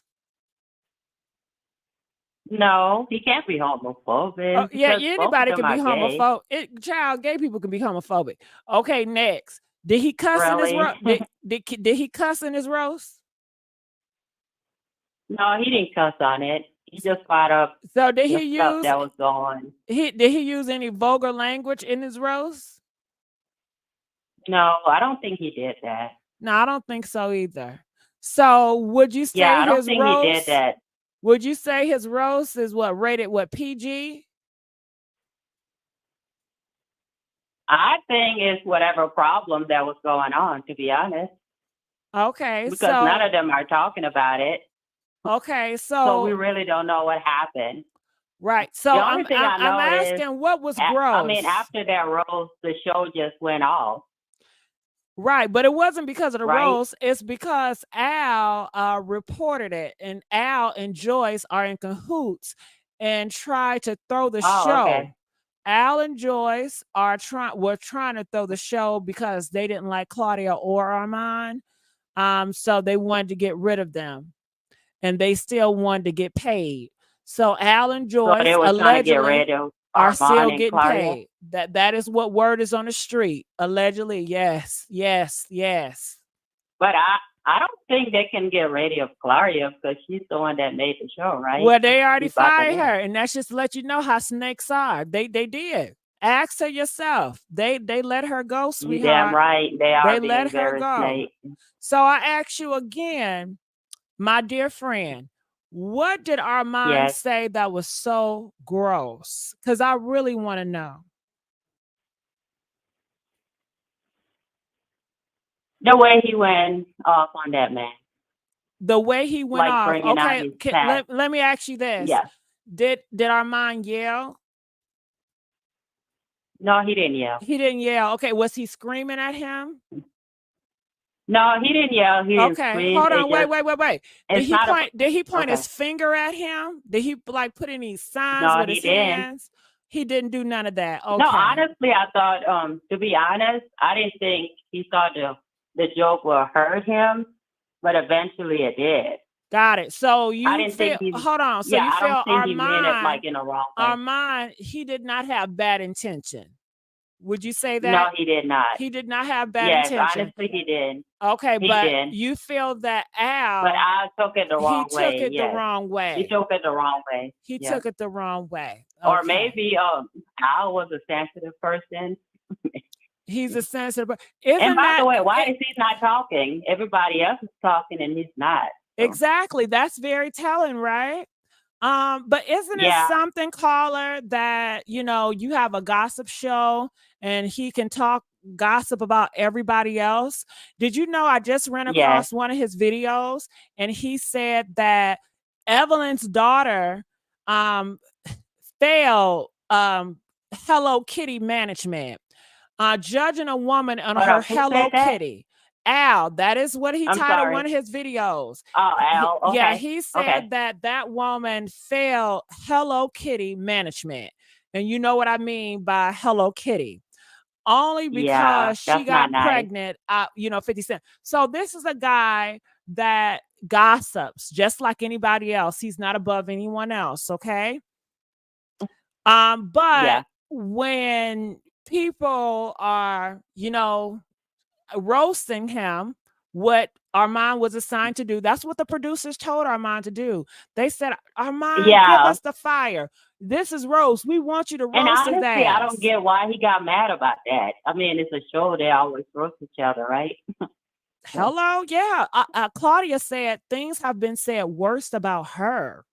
No, he can't be homophobic. Yeah, because both anybody of can them be are gay. homophobic. Child, gay people can be homophobic. Okay, next. Did he cuss in his Really? roast? Did he cuss in his roast? No, he didn't cuss on it. He just brought up So did the he stuff use that was going. did he use any vulgar language in his roast? No, I don't think he did that. No, I don't think so either. So would you say Yeah, I don't his think roast? he did that. Would you say his roast is rated PG? I think it's whatever problem that was going on, to be honest. Okay, Because so none of them are talking about it. okay, So we really don't know what happened. right. So The only thing I know I'm is, asking what was I gross. mean, after that roast, the show just went off. Right, but it wasn't because of the Right. roast. It's because Al reported it, and Al and Joyce are in cahoots. and try to throw the Oh, show. okay. Al and Joyce were trying to throw the show because they didn't like Claudia or Armon. So they wanted to get rid of them, and they still wanted to get paid. So Al and So they Joyce were trying to get allegedly rid of are still Armon and getting Claudia. paid. That is what word is on the street. Allegedly, yes. But I don't think they can get rid of Claudia because she's the one that made the show, right? Well, they already She bought the fired name. her, and that's just to let you know how snakes are. They did. Ask her yourself. They let her go, You sweetheart. damn right. They are They being let her very go. snake. So I ask you again, my dear friend, what did Armon Yes. say that was so gross? Because I really want to know. The way he went off on that man. The way he went Like off. bringing out Okay, his past. let me ask you this. Yes. Did Armon yell? No, he didn't yell. He didn't yell. Okay, was he screaming at him? No, he didn't yell. He didn't Okay, scream. hold It on. Wait. just- Did It's he not a- point? Did he point Okay. his finger at him? Did he like put any signs No, with he his didn't. hands? He didn't do none of that. Okay. No, honestly, I thought, to be honest, I didn't think he thought the joke will hurt him, but eventually it did. Got it. So I you didn't feel, think he. hold on. So Yeah, you I feel don't think he meant it like Armon, in a wrong way. Armon, he did not have bad intention. Would you say that? No, he did not. He did not have bad Yes, intention. honestly, he did. Okay, He but did. you feel that Al, But I took it the wrong he way. took it the Yes. wrong way. He took it the wrong way. He Yes. took it the wrong way. Or Okay. maybe Al was a sensitive person. He's a sensitive. And by the way, why is he not talking? Everybody else is talking and he's not. So. Exactly. That's very telling, right? But isn't it something, caller, that you have a gossip show and he can talk gossip about everybody else? Did you know I just ran across one of his videos and he said that Evelyn's daughter failed Hello Kitty management, judging a woman on her Hello Kitty. Al, that is what he titled one of his videos. Oh, Al, okay. Yeah, he said that woman failed Hello Kitty management. And you know what I mean by Hello Kitty. Only because she got pregnant, 50 Cent. So this is a guy that gossips just like anybody else. He's not above anyone else, okay? But when people are, roasting him, what Armon was assigned to do, that's what the producers told Armon to do. They said, Armon, give us the fire. This is roast. We want you to roast and his honestly, ass. I don't get why he got mad about that. I mean, it's a show. They always roast each other, right? Hello? Yeah. Claudia said things have been said worse about her.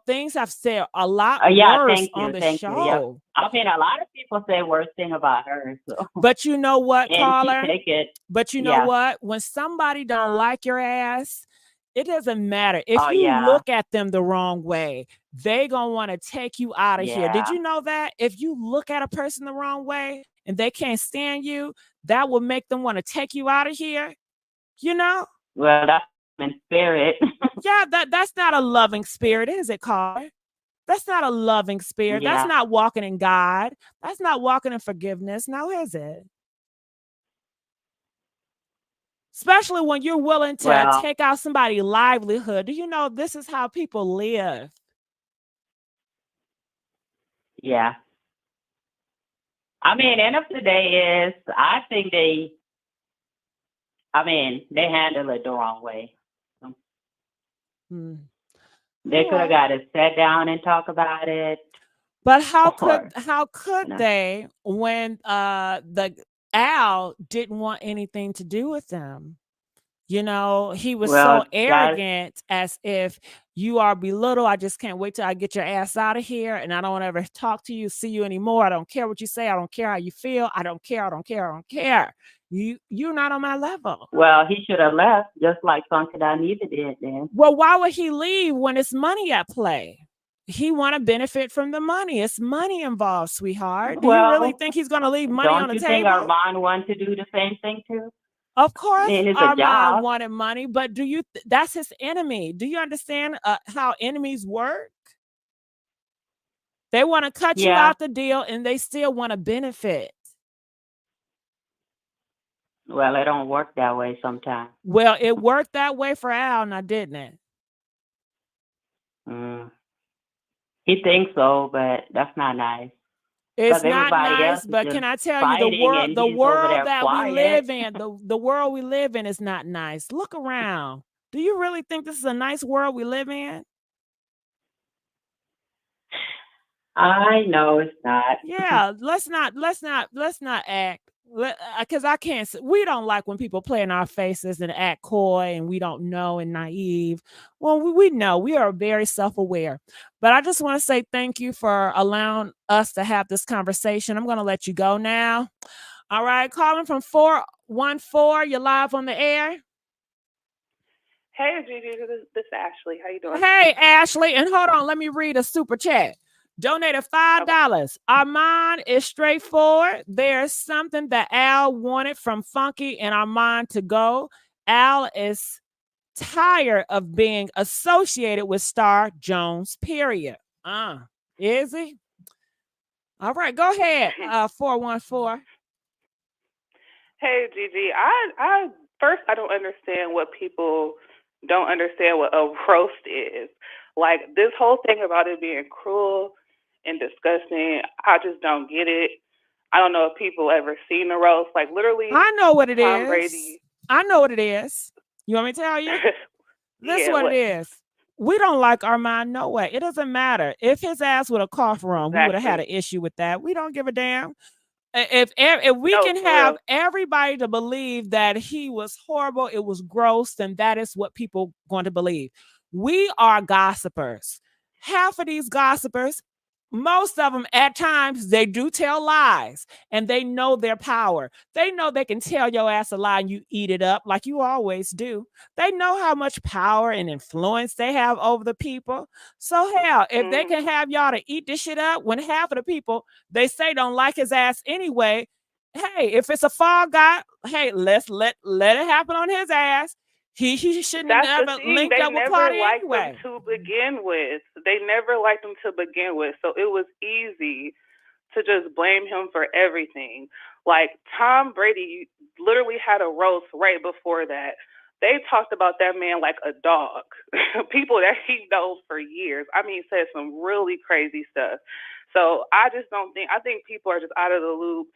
Things have said a lot worse on the show. I mean, a lot of people say worse thing about her. So. But you know what, caller? Take it. But you know what? When somebody don't like your ass, it doesn't matter. If you look at them the wrong way, they gonna want to take you out of here. Did you know that? If you look at a person the wrong way and they can't stand you, that will make them want to take you out of here. Well, that's in spirit. Yeah, that's not a loving spirit, is it, caller? That's not a loving spirit. That's not walking in God. That's not walking in forgiveness. Now, is it? Especially when you're willing to take out somebody's livelihood. Do you know this is how people live? Yeah. I mean, end of the day is, I think they handle it the wrong way. So. They could have got to sit down and talk about it. But how could they when the Al didn't want anything to do with them? He was so arrogant, as if you are belittled. I just can't wait till I get your ass out of here, and I don't want to ever talk to you, see you anymore. I don't care what you say. I don't care how you feel. I don't care. I don't care. I don't care. You're not on my level. Well, he should have left, just like Funky Dineva did then. Well, why would he leave when it's money at play? He want to benefit from the money. It's money involved, sweetheart. Do you really think he's going to leave money on the table? Don't you think Armon wanted to do the same thing too? Of course, Armon job. wanted money, but that's his enemy. Do you understand how enemies work? They want to cut you Yeah. out the deal, and they still want to benefit. Well, it don't work that way sometimes. Well, it worked that way for Al, now didn't it? He thinks so, but that's not nice. It's not everybody else nice, is but just can I tell you, fighting and the he's over world there that we quiet. live in, the world we live in is not nice. Look around. Do you really think this is a nice world we live in? I know it's not. Yeah, let's not act, because I can't. We don't like when people play in our faces and act coy, and we don't know and naive. Well, we know, we are very self-aware. But I just want to say thank you for allowing us to have this conversation. I'm going to let you go now. All right, calling from 414. You're live on the air. Hey, Gigi, this is Ashley. How you doing? Hey, Ashley, and hold on, let me read a super chat. Donated $5. Armon is straightforward. There's something that Al wanted from Funky and Armon to go. Al is tired of being associated with Star Jones, period. Is he? All right, go ahead, 414. Hey, Gigi. I first, I don't understand what people don't understand what a roast is. Like, this whole thing about it being cruel and disgusting, I just don't get it. I don't know if people ever seen a roast. Like, literally, I know what it Tom is. Brady. I know what it is. You want me to tell you? This is Yeah, what what? it is. We don't like Armon no way. It doesn't matter. If his ass would have coughed wrong, we would have had an issue with that. We don't give a damn. If we can have everybody to believe that he was horrible, it was gross, then that is what people going to believe. We are gossipers. Half of these gossipers, most of them at times, they do tell lies, and they know their power. They know they can tell your ass a lie and you eat it up like you always do. They know how much power and influence they have over the people. So hell, if they can have y'all to eat this shit up, when half of the people they say don't like his ass anyway, hey, if it's a fall guy, hey, let's let it happen on his ass. He shouldn't have That's never the thing. linked They up with never Claudia liked anyway. him to begin with. They never liked him to begin with. So it was easy to just blame him for everything. Like, Tom Brady literally had a roast right before that. They talked about that man like a dog. People that he knows for years. I mean, said some really crazy stuff. So I just don't think, I think people are just out of the loop,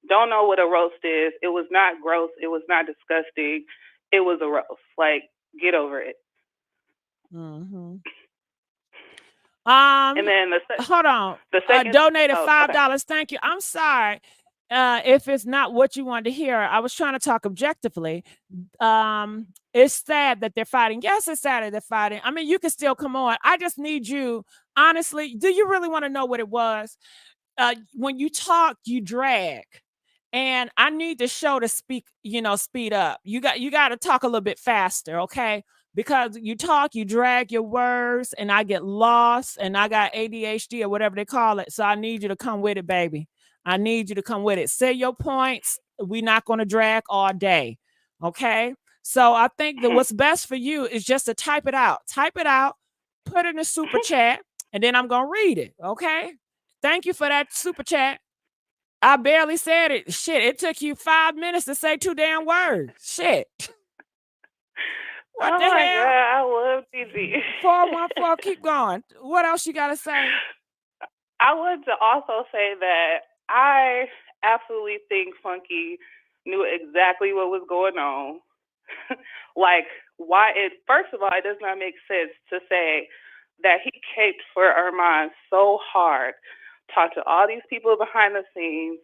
don't know what a roast is. It was not gross. It was not disgusting. It was a roast. Like, get over it. Mm-hmm. And then hold on. The second Donated $5. okay. Thank you. I'm sorry. If it's not what you wanted to hear, I was trying to talk objectively. It's sad that they're fighting. Yes, it's sad that they're fighting. I mean, you can still come on. I just need you, honestly, do you really want to know what it was? When you talk, you drag. And I need the show to speed up. You got to talk a little bit faster, okay? Because you talk, you drag your words, and I get lost, and I got ADHD or whatever they call it. So I need you to come with it, baby. I need you to come with it. Say your points. We're not going to drag all day, okay? So I think that what's best for you is just to type it out. Type it out, put it in the super chat, and then I'm going to read it, okay? Thank you for that super chat. I barely said it. Shit, it took you 5 minutes to say 2 damn words. Shit. What the hell? God, I love TV. 414, keep going. What else you got to say? I want to also say that I absolutely think Funky knew exactly what was going on. Like, first of all, it does not make sense to say that he caped for Armon so hard, talked to all these people behind the scenes,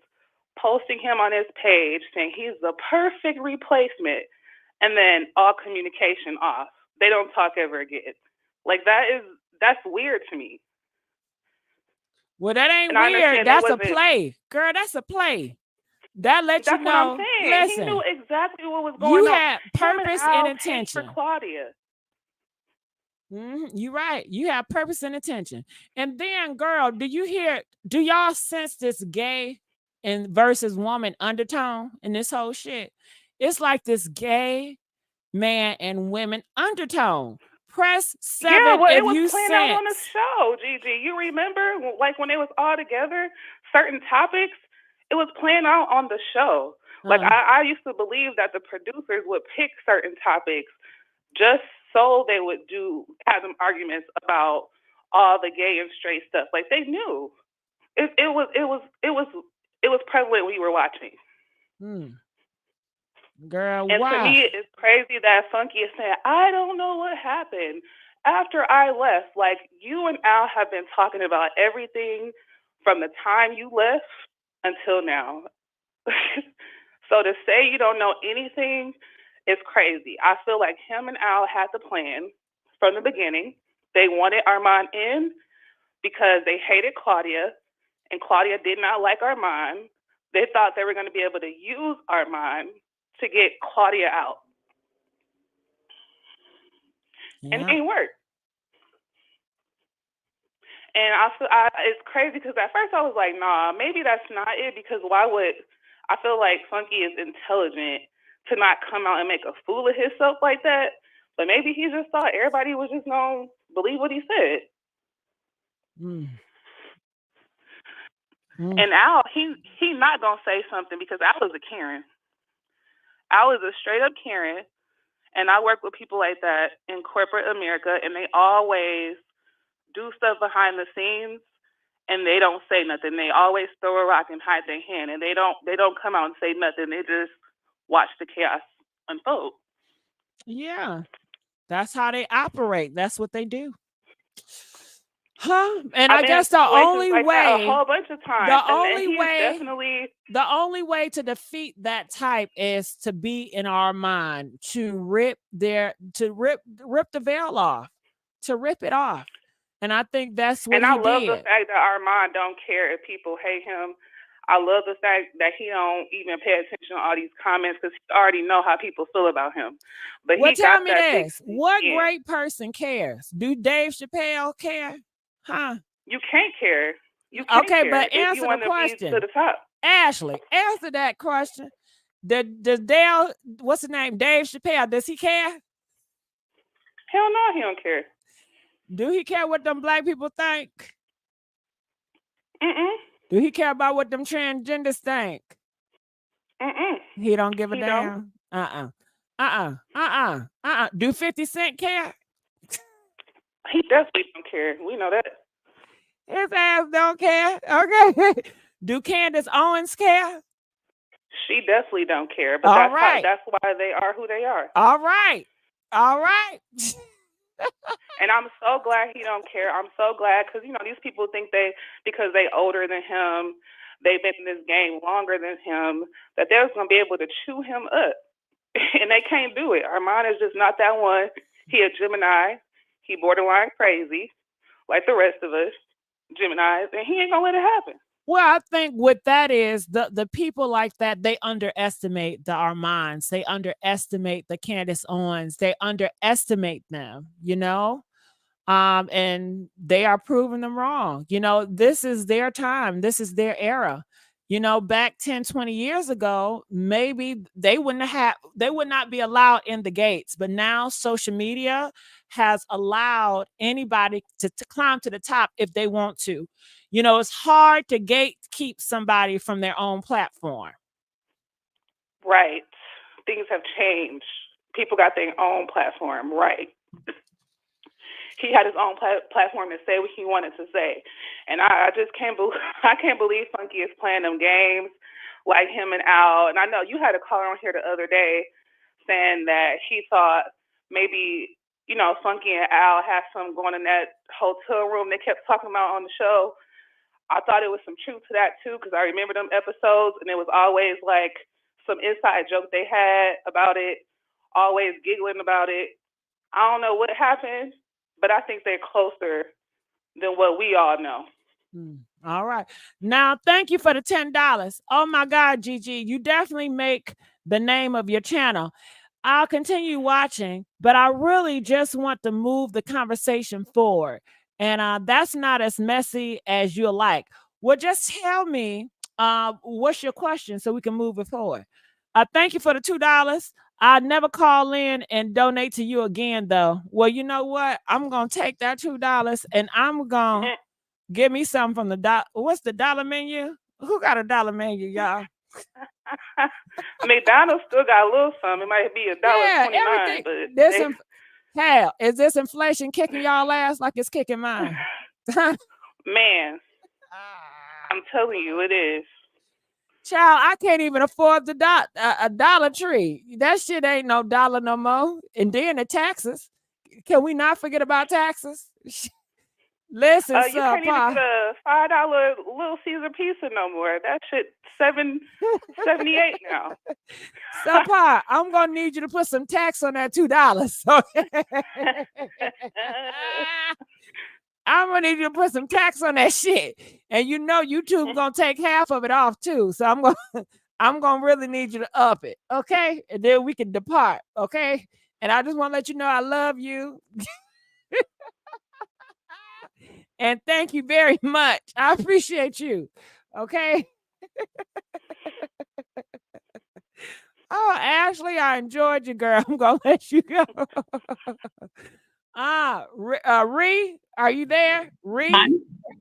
posting him on his page, saying he's the perfect replacement, and then all communication off. They don't talk ever again. Like, that's weird to me. Well, that ain't weird. That's a play. Girl, that's a play. That lets you know. That's what I'm saying. Listen, he knew exactly what was going on. You had purpose and intention. For Claudia. You're right. You have purpose and intention. And then, girl, do y'all sense this gay and versus woman undertone in this whole shit? It's like this gay man and women undertone. Press 7 Yeah, well, if it was you planned out on the sense. show, Gigi. You remember, like when they was all together, certain topics, it was planned out on the show. Like I used to believe that the producers would pick certain topics just so they would have them arguments about all the gay and straight stuff. Like they knew it was prevalent when you were watching. Girl, And to me, it's crazy that Funky is saying, I don't know what happened after I left. Like, you and Al have been talking about everything from the time you left until now. So to say you don't know anything is crazy. I feel like him and Al had the plan from the beginning. They wanted Armon in because they hated Claudia, and Claudia did not like Armon. They thought they were going to be able to use Armon to get Claudia out. And it didn't work. And it's crazy because at first I was like, nah, maybe that's not it, because I feel like Funky is intelligent to not come out and make a fool of himself like that. But maybe he just thought everybody was just going to believe what he said. And Al, he not going to say something because Al is a Karen. Al is a straight up Karen. And I work with people like that in corporate America, and they always do stuff behind the scenes, and they don't say nothing. They always throw a rock and hide their hand, and they don't come out and say nothing. They just watch the chaos unfold. Yeah, that's how they operate. That's what they do. Huh? And I guess the only like way, a whole bunch of times, the only way to defeat that type is to be in Armon, to rip the veil off, to rip it off. And I think that's what and he I love did. the fact that Armon don't care if people hate him. I love the fact that he don't even pay attention to all these comments because he already know how people feel about him. But Well, he tell got me that this: what in. great person cares? Do Dave Chappelle care? Huh? You can't care. You can't Okay, care but if you answer the want to be question. to the top. Ashley, answer that question. Does Dale, what's his name? Dave Chappelle, does he care? Hell no, he don't care. Do he care what them black people think? Mm-mm. Do he care about what them transgenders think? Mm-mm. He don't give a He damn. Do 50 Cent care? He definitely don't care. We know that. His ass don't care. Okay. Do Candace Owens care? She definitely don't care. But that's why they are who they are. All right. And I'm so glad he don't care. I'm so glad because these people think because they older than him, they've been in this game longer than him, that they're going to be able to chew him up. And they can't do it. Armon is just not that one. He a Gemini. He borderline crazy, like the rest of us Geminis, and he ain't gonna let it happen. Well, I think what that is, the people like that, they underestimate the Armons. They underestimate the Candace Owens. They underestimate them, and they are proving them wrong. This is their time. This is their era. Back 10, 20 years ago, maybe they would not be allowed in the gates. But now social media has allowed anybody to climb to the top if they want to. It's hard to gatekeep somebody from their own platform. Right. Things have changed. People got their own platform. Right. He had his own platform to say what he wanted to say. And I just can't believe Funky is playing them games like him and Al. And I know you had a caller on here the other day saying that he thought maybe, Funky and Al had some going in that hotel room they kept talking about on the show. I thought it was some truth to that too, because I remember them episodes and it was always like some inside joke they had about it, always giggling about it. I don't know what happened, but I think they're closer than what we all know. All right. Now, thank you for the $10. Oh my God, Gigi, you definitely make the name of your channel. I'll continue watching, but I really just want to move the conversation forward. And that's not as messy as you'll like. Well, just tell me what's your question so we can move it forward. Thank you for the $2. I'll never call in and donate to you again, though. Well, you know what? I'm gonna take that $2 and I'm gonna give me something from the what's the dollar menu? Who got a dollar menu, y'all? McDonald's still got a little something. It might be $1.29, everything. but Hell, is this inflation kicking y'all ass like it's kicking mine? man, I'm telling you, it is. Child, I can't even afford the a Dollar Tree. That shit ain't no dollar no more. And then the taxes. Can we not forget about taxes? Listen, you can't even get a $5 Little Caesar pizza no more. That shit $7.78 now. So, Pa, I'm gonna need you to put some tax on that $2. I'm gonna need you to put some tax on that shit, and you know YouTube gonna take half of it off too. So I'm gonna really need you to up it, okay? And then we can depart, okay? And I just want to let you know I love you. And thank you very much. I appreciate you. Okay. Oh, Ashley, I enjoyed you, girl. I'm gonna let you go. Ree, are you there? Ree?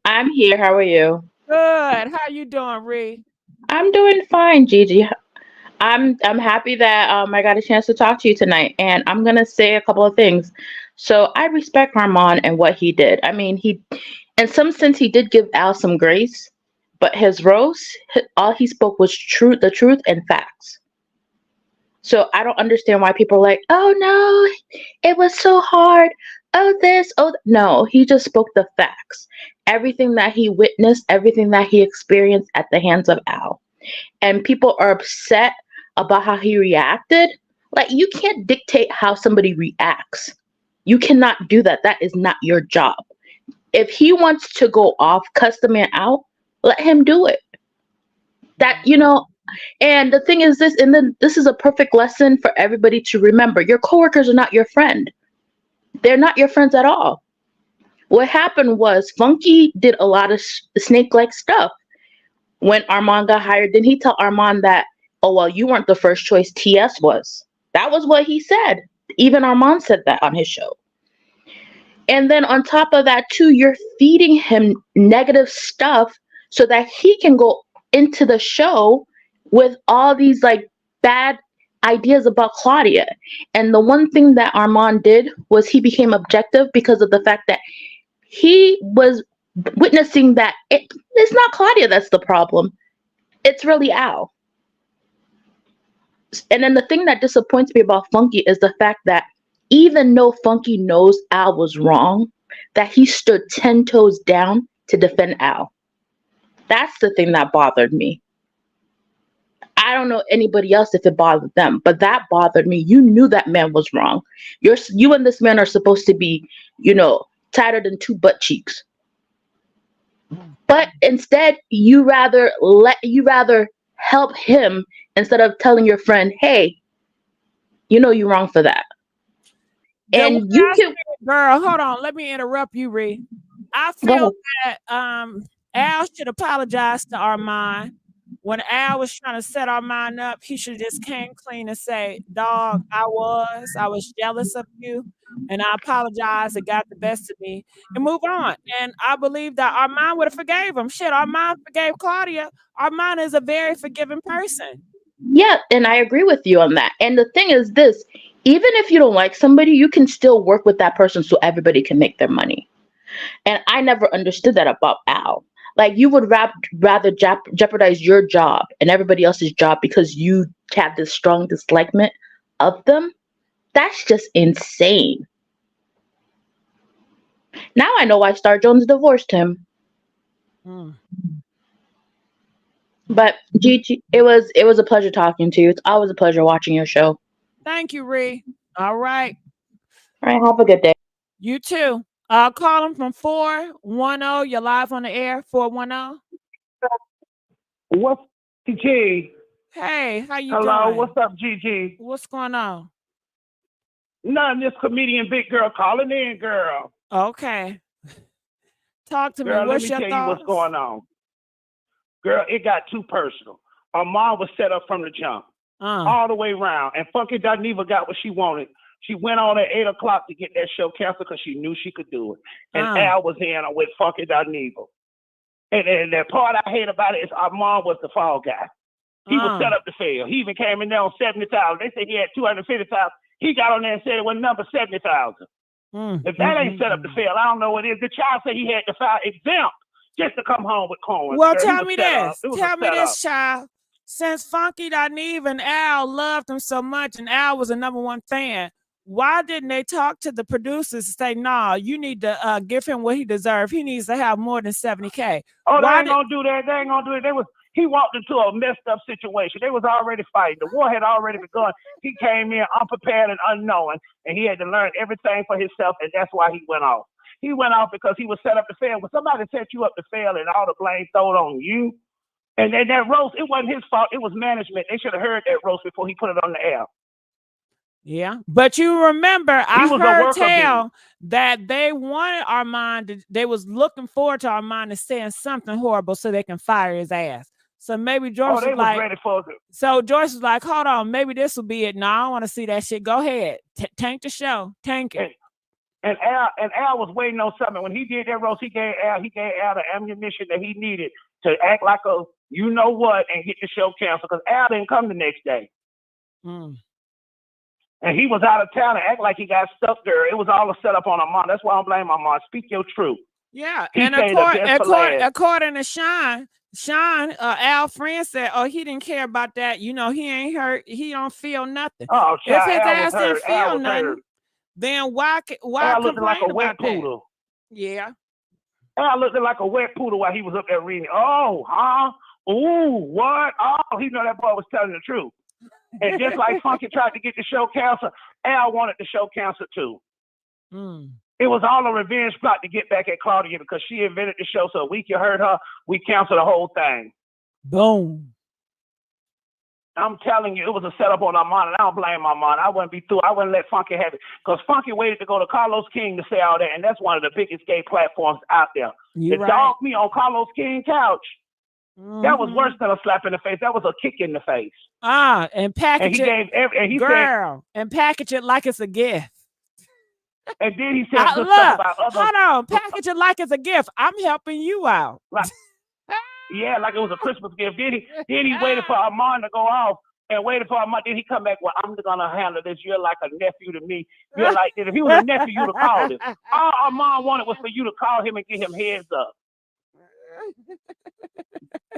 I'm here. How are you? Good. How you doing, Ree? I'm doing fine, Gigi. I'm happy that I got a chance to talk to you tonight, and I'm gonna say a couple of things. So I respect Armon and what he did. I mean, he, in some sense, he did give Al some grace, but his roast, all he spoke was the truth and facts. So I don't understand why people are like, oh no, it was so hard. Oh this, oh no, he just spoke the facts. Everything that he witnessed, everything that he experienced at the hands of Al. And people are upset about how he reacted. Like, you can't dictate how somebody reacts. You cannot do that. That is not your job. If he wants to go off, cuss the man out, let him do it. That, and the thing is this, and then this is a perfect lesson for everybody to remember. Your coworkers are not your friend. They're not your friends at all. What happened was Funky did a lot of snake-like stuff. When Armon got hired, didn't he tell Armon that, oh, well, you weren't the first choice, TS was? That was what he said. Even Armon said that on his show. And then on top of that, too, you're feeding him negative stuff so that he can go into the show with all these like bad ideas about Claudia. And the one thing that Armon did was he became objective because of the fact that he was witnessing that it's not Claudia that's the problem. It's really Al. And then the thing that disappoints me about Funky is the fact that even though Funky knows Al was wrong, that he stood 10 toes down to defend Al. That's the thing that bothered me. I don't know anybody else if it bothered them, but that bothered me. You knew that man was wrong. You and this man are supposed to be, tighter than two butt cheeks. But instead, you rather help him instead of telling your friend, "Hey, you're wrong for that." And you can, girl, hold on. Let me interrupt you, Ree. I feel that Al should apologize to Armon. When Al was trying to set Armon up, he should just came clean and say, "Dog, I was jealous of you, and I apologize. It got the best of me," and move on. And I believe that Armon would have forgave him. Shit, Armon forgave Claudia. Armon is a very forgiving person. Yeah, and I agree with you on that. And the thing is this, even if you don't like somebody, you can still work with that person so everybody can make their money. And I never understood that about Al. Like, you would rather jeopardize your job and everybody else's job because you have this strong dislikement of them. That's just insane. Now I know why Star Jones divorced him. But Gigi, it was a pleasure talking to you. It's always a pleasure watching your show. Thank you, Ree. All right. All right, have a good day. You too. Call him from 410. You're live on the air. 410. What's Gigi? Hey, how you Hello, doing? what's up, Gigi? What's going on? Nothing, this comedian big girl calling in, girl. Okay. Talk to Girl, me. What's let me your tell you thoughts? what's going on. Girl, it got too personal. Armon was set up from the jump. all the way around. And Funky Dineva got what she wanted. She went on at 8 o'clock to get that show canceled because she knew she could do it. And Al was in with Funky Dineva. And the part I hate about it is Armon was the fall guy. He was set up to fail. He even came in there on 70,000. They said he had 250,000. He got on there and said it was number 70,000. If that ain't set up to fail, I don't know what it is. The child said he had to file exempt just to come home with coins. Well, tell me this. Tell me this, child. Since Funky Dineva and Al loved him so much and Al was a #1 fan, why didn't they talk to the producers and say, nah, you need to give him what he deserves. He needs to have more than 70K. Oh, they ain't gonna do that. They ain't gonna do it. He walked into a messed up situation. They was already fighting. The war had already begun. He came in unprepared and unknowing, and he had to learn everything for himself, and that's why he went off. He went off because he was set up to fail. When somebody set you up to fail and all the blame thrown on you, and then that roast, it wasn't his fault. It was management. They should have heard that roast before he put it on the air. Yeah, but you remember, I heard tell that they wanted Armon. They was looking forward to Armon to saying something horrible so they can fire his ass. So maybe Joyce was like, ready for it. So Joyce was like, hold on, maybe this will be it. No, I don't want to see that shit. Go ahead, tank the show, tank it. And Al was waiting on something. When he did that roast, he gave Al the ammunition that he needed to act like a you know what and get the show canceled because Al didn't come the next day. And he was out of town and act like he got stuck there. It was all a setup on Armon. That's why I don't blame Armon. Speak your truth. Yeah, He and according to Sean, Al friend said, "Oh, he didn't care about that. You know, he ain't hurt. He don't feel nothing. Oh, if his Al ass was didn't hurt. feel Al was nothing, hurt. then why Al looked complain like a about wet that? poodle. Yeah, Al looked like a wet poodle while he was up there reading. Oh, huh? Ooh, what? Oh, he know that boy was telling the truth. And just like Funky tried to get the show canceled, Al wanted the show canceled too. It was all a revenge plot to get back at Claudia because she invented the show. So a week you heard her, we canceled the whole thing. Boom. I'm telling you, it was a setup on Armon, and I don't blame Armon. I wouldn't be through. I wouldn't let Funky have it because Funky waited to go to Carlos King to say all that, and that's one of the biggest gay platforms out there. You to right. dog me on Carlos King couch. That was worse than a slap in the face. That was a kick in the face. And package and package it like it's a gift. And then he said good stuff about others. Hold on, package it like it's a gift. I'm helping you out. Like it was a Christmas gift. Then he waited for Armon to go off and waited for Armon. Then he come back, well, I'm gonna handle this. You're like a nephew to me. You're like this. If he was a nephew, you'd have called him. All Armon wanted was for you to call him and get him heads up.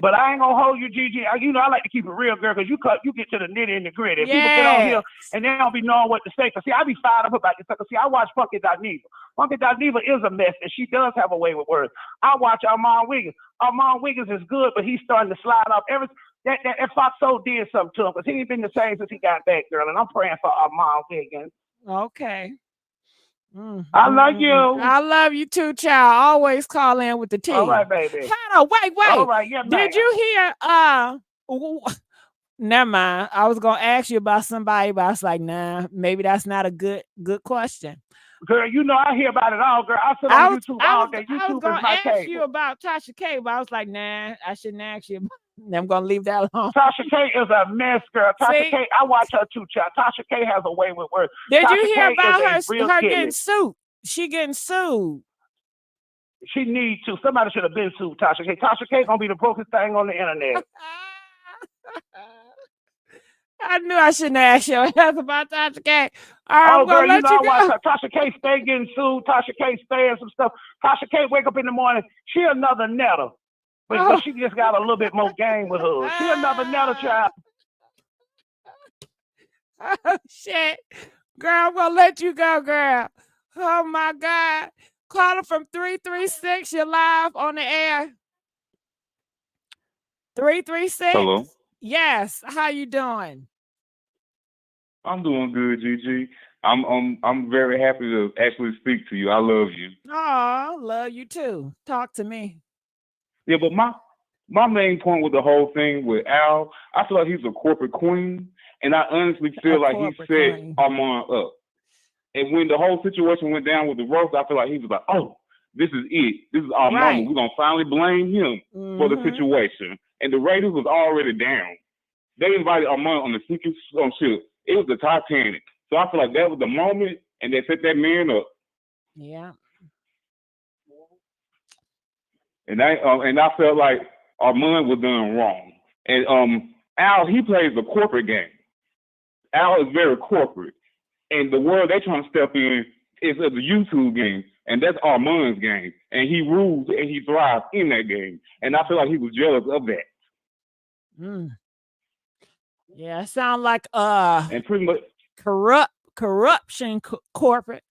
But I ain't gonna hold you, Gigi. You know I like to keep it real, girl, because you get to the nitty and the gritty. People get on here and they don't be knowing what to say. Cause see, I be fired up about this stuff. See, I watch Funky Dineva. Funky Dineva is a mess, and she does have a way with words. I watch Armon Wiggins. Armon Wiggins is good, but he's starting to slide off. That Fox Soul did something to him, because he ain't been the same since he got back, girl. And I'm praying for Armon Wiggins. Okay. I love you. I love you too, child. Always call in with the tea. All right, baby. Hold on, wait. All right, yeah, Did you hear? Never mind. I was gonna ask you about somebody, but I was like, nah, maybe that's not a good question. Girl, you know I hear about it all, girl. I sit on YouTube all day. YouTube I was gonna is my ask cable. you about Tasha K, but I was like, nah, I shouldn't ask you. I'm gonna leave that alone. Tasha K is a mess, girl. Tasha See? K, I watch her too, child. Tasha K has a way with words. Did Tasha you hear K about is a real her kid. getting sued? She getting sued. She needs to. Somebody should have been sued Tasha K. Tasha K gonna be the brokest thing on the internet. I knew I shouldn't ask your ass about Tasha K. All right, Oh, I'm girl, gonna you let know you I watch go. her. Tasha K stay getting sued. Tasha K stay in some stuff. Tasha K wake up in the morning. She another netter. But she just got a little bit more game with her. She another netter, child. Oh, shit. Girl, I'm going to let you go, girl. Oh, my God. Caller from 336. You're live on the air. 336? Hello. Yes. How you doing? I'm doing good, Gigi. I'm very happy to actually speak to you. I love you. Oh, love you too. Talk to me. Yeah, but my main point with the whole thing with Al, I feel like he's a corporate queen, and I honestly feel like he set Armon up. And when the whole situation went down with the roast, I feel like he was like, "Oh, this is it. This is our moment. We're gonna finally blame him for the situation." And the ratings was already down. they invited Armon on the secret ship. It was the Titanic. So I feel like that was the moment, and they set that man up. Yeah. And I felt like Armon was done wrong. And Al, he plays the corporate game. Al is very corporate. And the world they trying to step in is the YouTube game. And that's Armon's game. And he rules and he thrives in that game. And I feel like he was jealous of that. Yeah, it sounds like and pretty much corruption corporate.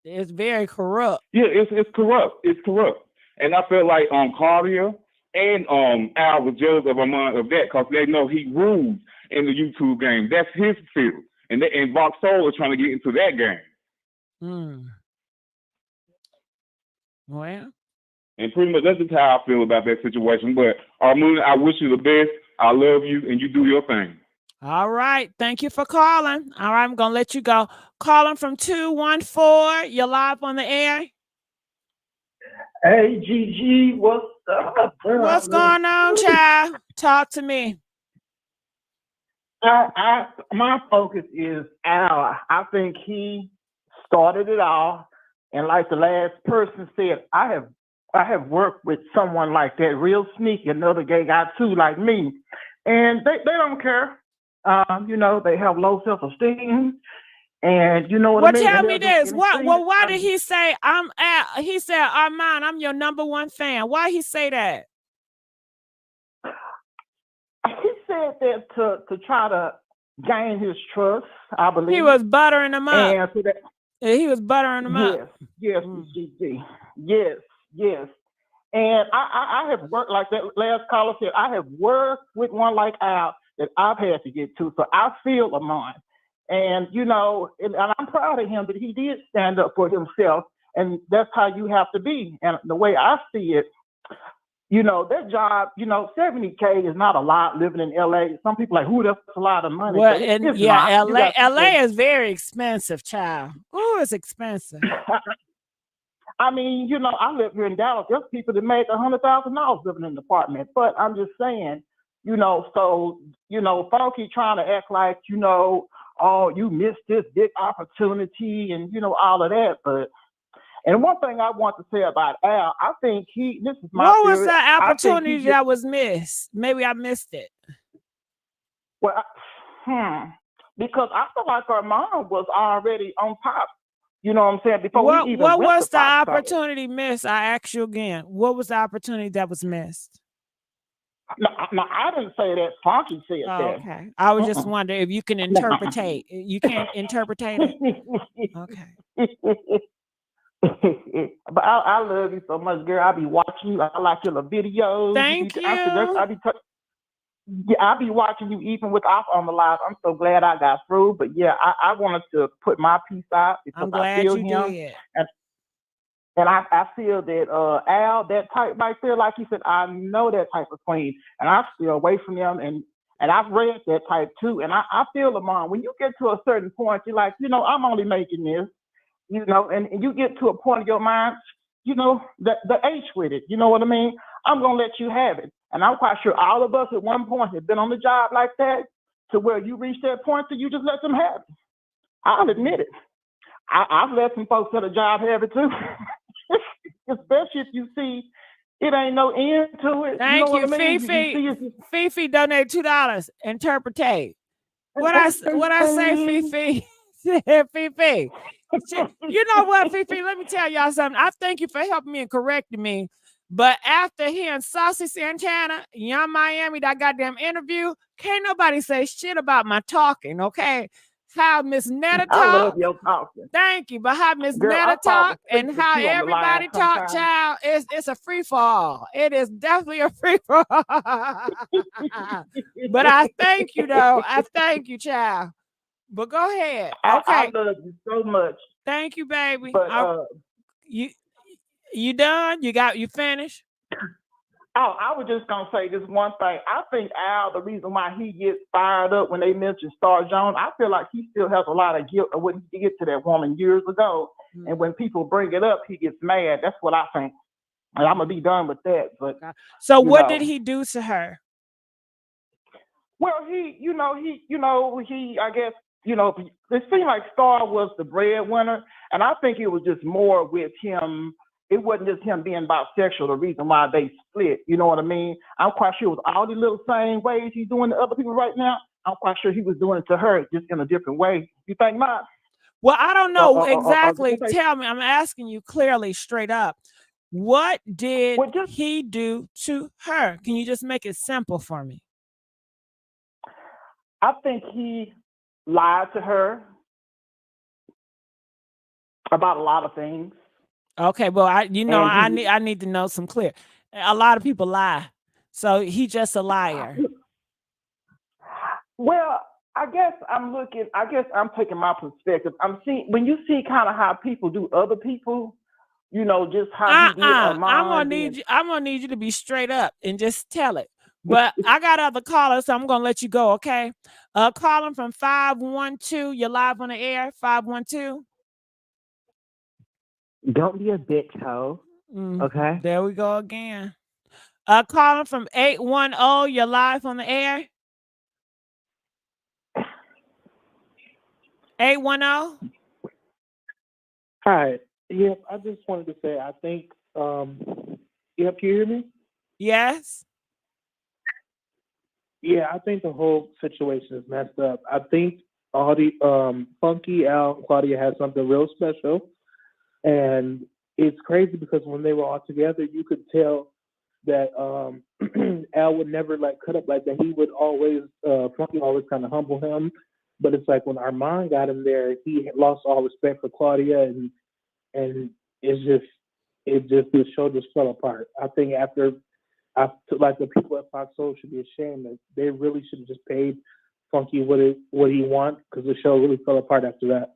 It's very corrupt. Yeah, it's corrupt. It's corrupt. And I feel like Claudia and Al was jealous of Armon of that because they know he rules in the YouTube game. That's his field. And Box Soul is trying to get into that game. Well. And pretty much that's just how I feel about that situation. But Armon, I wish you the best. I love you, and you do your thing. All right. Thank you for calling. All right, I'm going to let you go. Calling from 214. You're live on the air. Hey, Gigi, what's up? What's going on, child? Talk to me. My focus is Al. I think he started it all. And like the last person said, I have worked with someone like that, real sneaky, another gay guy too, like me. And they don't care. They have low self-esteem. And you know what I mean? Tell me this. Why did he say he said, Armon, I'm your #1 fan. Why he say that? He said that to try to gain his trust, I believe. He was buttering him up. And so that, he was buttering him up. Yes, GG. Yes. And I have worked, like that last caller said, I have worked with one like Al that I've had to get to. So I feel Armon. And, and I'm proud of him that he did stand up for himself. And that's how you have to be. And the way I see it, that job, $70K is not a lot living in LA. Some people are like, that's a lot of money. Well, LA is very expensive, child. Oh, it's expensive. I mean, I live here in Dallas. There's people that make $100,000 living in an apartment. But I'm just saying, Funky trying to act like, oh, you missed this big opportunity and, all of that. And one thing I want to say about Al, I think this is my What was theory, the opportunity that was missed? Maybe I missed it. Well, because I feel like Armon was already on top. You know what I'm saying? Before we even what went was to the Fox opportunity missed? I ask you again. What was the opportunity that was missed? No, I didn't say that. Funky said that. Okay. I was just wondering if you can interpretate. You can't interpretate it? Okay. But I love you so much, girl. I be watching you. I like your little videos. Thank you. I be watching you even without on the live. I'm so glad I got through. But yeah, I wanted to put my piece out because I'm glad I feel you him. did. And I feel that Al, that type right there, like you said, I know that type of queen, and I stay away from them. And I've read that type too. And I feel Armon. When you get to a certain point, you're like, I'm only making this. And you get to a point of your mind, the H with it. You know what I mean? I'm going to let you have it. And I'm quite sure all of us at one point have been on the job like that to where you reach that point that you just let them have it. I'll admit it. I've let some folks at a job have it too. Especially if you see it ain't no end to it. Thank you, I mean? Fifi. Fifi donated $2. Interpretate. What I say, Fifi? Fifi. You know what, Fifi? Let me tell y'all something. I thank you for helping me and correcting me. But after hearing Saucy Santana, Young Miami, that goddamn interview, can't nobody say shit about my talking, okay? How Miss Netta talk. I love your talking. Thank you. But how Miss Netta talk and how everybody talk, child, it's a free-for-all. It is definitely a free-for-all. But I thank you, though. I thank you, child. But go ahead. Okay. I love you so much. Thank you, baby. But you done? You finished? Oh, I was just gonna say this one thing. I think Al, the reason why he gets fired up when they mention Star Jones, I feel like he still has a lot of guilt of what he did to that woman years ago. Mm-hmm. And when people bring it up, he gets mad. That's what I think. And I'm gonna be done with that. But so what did he do to her? Well, I guess, it seemed like Star was the breadwinner, and I think it was just more with him. It wasn't just him being bisexual, the reason why they split. You know what I mean? I'm quite sure it was all the little same ways he's doing to other people right now. I'm quite sure he was doing it to her just in a different way. You think not? Well, I don't know exactly. Tell me, I'm asking you clearly, straight up. What did he do to her? Can you just make it simple for me? I think he lied to her about a lot of things. Okay, well, I need to know some clear. A lot of people lie, so he just a liar. Well, I guess I'm taking my perspective. When you see kind of how people do other people, just how he did Armon. I'm gonna need you to be straight up and just tell it. But I got other callers, so I'm gonna let you go. Okay, calling from 512. You're live on the air. 512. Don't be a bitch, ho. Okay. There we go again. Calling from 810. You're live on the air. 810. Hi. Yep, I just wanted to say I think yep, can you hear me? Yes. Yeah, I think the whole situation is messed up. I think all the Funky, Al, and Claudia had something real special. And it's crazy because when they were all together, you could tell that Al would never cut up like that. He would always, Funky always kind of humble him. But it's like when Armon got him there, he lost all respect for Claudia, and the show just fell apart. I think after the people at Fox Soul should be ashamed that they really should have just paid Funky what he wants, because the show really fell apart after that.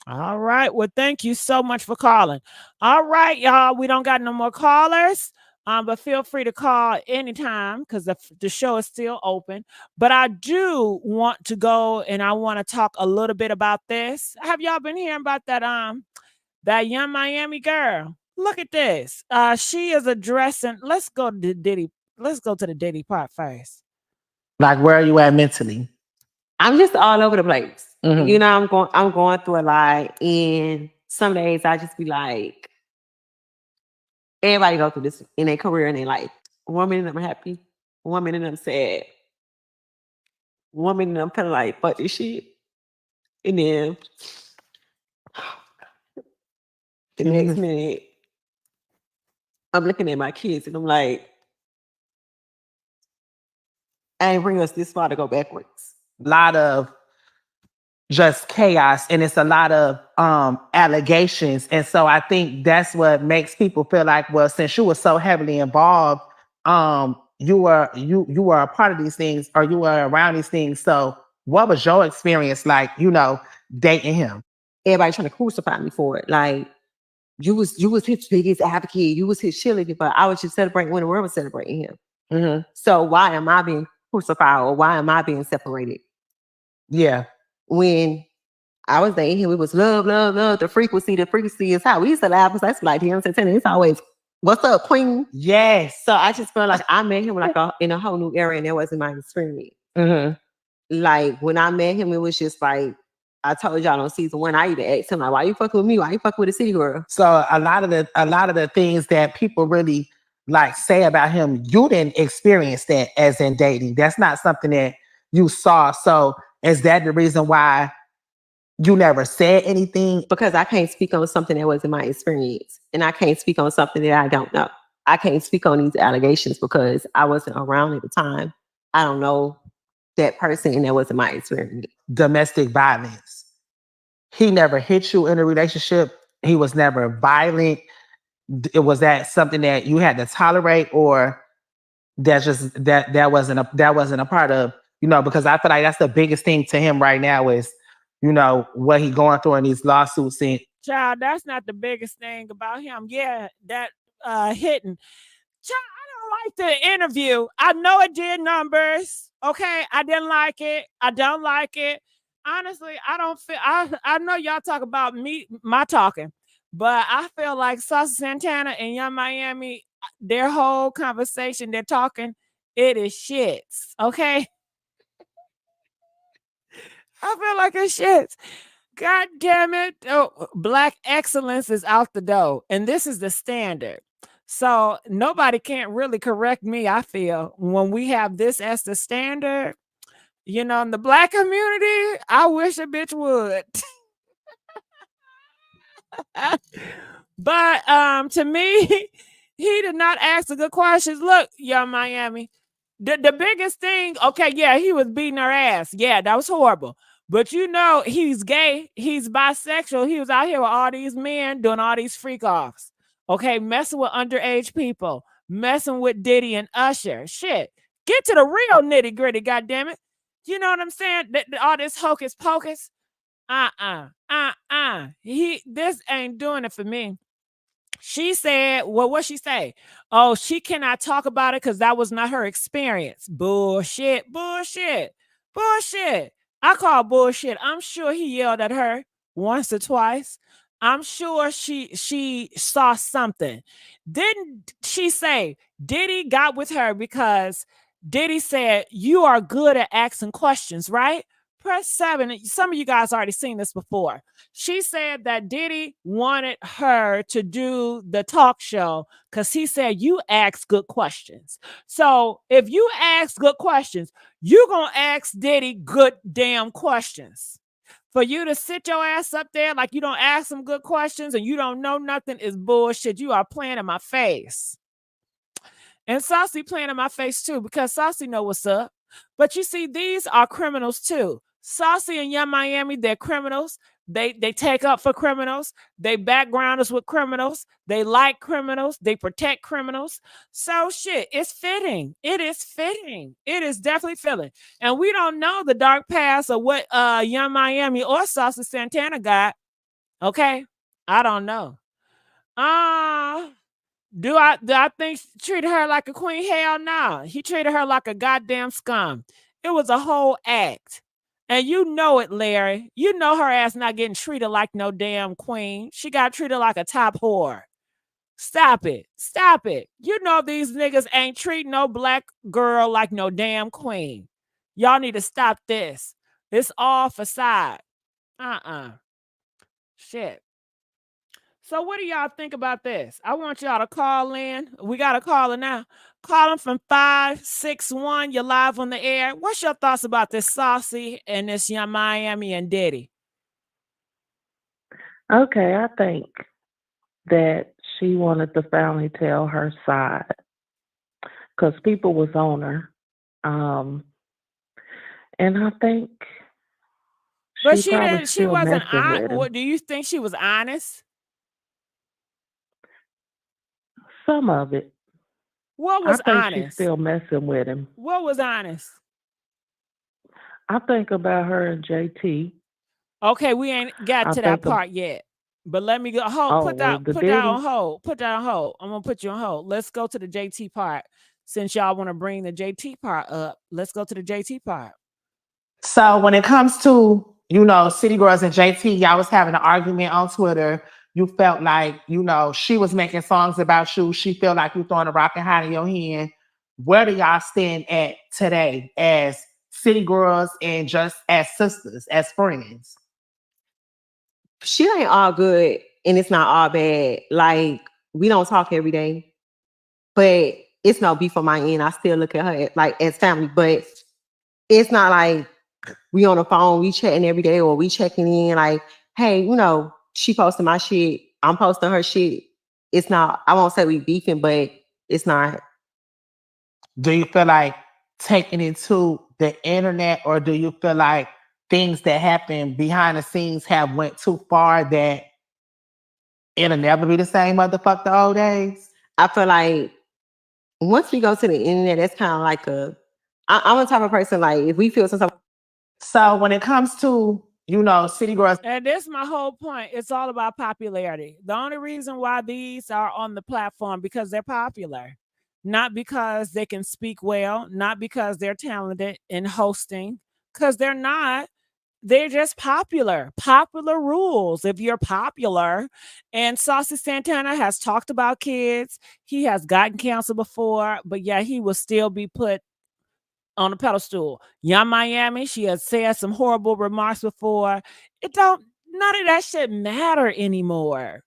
All right. Well, thank you so much for calling. All right, y'all. We don't got no more callers. But feel free to call anytime because the show is still open. But I do want to go and I want to talk a little bit about this. Have y'all been hearing about that young Miami girl? Look at this. She is addressing. Let's go to the Diddy. Let's go to the Diddy part first. Like, where are you at mentally? I'm just all over the place. I'm going through a lot, and some days I just be like, everybody go through this in their career and they life. 1 minute I'm happy, 1 minute I'm sad, 1 minute I'm feeling like fuck this shit, and then the next minute I'm looking at my kids and I'm like, I ain't bring us this far to go backwards. A lot of just chaos, and it's a lot of allegations, and so I think that's what makes people feel like, well, since you were so heavily involved, you were a part of these things, or you were around these things. So what was your experience like, dating him? Everybody trying to crucify me for it. Like, you was his biggest advocate, you was his cheerleader, but I was just celebrating when the world was celebrating him. So why am I being crucified, or why am I being separated? Yeah. When I was dating him, it was love, love, love. The frequency is how we used to laugh. Because that's like him saying, it's always, what's up, queen? Yes. So I just felt like I met him in a whole new era, and that wasn't my experience. Like, when I met him, it was just like, I told y'all on season 1, I even asked him, like, why you fucking with me? Why you fucking with a city girl? So a lot of the things that people really say about him, you didn't experience that as in dating. That's not something that you saw. So is that the reason why you never said anything? Because I can't speak on something that wasn't my experience. And I can't speak on something that I don't know. I can't speak on these allegations because I wasn't around at the time. I don't know that person, and that wasn't my experience. Domestic violence. He never hit you in a relationship. He was never violent. Was that something that you had to tolerate, or that wasn't a part of, because I feel like that's the biggest thing to him right now is, what he going through in these lawsuits. And child, that's not the biggest thing about him. Yeah, that hitting. Child, I don't like the interview. I know it did numbers. Okay, I didn't like it. I don't like it. Honestly, I don't feel. I know y'all talk about my talking, but I feel like Saucy Santana and Young Miami, their whole conversation, they're talking, It is shits. Okay. I feel like it's shits. God damn it. Oh, Black excellence is out the door. And this is the standard. So nobody can't really correct me, I feel, when we have this as the standard. You know, in the Black community, I wish a bitch would. But to me, he did not ask the good questions. Look, Young Miami, the biggest thing, okay, yeah, he was beating her ass. Yeah, that was horrible. But you know, he's gay, he's bisexual. He was out here with all these men doing all these freak offs. Okay, messing with underage people, messing with Diddy and Usher. Shit. Get to the real nitty gritty, goddammit. You know what I'm saying? All this hocus pocus. This ain't doing it for me. She said, well, what she say? Oh, she cannot talk about it because that was not her experience. Bullshit. I call bullshit. I'm sure he yelled at her once or twice. I'm sure she saw something. Didn't she say Diddy got with her because Diddy said, you are good at asking questions, right? Press 7. Some of you guys already seen this before. She said that Diddy wanted her to do the talk show because he said, you ask good questions. So if you ask good questions, you're going to ask Diddy good damn questions. For you to sit your ass up there like you don't ask some good questions and you don't know nothing is bullshit. You are playing in my face. And Saucy playing in my face too, because Saucy know what's up. But you see, these are criminals too. Saucy and Young Miami, they're criminals. They take up for criminals. They background us with criminals. They like criminals. They protect criminals. So shit, it's fitting. It is fitting. It is definitely fitting. And we don't know the dark past of what Young Miami or Saucy Santana got. Okay? I don't know. Do I think he treated her like a queen? Hell no. He treated her like a goddamn scum. It was a whole act. And you know it, Larry. You know her ass not getting treated like no damn queen. She got treated like a top whore. Stop it. Stop it. You know these niggas ain't treating no black girl like no damn queen. Y'all need to stop this. It's all facade. Shit. So what do y'all think about this? I want y'all to call in. We got a caller now. Calling from 561. You're live on the air. What's your thoughts about this Saucy and this Young Miami and Diddy? Okay, I think that she wanted to finally tell her side because people was on her. And I think But she wasn't honest. What do you think she was honest? Some of it. What was I think honest? she's still messing with him. What was honest? I think about her and JT. Okay, we ain't got to that part yet. But let me go. Put that on hold. Put that on hold. I'm gonna put you on hold. Let's go to the JT part. Since y'all want to bring the JT part up, let's go to the JT part. So when it comes to, City Girls and JT, y'all was having an argument on Twitter. You felt like, she was making songs about you. She felt like you throwing a rock and hiding your hand. Where do y'all stand at today as City Girls and just as sisters, as friends? Shit ain't all good and it's not all bad. Like, we don't talk every day, but it's no beef on my end. I still look at her like as family, but it's not like we on the phone, we chatting every day or we checking in like, hey, she posting my shit, I'm posting her shit. It's not, I won't say we beefing, but it's not. Do you feel like taking it to the internet, or do you feel like things that happen behind the scenes have went too far that it'll never be the same motherfucker the old days? I feel like once we go to the internet, that's kind of like I'm a type of person, like if we feel something. So when it comes to, City Girls. And this is my whole point. It's all about popularity. The only reason why these are on the platform because they're popular. Not because they can speak well, not because they're talented in hosting, because they're not. they're just popular. Popular rules. If you're popular, and Saucy Santana has talked about kids, he has gotten canceled before, but yeah, he will still be put on a pedestal. Young Miami, she has said some horrible remarks before. None of that shit matter anymore.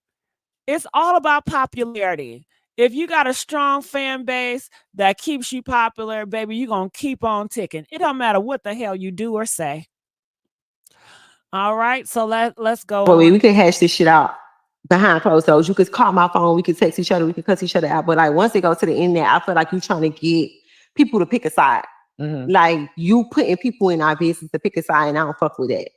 It's all about popularity. If you got a strong fan base that keeps you popular, baby, you're going to keep on ticking. It don't matter what the hell you do or say. All right, so let's go Well, on. we could hash this shit out behind closed doors. You could call my phone, we could text each other, we could cuss each other out. But like once it goes to the internet, I feel like you're trying to get people to pick a side. Like you putting people in our business to pick a side, and I don't fuck with that.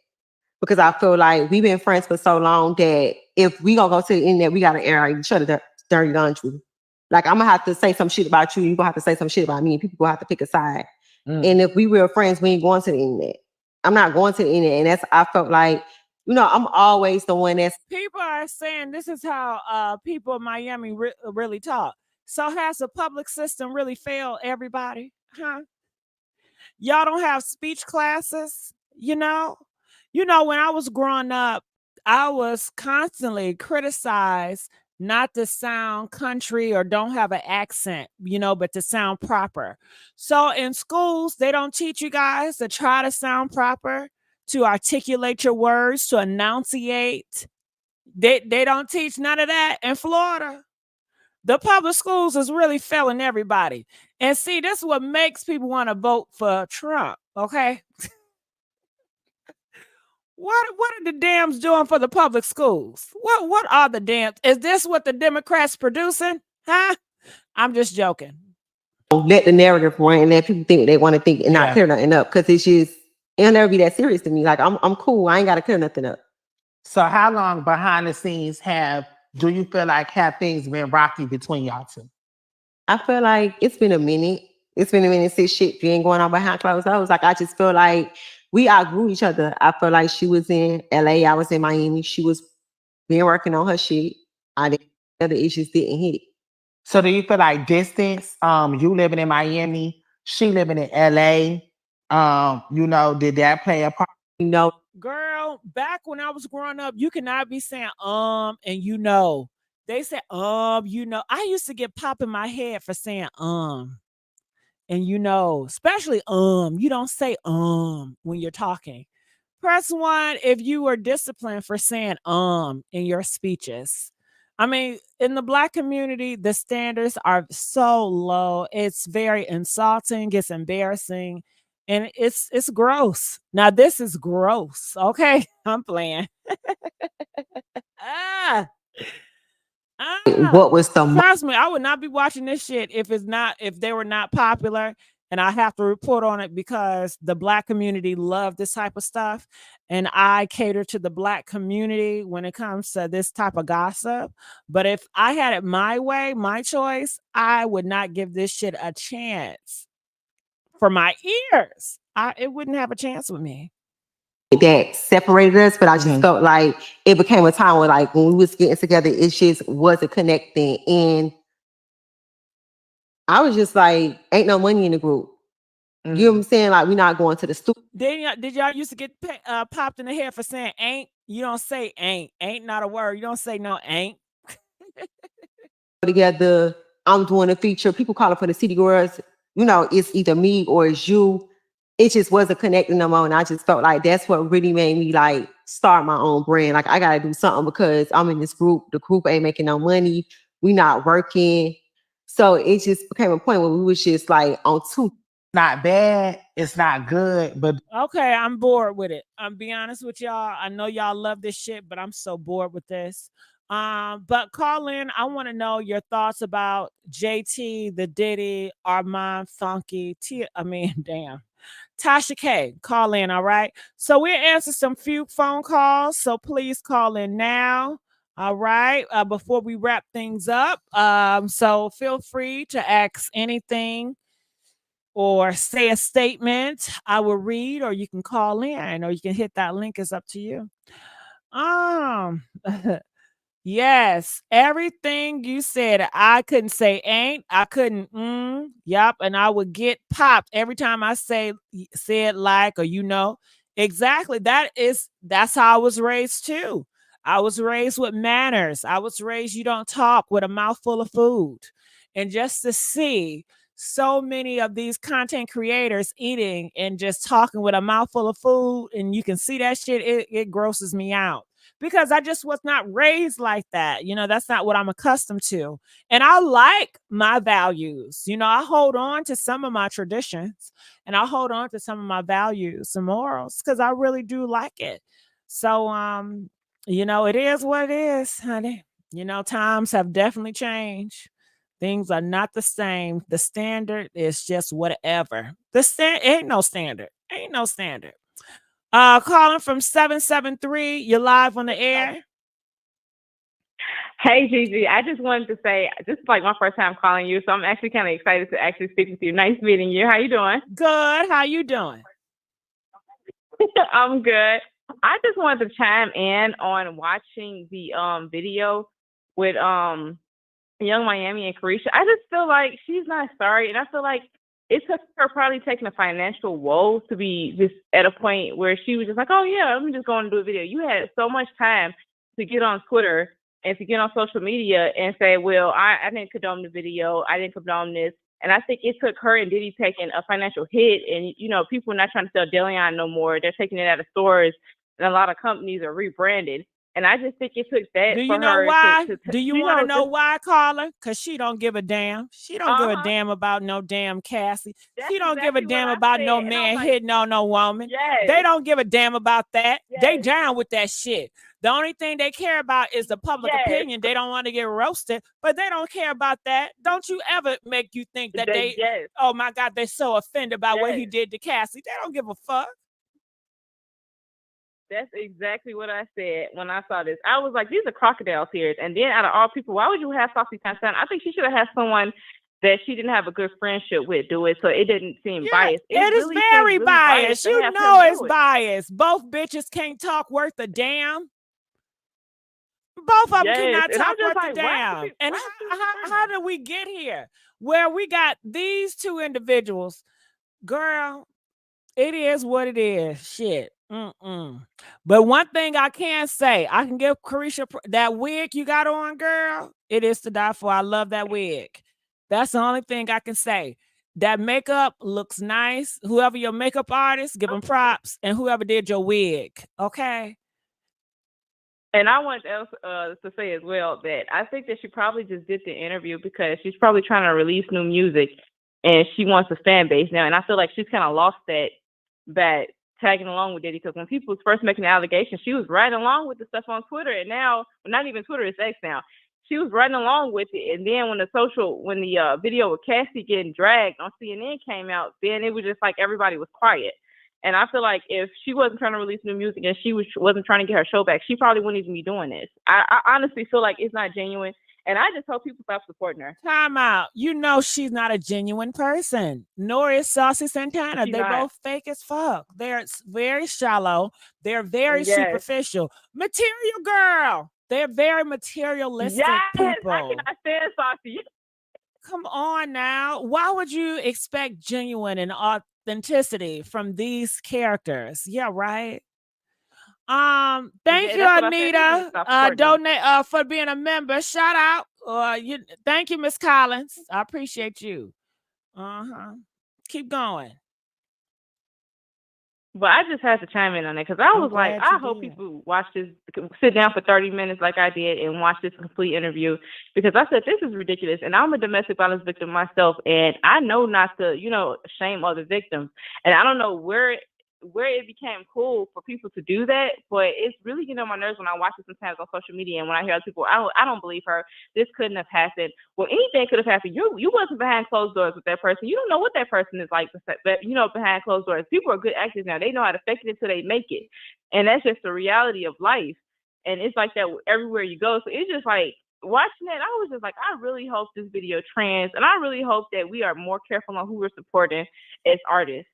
Because I feel like we've been friends for so long that if we gonna go to the internet, we gotta air each other dirty laundry. Like I'm gonna have to say some shit about you, you gonna have to say some shit about me, and people gonna have to pick a side. And if we real friends, we ain't going to the internet. I'm not going to the internet, and I felt like, I'm always the one that's. People are saying this is how people in Miami really talk. So has the public system really failed everybody? Huh? Y'all don't have speech classes, when I was growing up, I was constantly criticized not to sound country or don't have an accent, but to sound proper. So in schools, they don't teach you guys to try to sound proper, to articulate your words, to enunciate. They don't teach none of that in Florida. The public schools is really failing everybody. And see, this is what makes people want to vote for Trump, okay? What are the Dems doing for the public schools? What are the Dems? Is this what the Democrats producing? Huh? I'm just joking. Let the narrative run and let people think what they want to think and not clear nothing up, because it'll never be that serious to me. Like I'm cool. I ain't gotta clear nothing up. So how long behind the scenes do you feel like have things been rocky between y'all two? I feel like it's been a minute. It's been a minute since shit been going on behind closed doors. Like I just feel like we outgrew each other. I feel like she was in LA, I was in Miami. She was been working on her shit. Other issues didn't hit. So do you feel like distance? You living in Miami, she living in LA. Did that play a part? Girl, back when I was growing up, you cannot be saying and They said I used to get pop in my head for saying and especially you don't say when you're talking. Press 1 if you were disciplined for saying in your speeches. I mean, in the Black community, the standards are so low. It's very insulting, it's embarrassing, and it's gross. Now, this is gross, okay? I'm playing. What was the Trust me, I would not be watching this shit if they were not popular, and I have to report on it because the Black community love this type of stuff, and I cater to the Black community when it comes to this type of gossip. But if I had it my way, my choice, I would not give this shit a chance. For my ears, it wouldn't have a chance with me. That separated us, but I just felt like it became a time where, like, when we was getting together, it just wasn't connecting, and I was just like, ain't no money in the group. You know what I'm saying? Like, we're not going to the studio. Did y'all used to get popped in the head for saying ain't? You don't say ain't. Ain't not a word. You don't say no ain't. Together, I'm doing a feature. People calling for the City Girls. It's either me or it's you. It just wasn't connecting no more. And I just felt like that's what really made me like start my own brand. Like I gotta do something because I'm in this group. The group ain't making no money. We not working. So it just became a point where we was just like on two. Not bad. It's not good, but okay, I'm bored with it. I'm be honest with y'all. I know y'all love this shit, but I'm so bored with this. But call in. I want to know your thoughts about JT, the Diddy, Armon, Funky, damn. Tasha K, call in, all right? So we'll answer some few phone calls, so please call in now, all right, before we wrap things up. So feel free to ask anything or say a statement. I will read, or you can call in, or you can hit that link. It's up to you. Yes, everything you said, I couldn't say ain't, I couldn't, yep, and I would get popped every time I said like, or Exactly. That's how I was raised too. I was raised with manners. I was raised you don't talk with a mouthful of food. And just to see so many of these content creators eating and just talking with a mouthful of food, and you can see that shit, it grosses me out because I just was not raised like that. That's not what I'm accustomed to. And I like my values. I hold on to some of my traditions and I hold on to some of my values and morals because I really do like it. So, it is what it is, honey. Times have definitely changed. Things are not the same. The standard is just whatever. Ain't no standard. Ain't no standard. Calling from 773. You're live on the air. Hey, Gigi. I just wanted to say this is like my first time calling you, so I'm actually kind of excited to actually speak with you. Nice meeting you. How you doing? Good. How you doing? I'm good. I just wanted to chime in on watching the video with Young Miami and Carisha. I just feel like she's not sorry, and I feel like it took her probably taking a financial woe to be just at a point where she was just like, oh yeah, let me just go and do a video. You had so much time to get on Twitter and to get on social media and say, well, I didn't condone the video, I didn't condone this. And I think it took her and Diddy taking a financial hit, and people are not trying to sell Deleon no more. They're taking it out of stores, and a lot of companies are rebranded. And I just think it took that. Do you know why? Do you want to know why, Carla? Because she don't give a damn. She don't give a damn about no damn Cassie. She don't give a damn about no man hitting on no woman. Yes. They don't give a damn about that. Yes. They down with that shit. The only thing they care about is the public opinion. They don't want to get roasted, but they don't care about that. Don't you ever make you think that oh my God, they're so offended by what he did to Cassie. They don't give a fuck. That's exactly what I said when I saw this. I was like, these are crocodile tears. And then out of all people, why would you have Saucy Sunshine? I think she should have had someone that she didn't have a good friendship with do it, so it didn't seem biased. It is really very seems biased. to You have know him it's do it. biased. Both bitches can't talk worth a damn. Both of them cannot and I'm talk just worth like, a damn. And how did we get here? Where we got these two individuals, girl, it is what it is. Shit. But one thing I can say, I can give Carisha that wig you got on, girl. It is to die for. I love that wig. That's the only thing I can say. That makeup looks nice. Whoever your makeup artist, give them props. And whoever did your wig, okay? And I want else to say as well that I think that she probably just did the interview because she's probably trying to release new music and she wants a fan base now. And I feel like she's kind of lost that tagging along with Diddy, because when people was first making the allegations, she was riding along with the stuff on Twitter, and now, well, not even Twitter, it's X now. She was riding along with it, and then when the video with Cassie getting dragged on CNN came out, then it was just like everybody was quiet. And I feel like if she wasn't trying to release new music and she wasn't trying to get her show back, she probably wouldn't even be doing this. I honestly feel like it's not genuine. And I just hope people stop supporting her. Time out. You know she's not a genuine person. Nor is Saucy Santana. They both fake as fuck. They're very shallow. They're very superficial. Material girl. They're very materialistic people. I cannot stand Saucy. Come on now. Why would you expect genuine and authenticity from these characters? Yeah, right. Thank you, Anita. Donate for being a member. Shout out. Thank you, Miss Collins. I appreciate you. Keep going. But I just had to chime in on it because I was like, I hope people watch this, sit down for 30 minutes like I did and watch this complete interview, because I said, this is ridiculous. And I'm a domestic violence victim myself, and I know not to, shame other victims. And I don't know where it became cool for people to do that, but it's really getting on my nerves when I watch it sometimes on social media, and when I hear other people, I don't believe her. This couldn't have happened. Well, anything could have happened. You wasn't behind closed doors with that person. You don't know what that person is like, behind closed doors. People are good actors now. They know how to fake it until they make it, and that's just the reality of life. And it's like that everywhere you go. So it's just like, watching that, I was just like, I really hope this video trends, and I really hope that we are more careful on who we're supporting as artists.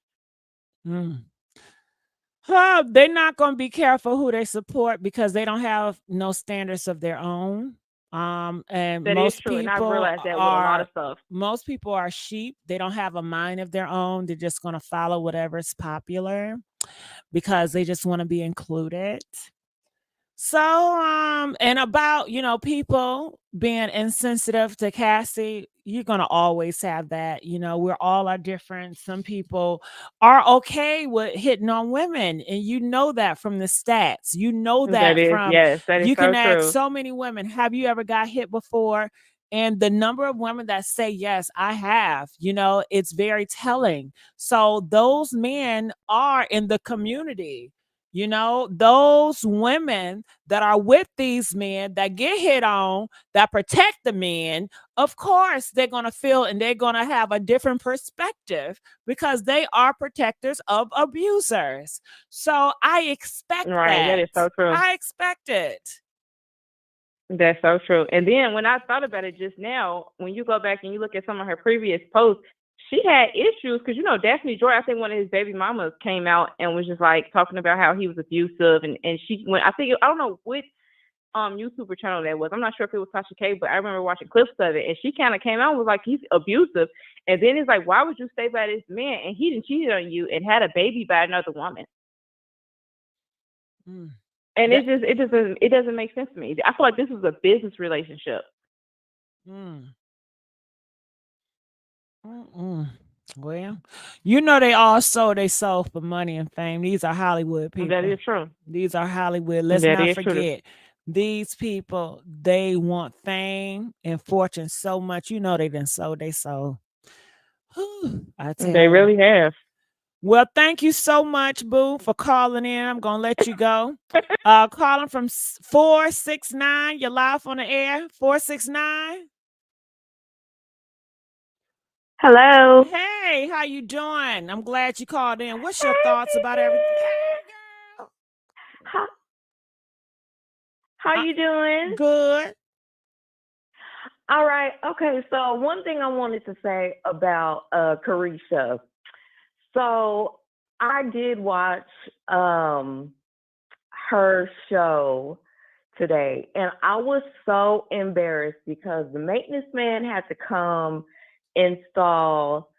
They're not going to be careful who they support because they don't have no standards of their own. And that most is true, people and I realized that with a lot of stuff. Most people are sheep. They don't have a mind of their own. They're just going to follow whatever's popular. because they just want to be included. So, and about, people being insensitive to Cassie, you're going to always have that. We're all are different. Some people are okay with hitting on women, and you know that from the stats. You know that from, yes, that is you can so ask true. so many women, have you ever got hit before? And the number of women that say, yes, I have, it's very telling. So those men are in the community. Those women that are with these men that get hit on, that protect the men, of course, they're going to feel and they're going to have a different perspective because they are protectors of abusers. So I expect Right, that is so true. I expect it. That's so true. And then when I thought about it just now, when you go back and you look at some of her previous posts, she had issues because Daphne Joy, I think one of his baby mamas came out and was just like talking about how he was abusive, and she went. I don't know which YouTuber channel that was. I'm not sure if it was Tasha K, but I remember watching clips of it, and she kind of came out and was like, he's abusive, and then it's like, why would you stay by this man and he didn't cheat on you and had a baby by another woman? And it doesn't make sense to me. I feel like this is a business relationship. Well, they all sold their soul for money and fame. These are Hollywood people. That is true. These are Hollywood. Let's not forget. These people, they want fame and fortune so much. They done sold their soul. I tell they really have. Well, thank you so much, Boo, for calling in. I'm going to let you go. Calling from 469. You're live on the air. 469. Hello. Hey, how you doing? I'm glad you called in. What's your thoughts about everything? Hey, girl. How you doing? Good. All right. Okay. So one thing I wanted to say about Carisha. So I did watch her show today, and I was so embarrassed because the maintenance man had to come install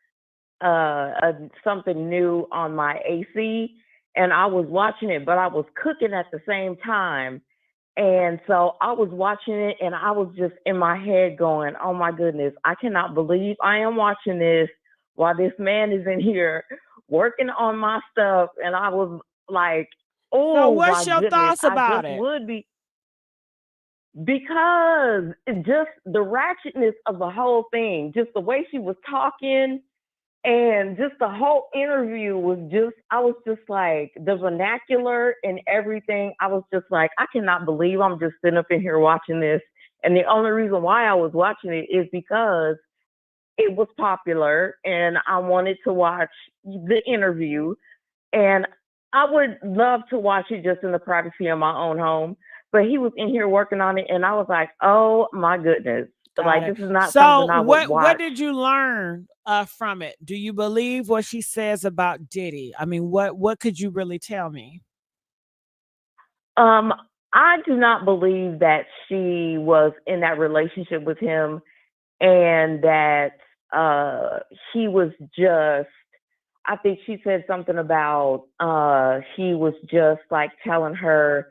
something new on my AC, and I was watching it, but I was cooking at the same time. And so I was watching it, and I was just in my head going, oh my goodness, I cannot believe I am watching this while this man is in here working on my stuff. And I was like, oh, so what's my your goodness, thoughts about I just it? would be. Because just the ratchetness of the whole thing, just the way she was talking, and just the whole interview was just, I was just like, the vernacular and everything, I was just like, I cannot believe I'm just sitting up in here watching this. And the only reason why I was watching it is because it was popular and I wanted to watch the interview. And I would love to watch it just in the privacy of my own home. But he was in here working on it, and I was like, oh my goodness. Like, this is not something I would watch. What did you learn from it? Do you believe what she says about Diddy? I mean, what could you really tell me? I do not believe that she was in that relationship with him and that he was just, I think she said something about he was just like telling her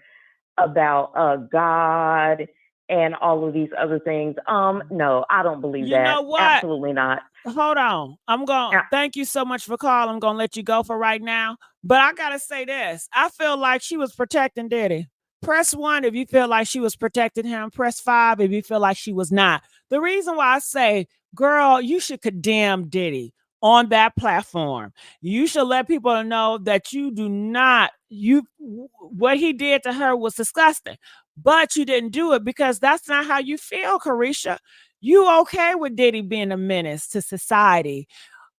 about God and all of these other things. No, I don't believe that. You know what? Absolutely not. Hold on. I'm going to thank you so much for calling. I'm going to let you go for right now. But I got to say this. I feel like she was protecting Diddy. Press 1 if you feel like she was protecting him. Press 5 if you feel like she was not. The reason why I say, girl, you should condemn Diddy on that platform. You should let people know that you do not, what he did to her was disgusting. But you didn't do it because that's not how you feel, Carisha. You okay with Diddy being a menace to society.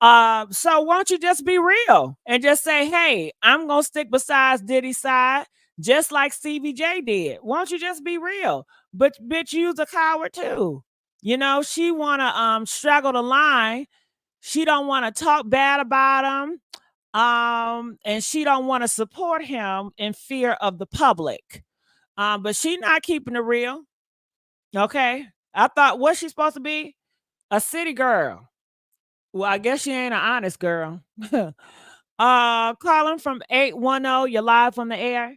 So why don't you just be real and just say, hey, I'm going to stick beside Diddy's side, just like Stevie J did. Why don't you just be real? But bitch, you's a coward too. She want to struggle the line. She don't want to talk bad about him. And she don't want to support him in fear of the public. But she not keeping it real. Okay. I thought, what's she supposed to be? A city girl. Well, I guess she ain't an honest girl. Calling from 810. You're live on the air.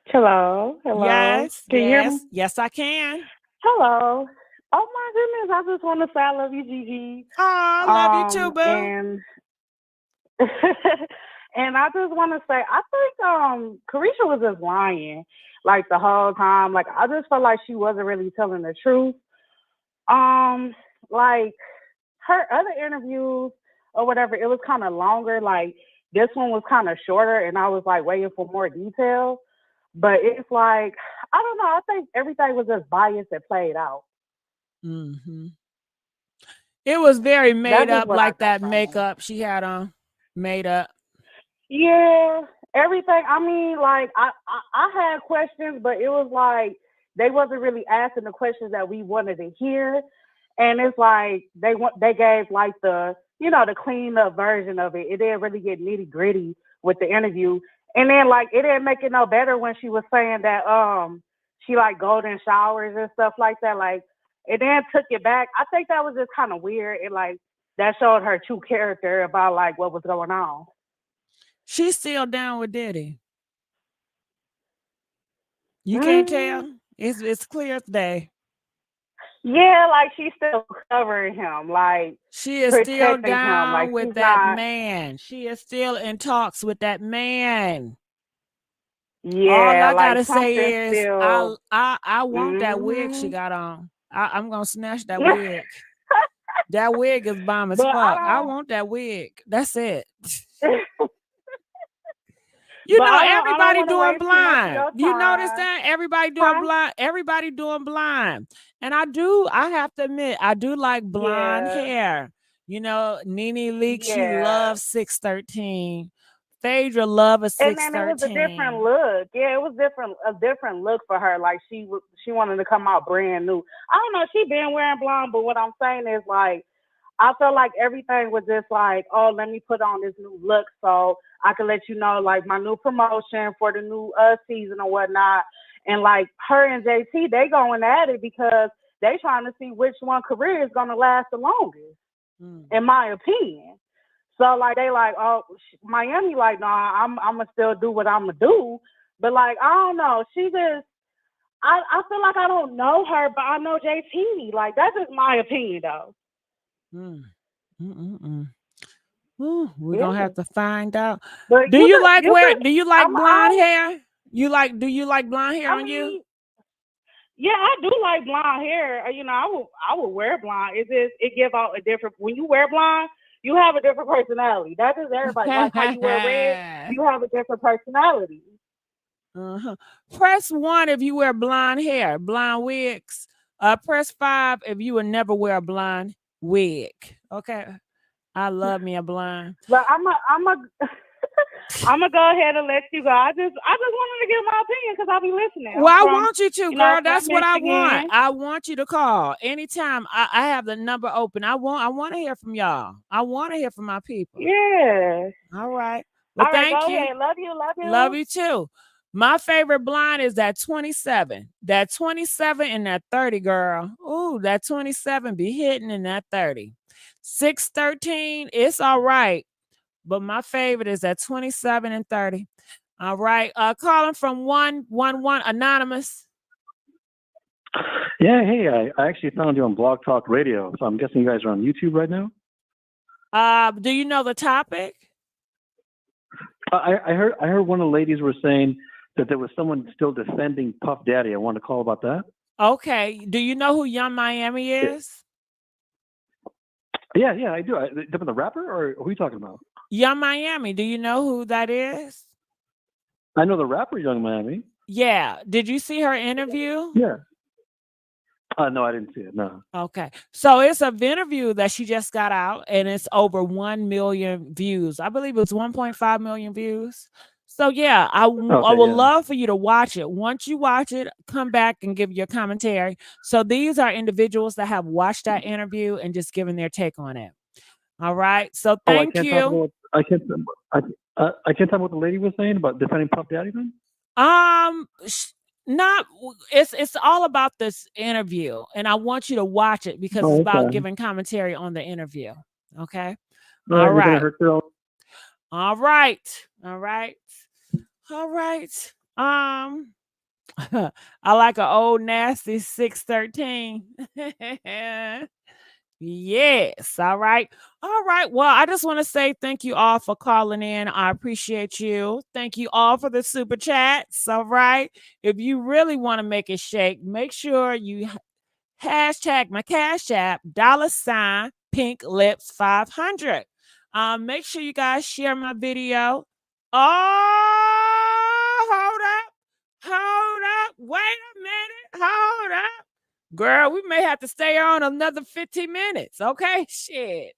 Hello. Yes, Can you hear me? yes, I can. Hello. Oh my goodness! I just want to say I love you, Gigi. Oh, I love you too, boo. And and I just want to say I think Carisha was just lying like the whole time. Like I just felt like she wasn't really telling the truth. Like her other interviews or whatever, it was kind of longer. Like this one was kind of shorter, and I was like waiting for more details. But it's like I don't know. I think everything was just biased that played out. Mm-hmm. It was very made That's just up, what like I got that from it. makeup she had on, made up. Yeah, everything. I mean, like I had questions, but it was like they wasn't really asking the questions that we wanted to hear, and it's like they gave like the the clean up version of it. It didn't really get nitty gritty with the interview, and then like it didn't make it no better when she was saying that she like golden showers and stuff like that. Like it then took it back. I think that was just kind of weird. And like that showed her true character about like what was going on. She's still down with Diddy. You can't tell? It's clear as day. Yeah, like she's still covering him, like she is still protecting him. down Like with she's that not. man. She is still in talks with that man. All Yeah, I like gotta say something is still. I want that wig she got on. I'm gonna snatch that wig. That wig is bomb as But fuck. I don't. want that wig. That's it. But I don't Everybody want to doing waste too much of blind. your You notice time. that? Everybody doing blind. Everybody doing blind. And I have to admit, I do like blonde Yeah. hair. Nene Leak, she Yeah. loves 613. Phaedra love a And then it was a 613. different look. Yeah, it was a different look for her. Like she wanted to come out brand new. I don't know. She been wearing blonde, but what I'm saying is like I felt like everything was just like, oh, let me put on this new look so I can let you know like my new promotion for the new season or whatnot. And like her and JT, they going at it because they trying to see which one career is gonna last the longest, in my opinion. So like they like, oh, Miami like, nah, I'm gonna still do what I'm gonna do. But like I don't know, she just I feel like I don't know her, but I know JT. Like that's just my opinion though. We're gonna have to find out. But Do you like I'm blonde hair? Do you like blonde hair on you? Yeah, I do like blonde hair. I would wear blonde. It give out a different when you wear blonde, you have a different personality. That is everybody. Like how you wear red, you have a different personality. Press 1 if you wear blonde hair, blonde wigs. Press 5 if you would never wear a blonde wig. Okay. I love me a blonde. But I'm gonna go ahead and let you go. I just wanted to give my opinion because I'll be listening. Well, I want you to, girl. That's what I Michigan. want. I want you to call anytime. I have the number open. I want to hear from y'all. I want to hear from my people. Yeah. All right. Well, all right, thank go you. ahead. Love you. Love you. Love you too. My favorite blonde is that 27. That 27 and that 30, girl. Ooh, that 27 be hitting in that 30. 613, it's all right. But my favorite is that 27 and 30. All right. Calling from 111 Anonymous. Yeah, hey, I actually found you on Blog Talk Radio, so I'm guessing you guys are on YouTube right now. Do you know the topic? I heard one of the ladies were saying that there was someone still defending Puff Daddy. I wanted to call about that. Okay. Do you know who Young Miami is? Yeah, I do. The rapper, or who are you talking about? Young Miami. Do you know who that is? I know the rapper Young Miami. Yeah. Did you see her interview? Yeah. No, I didn't see it. No. Okay. So it's an interview that she just got out, and it's over 1 million views. I believe it was 1.5 million views. So yeah, I would love for you to watch it. Once you watch it, come back and give your commentary. So these are individuals that have watched that interview and just given their take on it. All right. So thank you. I can't talk what the lady was saying about defending Puff Daddy then? It's all about this interview, and I want you to watch it because it's about giving commentary on the interview. Okay. All You're gonna right. hurt your own. All right. All right. All right. I like an old nasty 613. Yes. All right. All right. Well, I just want to say thank you all for calling in. I appreciate you. Thank you all for the super chats. All right. If you really want to make it shake, make sure you hashtag my Cash App, $ Pink Lips 500. Make sure you guys share my video. Oh, hold up. Hold up. Wait a minute. Hold up. Girl, we may have to stay on another 15 minutes. Okay. Shit.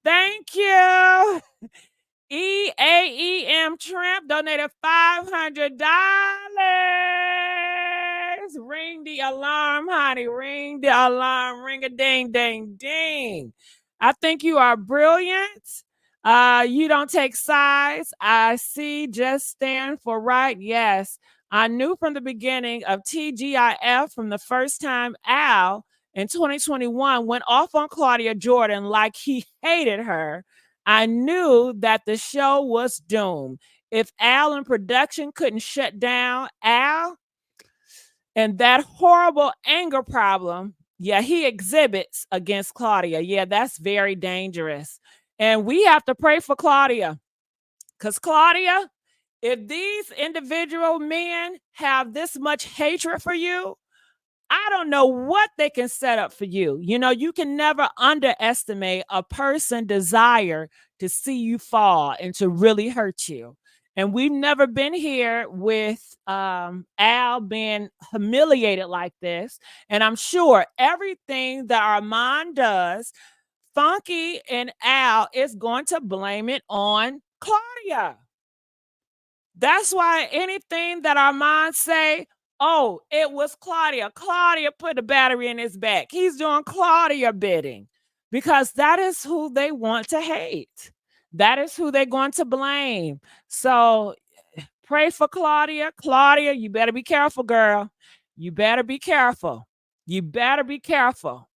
Thank you. EAEM Tramp donated $500. Ring the alarm, honey. Ring the alarm. Ring a ding, ding, ding. I think you are brilliant. You don't take sides. I see just stand for right. Yes. I knew from the beginning of TGIF from the first time Al in 2021 went off on Claudia Jordan like he hated her. I knew that the show was doomed. If Al and production couldn't shut down Al and that horrible anger problem, yeah, he exhibits against Claudia. Yeah, that's very dangerous. And we have to pray for Claudia. Because Claudia, if these individual men have this much hatred for you, I don't know what they can set up for you. You know, you can never underestimate a person's desire to see you fall and to really hurt you. And we've never been here with Al being humiliated like this. And I'm sure everything that Armon does, Funky and Al is going to blame it on Claudia. That's why anything that Armon say, oh, it was Claudia. Claudia put a battery in his back. He's doing Claudia bidding because that is who they want to hate. That is who they're going to blame. So pray for Claudia. Claudia, you better be careful, girl. You better be careful. You better be careful.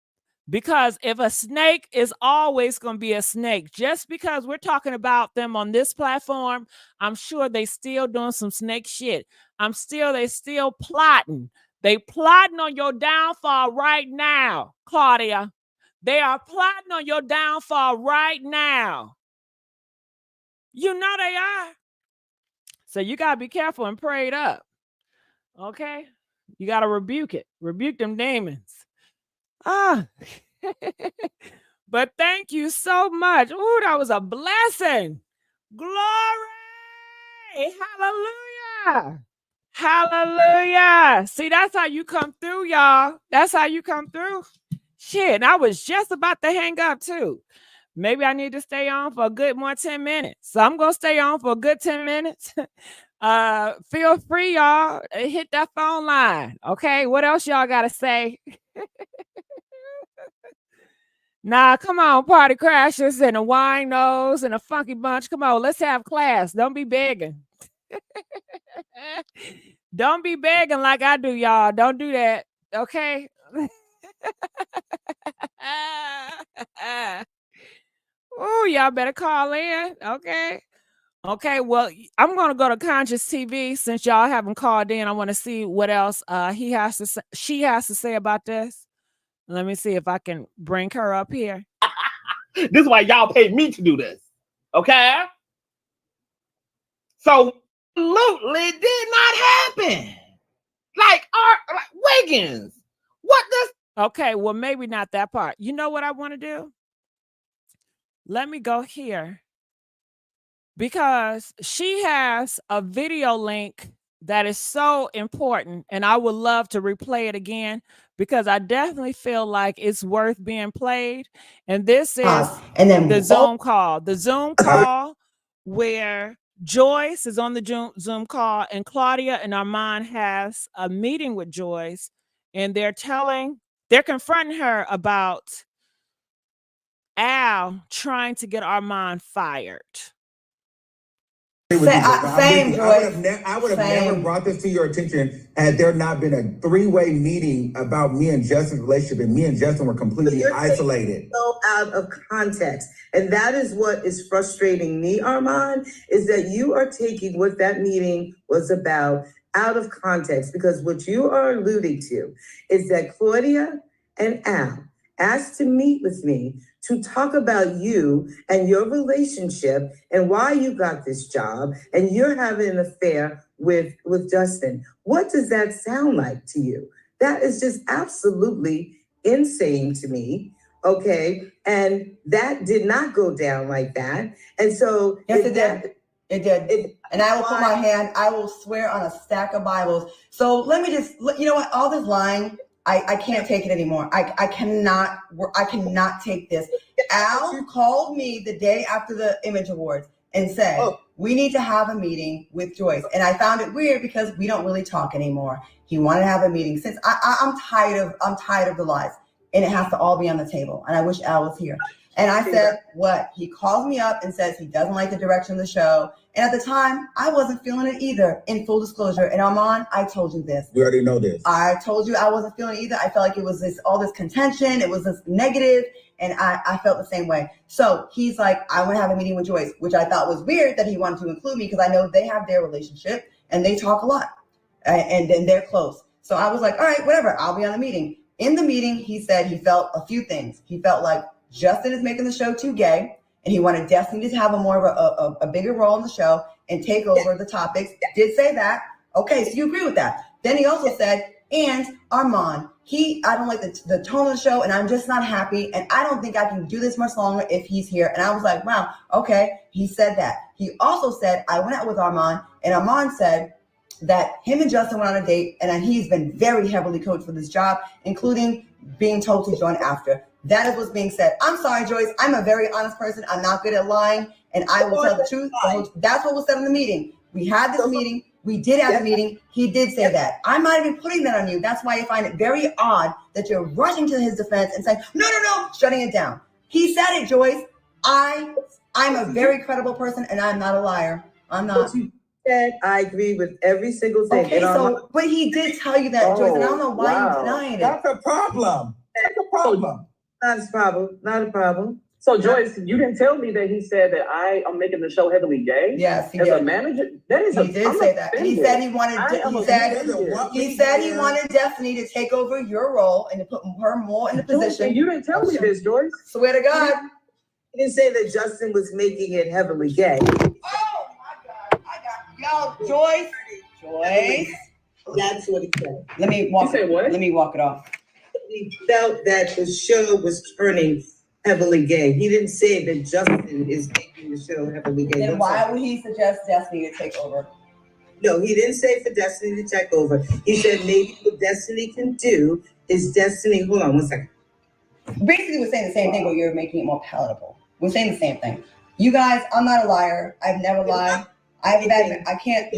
Because if a snake is always going to be a snake, just because we're talking about them on this platform, I'm sure they still doing some snake shit. They still plotting. They plotting on your downfall right now, Claudia. They are plotting on your downfall right now. You know they are. So you got to be careful and pray it up. Okay? You got to rebuke it. Rebuke them demons. But thank you so much. Ooh, that was a blessing. Glory. Hallelujah. Hallelujah. See, that's how you come through, y'all. That's how you come through. Shit, I was just about to hang up too. Maybe I need to stay on for a good more 10 minutes. So I'm going to stay on for a good 10 minutes. Feel free, y'all. Hit that phone line. Okay. What else y'all got to say? Nah, come on, party crashers and a wine nose and a funky bunch. Come on, let's have class. Don't be begging. Don't be begging like I do, y'all. Don't do that. Okay. Oh, y'all better call in. Okay. Okay. Well, I'm gonna go to Conscious TV since y'all haven't called in. I want to see what else she has to say about this. Let me see if I can bring her up here. This is why y'all paid me to do this. Okay? So, absolutely did not happen. Like Wiggins. What does... Okay, well, maybe not that part. You know what I want to do? Let me go here. Because she has a video link that is so important, and I would love to replay it again because I definitely feel like it's worth being played. And this is the Zoom call. The Zoom call where Joyce is on the Zoom call and Claudia and Armon has a meeting with Joyce, and they're confronting her about Al trying to get Armon fired. Same, Joyce. I would have never brought this to your attention had there not been a three-way meeting about me and Justin's relationship, and me and Justin were completely isolated. So out of context. And that is what is frustrating me, Armon, is that you are taking what that meeting was about out of context, because what you are alluding to is that Claudia and Al asked to meet with me to talk about you and your relationship and why you got this job and you're having an affair with Justin. What does that sound like to you? That is just absolutely insane to me. Okay. And that did not go down like that. And so yes, it did. It did. And I will put my hand, I will swear on a stack of Bibles. So let me just, you know what, all this lying, I can't take it anymore. I cannot take this. Al called me the day after the Image Awards and said, we need to have a meeting with Joyce. And I found it weird because we don't really talk anymore. He wanted to have a meeting since I'm tired of the lies, and it has to all be on the table. And I wish Al was here. And I said, what? He calls me up and says he doesn't like the direction of the show. And at the time, I wasn't feeling it either, in full disclosure. And Armon, I told you this. We already know this. I told you I wasn't feeling it either. I felt like it was all this contention. It was this negative, and I felt the same way. So he's like, I want to have a meeting with Joyce, which I thought was weird that he wanted to include me because I know they have their relationship and they talk a lot and they're close. So I was like, all right, whatever, I'll be on the meeting. In the meeting, he said he felt a few things. He felt like Justin is making the show too gay, and he wanted Destiny to have a bigger role in the show and take over the topics. Did say that. Okay, so you agree with that. Then he also said, and Armon, I don't like the tone of the show, and I'm just not happy, and I don't think I can do this much longer if he's here. And I was like, wow, okay, he said that. He also said, I went out with Armon, and Armon said that him and Justin went on a date, and he's been very heavily coached for this job, including being told to join after. That is what's being said. I'm sorry, Joyce. I'm a very honest person. I'm not good at lying, and I will tell the truth. That's what was said in the meeting. We had this meeting. We did have a meeting. He did say that. I might have been putting that on you. That's why I find it very odd that you're rushing to his defense and saying, no, shutting it down. He said it, Joyce. I'm a very credible person, and I'm not a liar. I'm not. I agree with every single thing. Okay, but he did tell you that, Joyce, and I don't know why you're denying it. That's a problem. That's a problem. Not a problem. Not a problem. So Joyce, you didn't tell me that he said that I am making the show heavily gay. Yes, he as did. A manager. That is he did say that. And he said he wanted. He said he wanted Destiny to take over your role and to put her more in the position. You didn't tell me this, Joyce. Swear to God. He didn't say that Justin was making it heavily gay. Oh my God! Y'all, Joyce. That's what he said. Let me walk it off. He felt that the show was turning heavily gay. He didn't say that Justin is making the show heavily gay. Then why would he suggest Destiny to take over? No, he didn't say for Destiny to take over. He said maybe what Destiny can do is Destiny. Hold on 1 second. Basically, we're saying the same thing, but you're making it more palatable. We're saying the same thing. You guys, I'm not a liar. I've never lied. I can't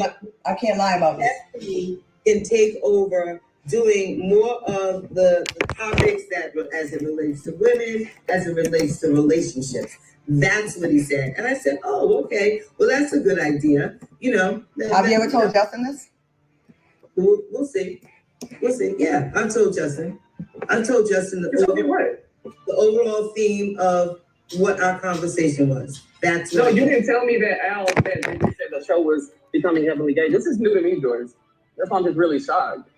lie about this. Destiny can take over doing more of the topics that as it relates to women, as it relates to relationships. That's what he said. And I said, oh, okay. Well, that's a good idea. You know. Have you ever told Justin this? We'll see. We'll see. Yeah, I told Justin. The overall theme of what our conversation was. That's no, you didn't tell me that Al said that you said the show was becoming heavily gay. This is new to me, Joyce. That's why I'm just really shocked.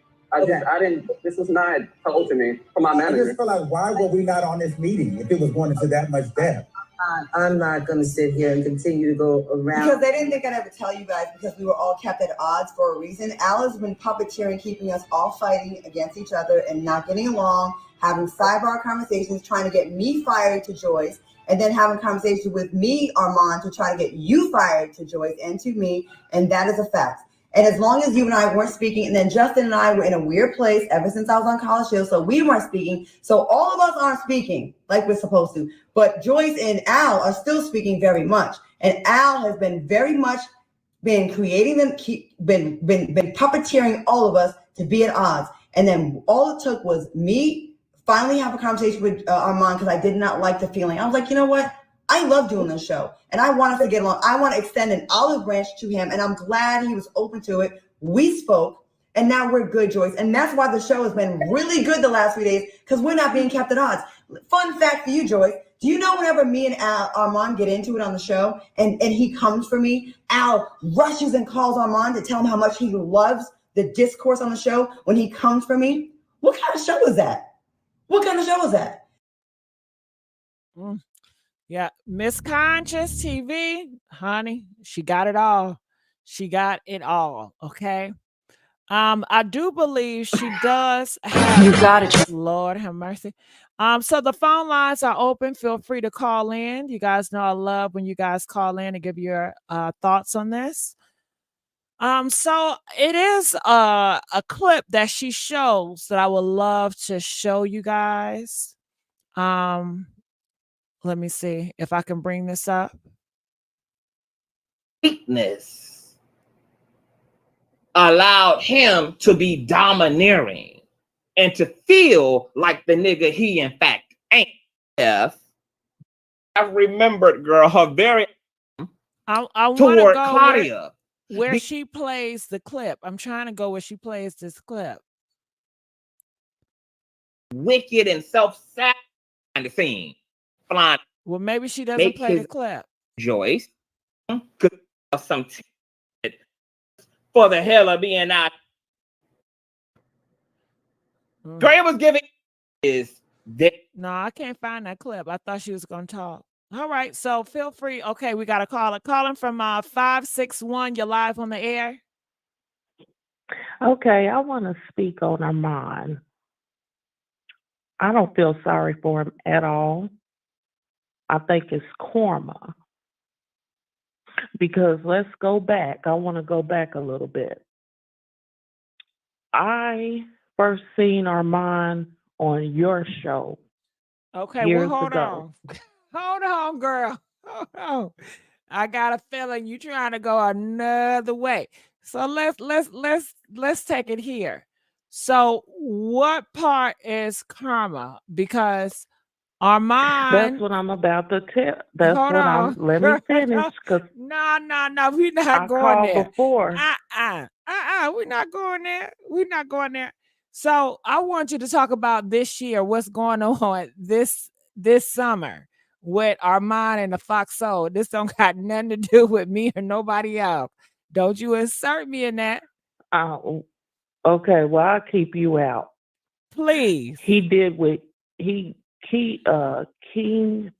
This was not told to me from my manager. I just feel like, why were we not on this meeting if it was going into that much depth? I'm not going to sit here and continue to go around. Because they didn't think I'd ever tell you guys because we were all kept at odds for a reason. Al has been puppeteering, keeping us all fighting against each other and not getting along, having sidebar conversations, trying to get me fired to Joyce, and then having conversations with me, Armon, to try to get you fired to Joyce and to me. And that is a fact. And as long as you and I weren't speaking, and then Justin and I were in a weird place ever since I was on College Hill, so we weren't speaking. So all of us aren't speaking like we're supposed to. But Joyce and Al are still speaking very much. And Al has been very much been creating them, been puppeteering all of us to be at odds. And then all it took was me finally have a conversation with Armon because I did not like the feeling. I was like, you know what? I love doing this show, and I want us to get along. I want to extend an olive branch to him, and I'm glad he was open to it. We spoke, and now we're good, Joyce. And that's why the show has been really good the last few days, because we're not being kept at odds. Fun fact for you, Joyce. Do you know whenever me and Armon get into it on the show, and he comes for me, Al rushes and calls Armon to tell him how much he loves the discourse on the show when he comes for me? What kind of show is that? What kind of show is that? Yeah, Miss Conscious TV, honey, she got it all. She got it all. Okay. I do believe she does have. You got it. Lord have mercy. So the phone lines are open. Feel free to call in. You guys know I love when you guys call in and give your thoughts on this. So it is a clip that she shows that I would love to show you guys. Let me see if I can bring this up. Weakness allowed him to be domineering and to feel like the nigga he in fact ain't. I remembered, girl, her very I want to toward go Claudia. where she plays the clip. I'm trying to go where she plays this clip. Wicked and self-satisfied kind of thing. Flying. Well, maybe she doesn't play the clip. Joyce could have some for the hell of being out. Gray was giving is that. No, I can't find that clip. I thought she was going to talk. All right, so feel free. Okay, we got a caller. Calling from 561. You're live on the air. Okay, I want to speak on Armon. I don't feel sorry for him at all. I think it's karma. Because let's go back. I want to go back a little bit. I first seen Armon on your show. Okay, years well, hold ago. on. Hold on, girl. Hold on. I got a feeling you trying to go another way. So let's take it here. So what part is karma? Because Armon. That's what I'm about to tell. That's Hold what on. let me finish. Cause No, we're not I going called there. before. We're not going there. We're not going there. So I want you to talk about this year, what's going on this summer with Armon and the Fox Soul. This don't got nothing to do with me or nobody else. Don't you insert me in that. Okay, well, I'll keep you out. Please. He did with King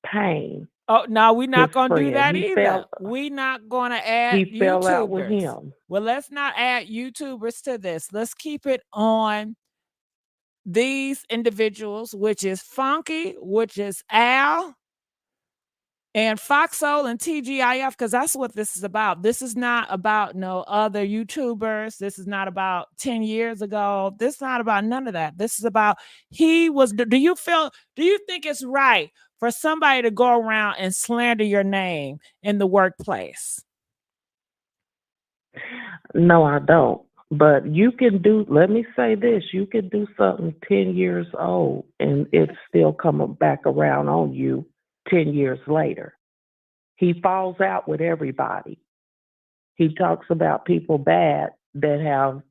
Payne. Oh, no, we're not going to do friend. that He either. We're not going to add He YouTubers. fell out with him. Well, let's not add YouTubers to this. Let's keep it on these individuals, which is Funky, which is Al, and Fox Soul and TGIF, because that's what this is about. This is not about no other YouTubers. This is not about 10 years ago. This is not about none of that. This is about do you think it's right for somebody to go around and slander your name in the workplace? No, I don't. But you can let me say this, you can do something 10 years old and it's still coming back around on you 10 years later. He falls out with everybody. He talks about people bad that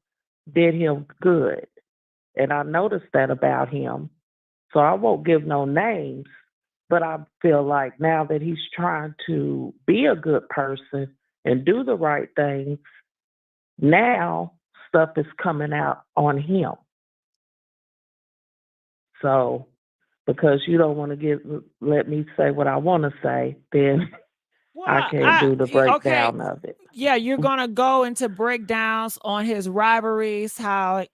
did him good. And I noticed that about him. So I won't give no names, but I feel like now that he's trying to be a good person and do the right things, now stuff is coming out on him. So because you don't want to let me say what I want to say, then I can't do the breakdown of it. Yeah, you're going to go into breakdowns on his rivalries, how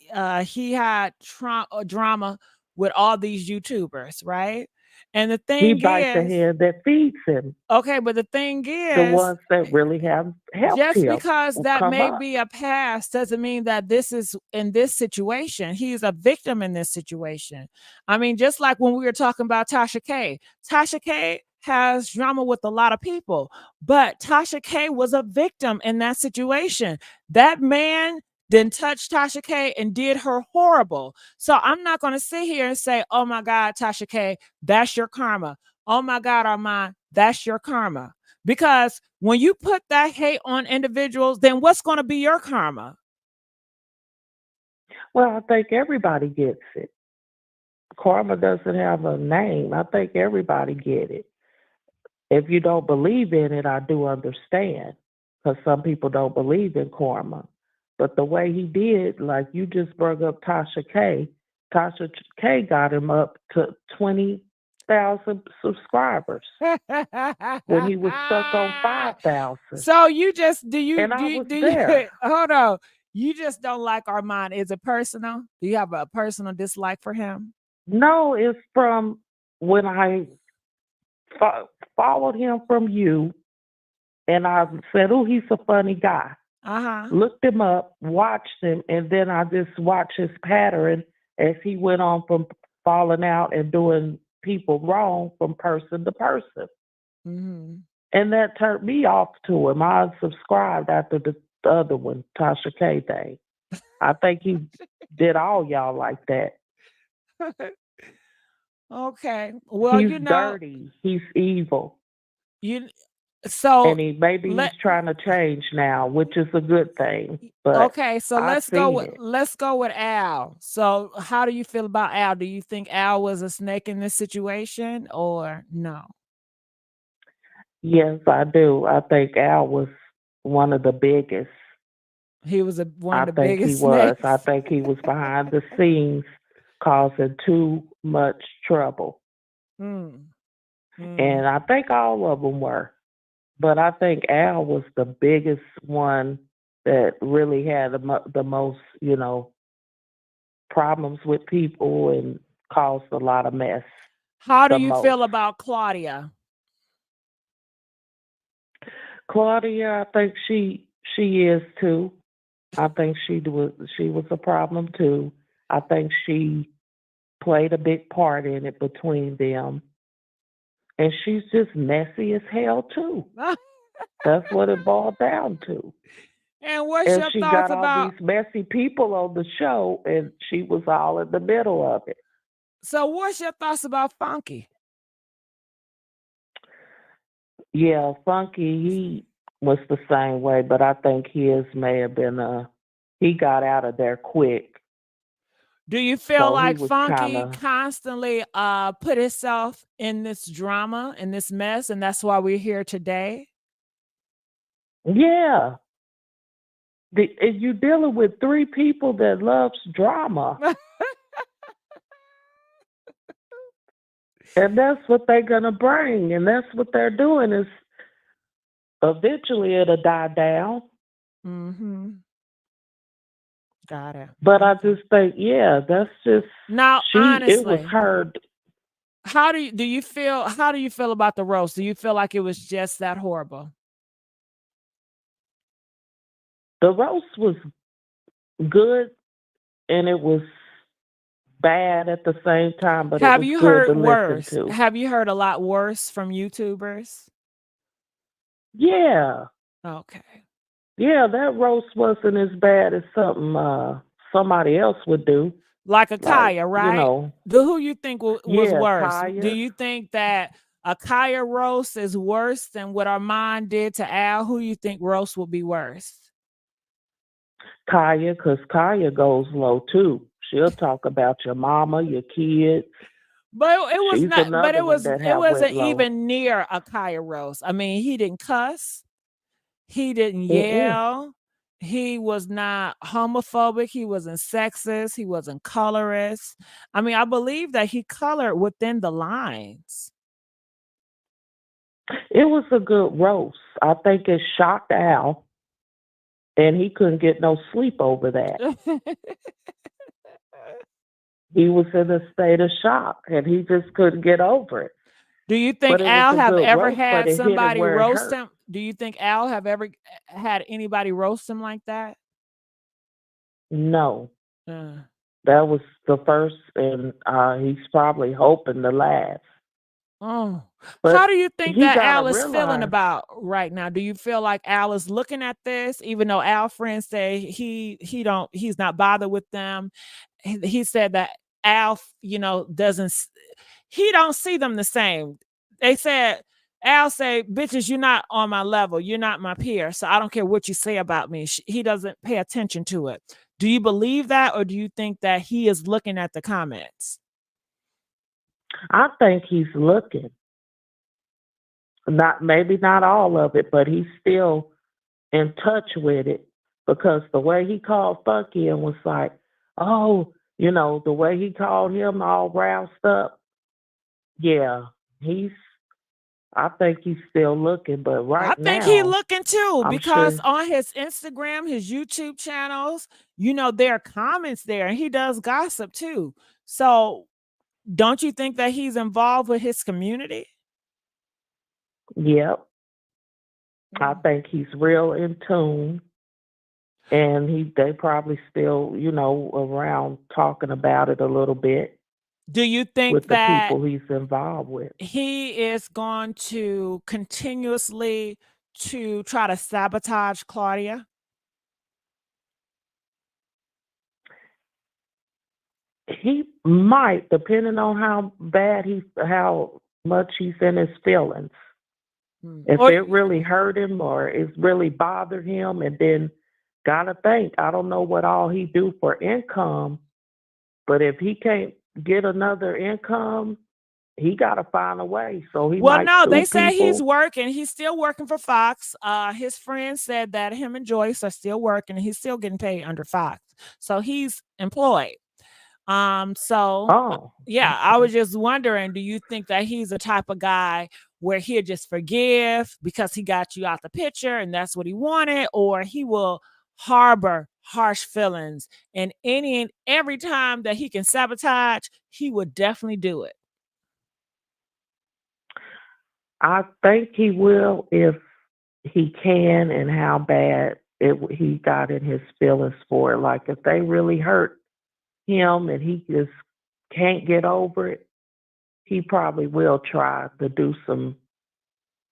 he had drama with all these YouTubers, right? And the thing he bites the hand that feeds him. Okay, but the thing is, the ones that really have helped just him because that come may up. be a past doesn't mean that this is in this situation. He's a victim in this situation. I mean, just like when we were talking about Tasha K. Tasha K has drama with a lot of people, but Tasha K was a victim in that situation. That man then touched Tasha K and did her horrible. So I'm not going to sit here and say, oh my God, Tasha K, that's your karma. Oh my God, Armon, that's your karma. Because when you put that hate on individuals, then what's going to be your karma? Well, I think everybody gets it. Karma doesn't have a name. I think everybody get it. If you don't believe in it, I do understand, because some people don't believe in karma. But the way he did, like you just brought up Tasha K. Tasha K got him up to 20,000 subscribers when he was stuck on 5,000. So you just there. Hold on. You just don't like Armon. Is it personal? Do you have a personal dislike for him? No, it's from when I followed him from you, and I said, "Oh, he's a funny guy." Looked him up, watched him, and then I just watched his pattern as he went on from falling out and doing people wrong from person to person. Mm-hmm. And that turned me off to him. I unsubscribed after the other one, Tasha K thing. I think he did all y'all like that. Okay. Well, he's dirty. He's evil. And he's trying to change now, which is a good thing. But okay, so let's go with Al. So how do you feel about Al? Do you think Al was a snake in this situation or no? Yes, I do. I think Al was one of the biggest. He was one of the biggest. biggest He was. snakes. I think he was behind the scenes causing too much trouble. Mm. And I think all of them were. But I think Al was the biggest one that really had the most, problems with people and caused a lot of mess. How do you feel about Claudia? Claudia, I think she is too. I think she was a problem too. I think she played a big part in it between them. And she's just messy as hell too. That's what it boiled down to. And what's your she thoughts got all about these messy people on the show, and she was all in the middle of it. So what's your thoughts about Funky? Yeah, Funky, he was the same way, but I think his may have been he got out of there quick. Do you feel like Funky kinda constantly put himself in this drama, in this mess, and that's why we're here today? Yeah. You're dealing with 3 people that loves drama. And that's what they're going to bring. And that's what they're doing is eventually it'll die down. Mm-hmm. Got it. But I just think, that's just now. Honestly, it was her. How do you feel about the roast? Do you feel like it was just that horrible? The roast was good, and it was bad at the same time. But have it was you good heard to worse? listen to. Have you heard a lot worse from YouTubers? Yeah. Okay. Yeah, that roast wasn't as bad as something somebody else would do. Like Akaya, right? Who you think was worse? Kaya. Do you think that Akaya roast is worse than what Armon did to Al? Who you think roast will be worse? Kaya, because Kaya goes low too. She'll talk about your mama, your kids. But it was She's not. But it wasn't low. even near Akaya roast. I mean, he didn't cuss. He didn't yell. He was not homophobic. He wasn't sexist. He wasn't colorist. I mean, I believe that he colored within the lines. It was a good roast. I think it shocked Al, and he couldn't get no sleep over that. He was in a state of shock, and he just couldn't get over it. Do you think Al have ever had somebody roast him? Do you think Al have ever had anybody roast him like that? No. That was the first, and he's probably hoping the last. Oh. But how do you think that Al is feeling about right now? Do you feel like Al is looking at this, even though Al friends say he's not bothered with them? He said that Al, don't see them the same. They said Al say, bitches, you're not on my level. You're not my peer. So I don't care what you say about me. He doesn't pay attention to it. Do you believe that, or do you think that he is looking at the comments? I think he's looking. Maybe not all of it, but he's still in touch with it, because the way he called Funky and was like, oh, the way he called him all roused up. Yeah, I think he's still looking, but right now, I think he's looking too, because sure. on his Instagram, his YouTube channels, there are comments there, and he does gossip too. So don't you think that he's involved with his community? Yep. I think he's real in tune, and they probably still, around talking about it a little bit. Do you think with that the people he's involved with, he is going to continuously to try to sabotage Claudia? He might, depending on how much he's in his feelings. If it really hurt him or it's really bothered him, and then gotta think, I don't know what all he do for income, but if he can't get another income, he gotta find a way. So he might they say he's working. He's still working for Fox. His friend said that him and Joyce are still working, and he's still getting paid under Fox. So he's employed. I was just wondering, do you think that he's the type of guy where he'll just forgive because he got you out the picture and that's what he wanted, or he will harbor harsh feelings, and any and every time that he can sabotage, he would definitely do it? I think he will if he can, and how bad he got in his feelings for it. Like if they really hurt him and he just can't get over it, he probably will try to do some,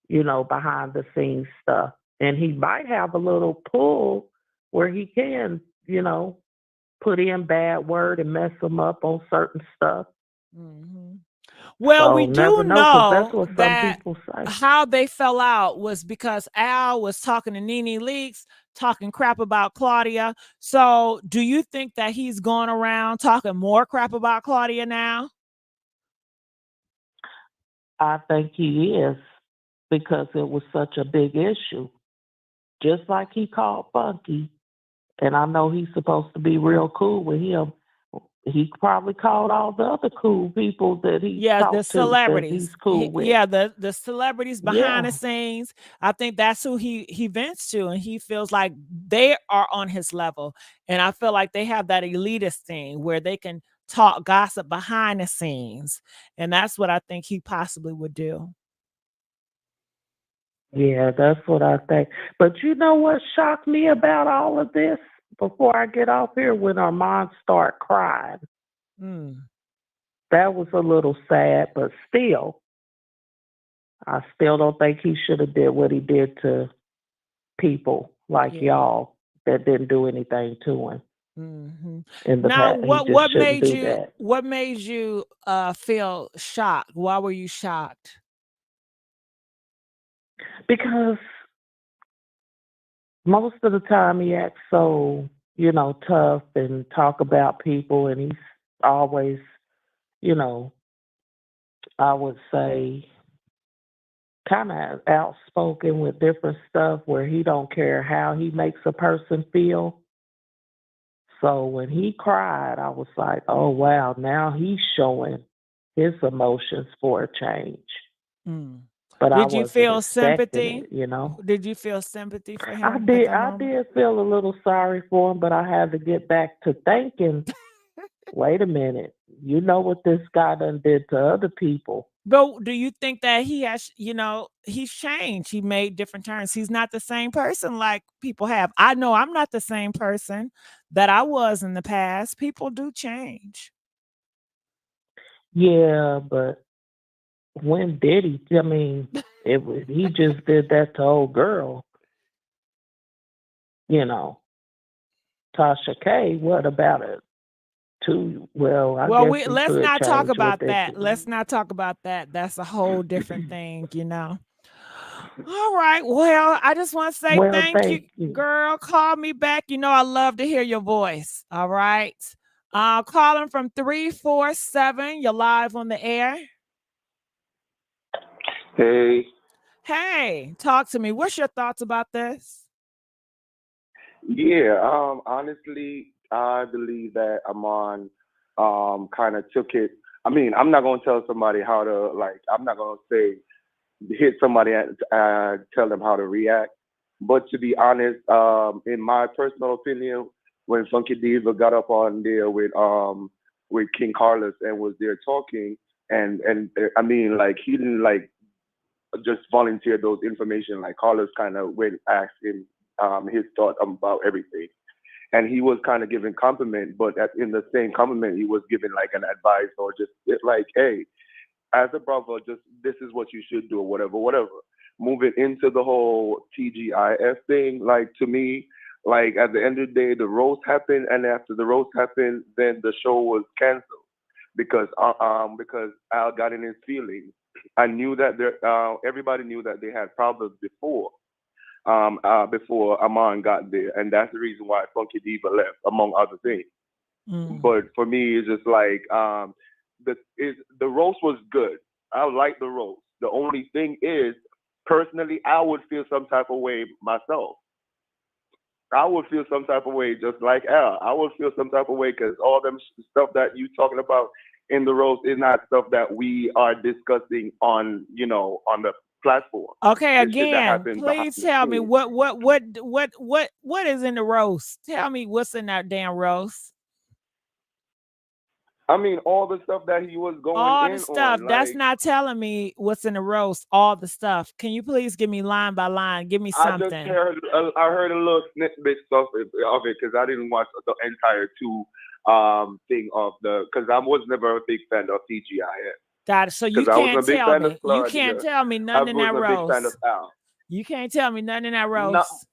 behind the scenes stuff. And he might have a little pull where he can, put in bad word and mess them up on certain stuff. Mm-hmm. Well, so we do know that's what some people say. How they fell out was because Al was talking to Nene Leakes, talking crap about Claudia. So do you think that he's going around talking more crap about Claudia now? I think he is, because it was such a big issue. Just like he called Funky, and I know he's supposed to be real cool with him. He probably called all the other cool people that he talked the celebrities. To that he's cool with. The celebrities behind the scenes. I think that's who he vents to, and he feels like they are on his level. And I feel like they have that elitist thing where they can talk gossip behind the scenes, and that's what I think he possibly would do. Yeah, that's what I think. But you know what shocked me about all of this? Before I get off here, when Armon started crying. That was a little sad, but still, I still don't think he should have did what he did to people like y'all that didn't do anything to him. In the Now, past. what made you feel shocked? Why were you shocked? Because most of the time he acts so, tough and talk about people, and he's always, I would say, kind of outspoken with different stuff where he don't care how he makes a person feel. So when he cried, I was like, oh, wow, now he's showing his emotions for a change. But did you feel sympathy? It, Did you feel sympathy for him? I did feel a little sorry for him, but I had to get back to thinking, wait a minute, you know what this guy done did to other people. But do you think that he has, he's changed? He made different turns. He's not the same person like people have. I know I'm not the same person that I was in the past. People do change. Yeah, but when did he? I mean, he just did that to old girl. Tasha K. What about it? Let's not talk about that. Let's not talk about that. That's a whole different thing, All right. Well, I just want to say Well, thank you, thank you. girl. Call me back. You know I love to hear your voice. All right. Calling from 347. You're live on the air. Hey. Hey, talk to me. What's your thoughts about this? Yeah, honestly, I believe that Armon kind of took it. I mean, I'm not gonna tell somebody how to I'm not gonna say hit somebody and tell them how to react. But to be honest, in my personal opinion, when Funky Diva got up on there with King Carlos and was there talking, and I mean, like he didn't just volunteer those information. Like Carlos kind of went asked him his thought about everything, and he was kind of giving compliment, but in the same compliment, he was giving like an advice or just like, hey, as a brother, just this is what you should do or whatever, whatever. Moving into the whole TGIF thing, like to me, like at the end of the day, the roast happened, and after the roast happened, then the show was canceled because Al got in his feelings. I knew that everybody knew that they had problems before Armon got there, and that's the reason why Funky Diva left, among other things. But for me, it's just like the roast was good. I like the roast. The only thing is, personally, I would feel some type of way myself. I would feel some type of way just like Al. I would feel some type of way because all them stuff that you talking about in the roast is not stuff that we are discussing on the platform. Okay, It's shit that again, happened behind please the tell me scenes. what is in the roast? Tell me what's in that damn roast. I mean, all the stuff that he was going All in the stuff. on, That's like not telling me what's in the roast. All the stuff. Can you please give me line by line? Give me I just something. I heard a little snippet of it because I didn't watch the entire thing of because I was never a big fan of TGIF. Got it. So you Because I wasn't can't a big tell fan of me. You Claudia. can't tell me I nothing in that wasn't a big fan of roast. Al. You can't tell me nothing in that No, roast.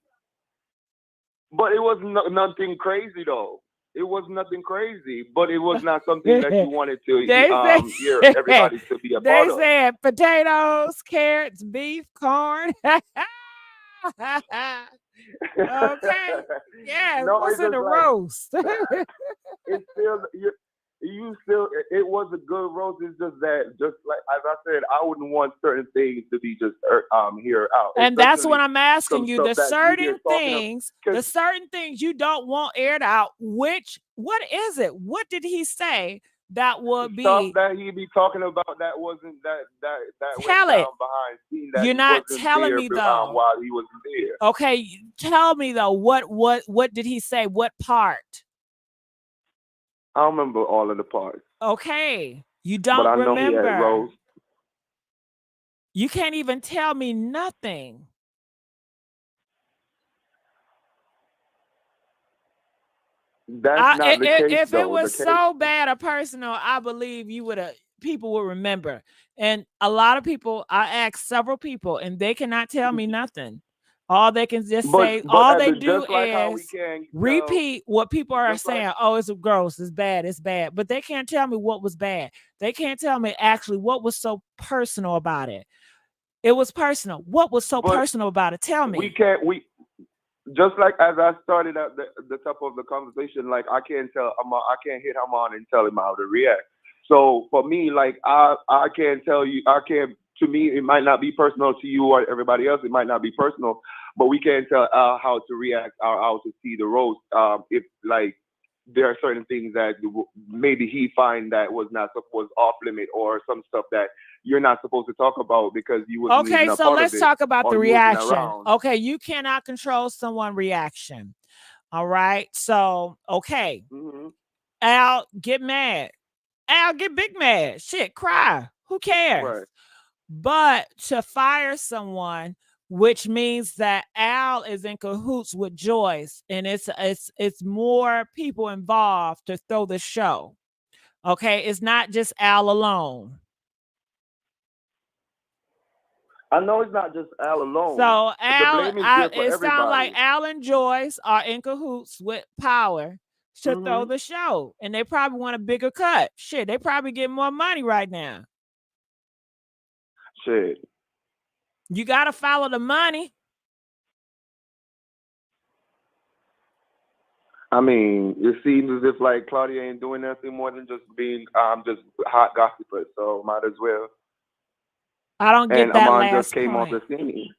but it was nothing crazy though. It was nothing crazy, but it was not something that you wanted to hear everybody to be a They part of. said potatoes, carrots, beef, corn. Okay. Yeah, No, what's it's in just the like roast? it's still you still it was a good roast. It's just that just like as I said, I wouldn't want certain things to be just here out. And that's what Especially I'm asking some you. stuff The that you hear certain things you don't want aired out. What is it? What did he say that would stuff be? that he be talking about that wasn't that Tell went it. down behind scene that You're he not wasn't telling there me though. while he was there. Okay, tell me though. What did he say? What part? I don't remember all of the parts. Okay, you But don't I know he had remember. roast. You can't even tell me nothing. That's not the case If though. it was so bad or personal, I believe people would remember. And a lot of people, I asked several people, and they cannot tell me nothing. All they can just say, all they do is repeat what people are saying. Oh, it's gross, it's bad, it's bad. But they can't tell me what was bad. They can't tell me actually what was so personal about it. It was personal. What was so personal about it? Tell me. We just like as I started at the top of the conversation, like I can't hit him on and tell him how to react. So for me, like I can't tell you, to me, it might not be personal to you or everybody else. It might not be personal, but we can't tell how to react or how to see the roast. If like there are certain things that maybe he find that was off limit or some stuff that you're not supposed to talk about because you wasn't even a so part let's of it talk about or the you wasn't reaction. around. Okay, you cannot control someone's reaction. All right. So, okay. Al, get mad. Al, get big mad. Shit, cry. Who cares? Right. But to fire someone, which means that Al is in cahoots with Joyce, and it's more people involved to throw the show. Okay, it's not just Al alone. I know it's not just Al alone. So Al, it sounds like Al and Joyce are in cahoots with Power to throw the show, and they probably want a bigger cut. Shit, they probably get more money right now. Shit. You got to follow the money. I mean, it seems as if like Claudia ain't doing nothing more than just being just hot gossiper, so might as well. I don't get and that Armon last just came point. off the scene.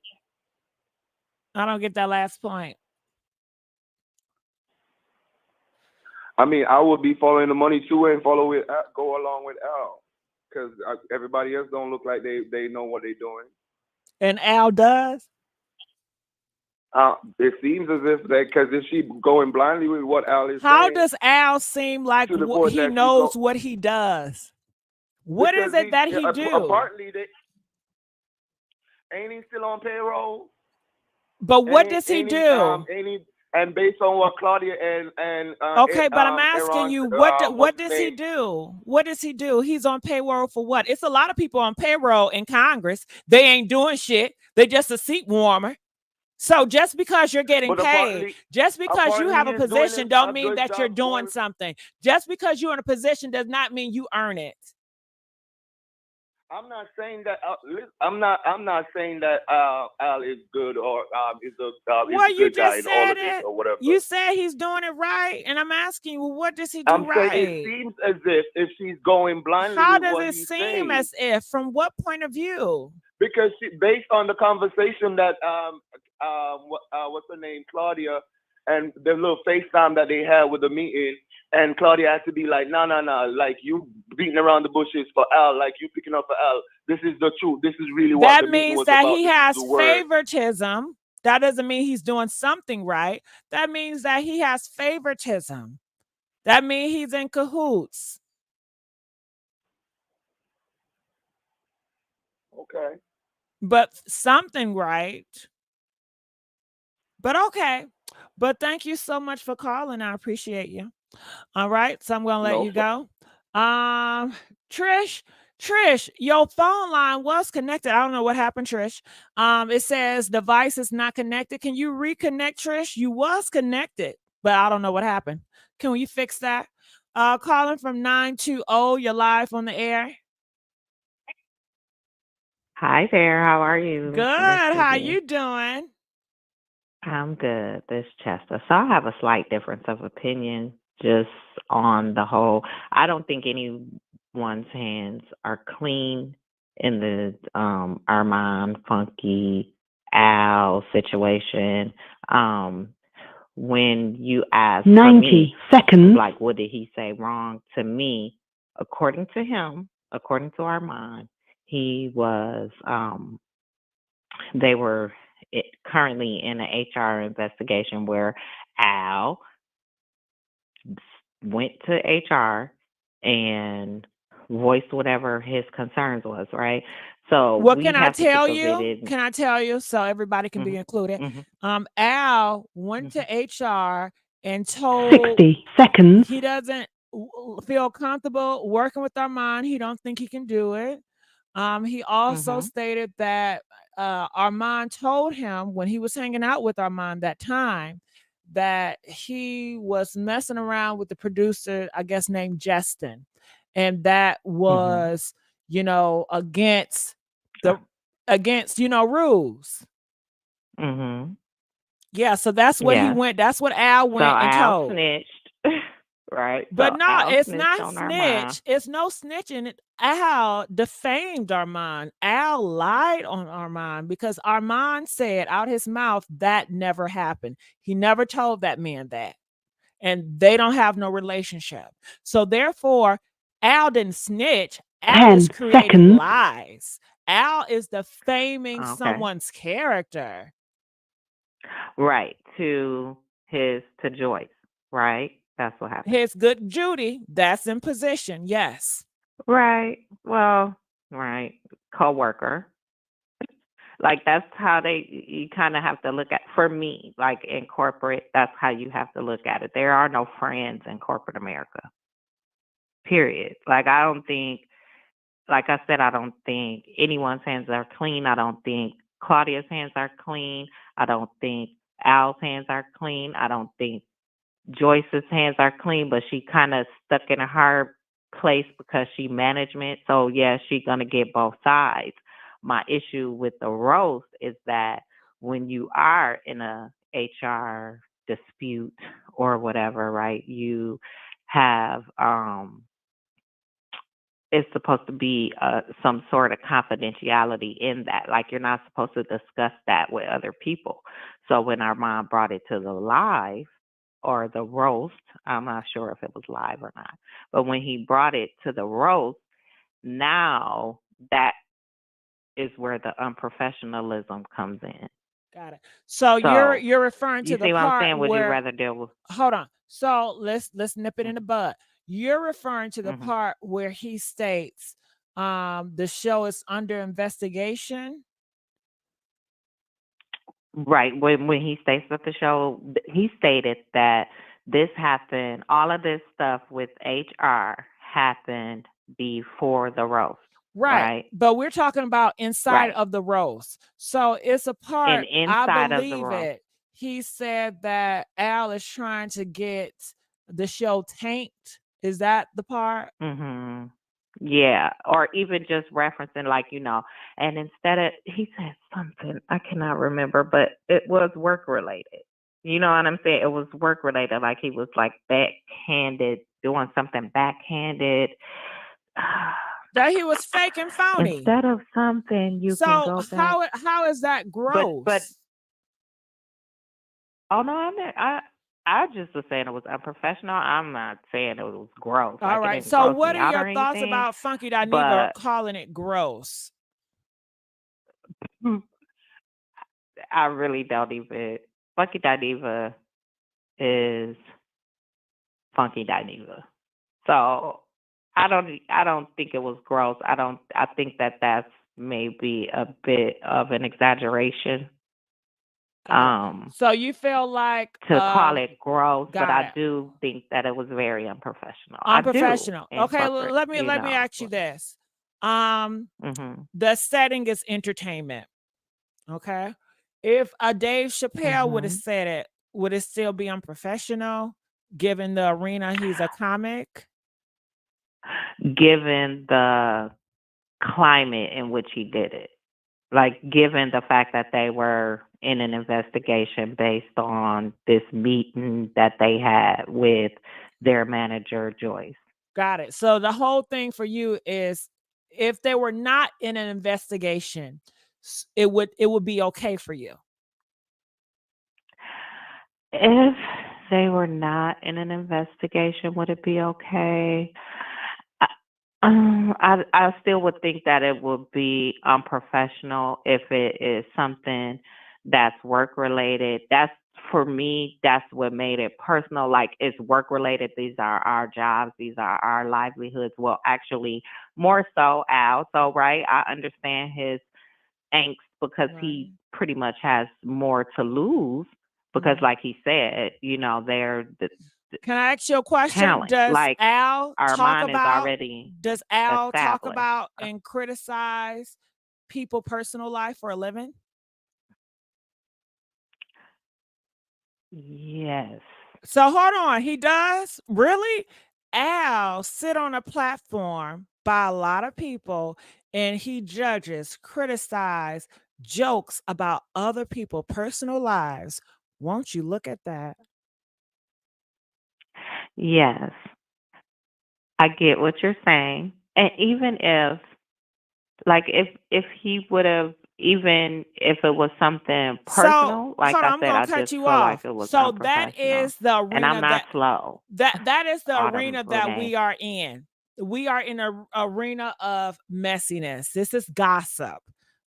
I don't get that last point. I mean, I would be following the money too and go along with Al, because everybody else don't look like they know what they're doing. And Al does. It seems as if that, because if she going blindly with what Al is How saying, does Al seem like he knows what he does? What is it that he do? Apparently, ain't he still on payroll? But what does he do? And based on what Claudia and okay, but I'm asking Aaron, you, what does he do? What does he do? He's on payroll for what? It's a lot of people on payroll in Congress. They ain't doing shit. They just a seat warmer. So just because you're getting paid, just because you have a position, don't mean that you're doing something. Just because you're in a position does not mean you earn it. I'm not saying that. I'm not saying that Al is good or is a good guy in all of this or whatever. You said he's doing it right, and I'm asking you, what does he do right? Saying it seems as if she's going blindly. How with does what it he's seem saying. as if? From what point of view? Because based on the conversation that what's her name, Claudia, and the little FaceTime that they had with the meeting, and Claudia had to be like, no, like you beating around the bushes for Al, like you picking up for Al. This is the truth. This is really what that the meeting was about. That means that he has favoritism. That doesn't mean he's doing something right. That means that he has favoritism. That means he's in cahoots. Okay. But something right. But okay. But thank you so much for calling. I appreciate you. All right. So I'm going to let you go. Trish, your phone line was connected. I don't know what happened, Trish. It says device is not connected. Can you reconnect, Trish? You was connected, but I don't know what happened. Can you fix that? Calling from 920, you're live on the air. Hi there. How are you? Good. How you doing? I'm good. This is Chester. So I have a slight difference of opinion just on the whole. I don't think anyone's hands are clean in the Armon, Funky, Al situation. When you ask 90 seconds, like, what did he say wrong? To me, according to him, according to Armon, he was, they were currently in an HR investigation where Al went to HR and voiced whatever his concerns was, right? So what can I tell you? Can I tell you so everybody can be included? Al went to HR and told 60 seconds. He doesn't feel comfortable working with Armon. He don't think he can do it. He also stated that Armon told him when he was hanging out with Armon that time that he was messing around with the producer, I guess named Justin, and that was against rules. Yeah, so that's what he went. That's what Al went and Al told. Snitched. Right. But so no, Al it's snitched not on snitch. Armon. It's no snitching. Al defamed Armon. Al lied on Armon because Armon said out his mouth that never happened. He never told that man that. And they don't have no relationship. So therefore, Al didn't snitch. Al is creating lies. Al is defaming someone's character. Right. To Joyce. Right. That's what happened. His good Judy, that's in position, yes. Right. Well, right. Co-worker. Like that's how you kind of have to look at, for me, like in corporate, that's how you have to look at it. There are no friends in corporate America. Period. Like I don't think, like I said, I don't think anyone's hands are clean. I don't think Claudia's hands are clean. I don't think Al's hands are clean. I don't think Joyce's hands are clean, but she kind of stuck in a hard place because she management. So yeah, she's gonna get both sides. My issue with the roast is that when you are in a HR dispute or whatever, right, you have it's supposed to be some sort of confidentiality in that. Like, you're not supposed to discuss that with other people. So when Armon brought it to the live or the roast, I'm not sure if it was live or not, but when he brought it to the roast, now that is where the unprofessionalism comes in. Got it. So you're referring You to the see what I'm part saying? Would you where, rather deal with? hold on. So let's nip it in the bud. You're referring to the Mhm. part where he states the show is under investigation. Right. When he states that the show, he stated that this happened, all of this stuff with HR happened before the roast. Right. Right. But we're talking about inside Right. of the roast. So it's a part, And I inside of the believe roast. it. He said that Al is trying to get the show tanked. Is that the part? Mm-hmm. Yeah. Or even just referencing, like, and instead of, he said something, I cannot remember, but it was work related. You know what I'm saying? It was work related. Like, he was like backhanded, doing something backhanded. That he was fake and phony. Instead of something, you can go back. How is that gross? But oh no, I just was saying it was unprofessional. I'm not saying it was gross. All Like, it right. didn't So gross what me are out or your thoughts anything. about Funky Dineva But calling it gross? I really don't even. Funky Dineva is Funky Dineva. So I don't think it was gross. I think that that's maybe a bit of an exaggeration. So you feel like To call it gross, but got I it. do think that it was very unprofessional. Unprofessional. I do. Okay, let me ask you this. The setting is entertainment. Okay. If a Dave Chappelle would have said it, would it still be unprofessional given the arena he's a comic? Given the climate in which he did it. Like, given the fact that they were in an investigation based on this meeting that they had with their manager, Joyce. Got it. So the whole thing for you is, if they were not in an investigation, it would be okay for you. If they were not in an investigation, would it be okay? I still would think that it would be unprofessional if it is something that's work related. That's, for me, that's what made it personal. Like, it's work related. These are our jobs. These are our livelihoods. Well, actually, more so Al. So, right, I understand his angst because he pretty much has more to lose because, like he said, they're Can I ask you a question? talent. Does Like, Al talk Armon is about already does Al talk established. about and criticize people' personal life for a living? Yes. So hold on, he does? Really? Al sit on a platform by a lot of people and he judges, criticize, jokes about other people's personal lives. Won't you look at that? Yes. I get what you're saying. And even if, like, if he would have, even if it was something personal, like hold on, I I'm said, gonna I cut just you feel like off. it was So that unprofessional. is the And I'm arena not slow. that is the arena Autumn, that Renee. we are in. We are in an arena of messiness. This is gossip.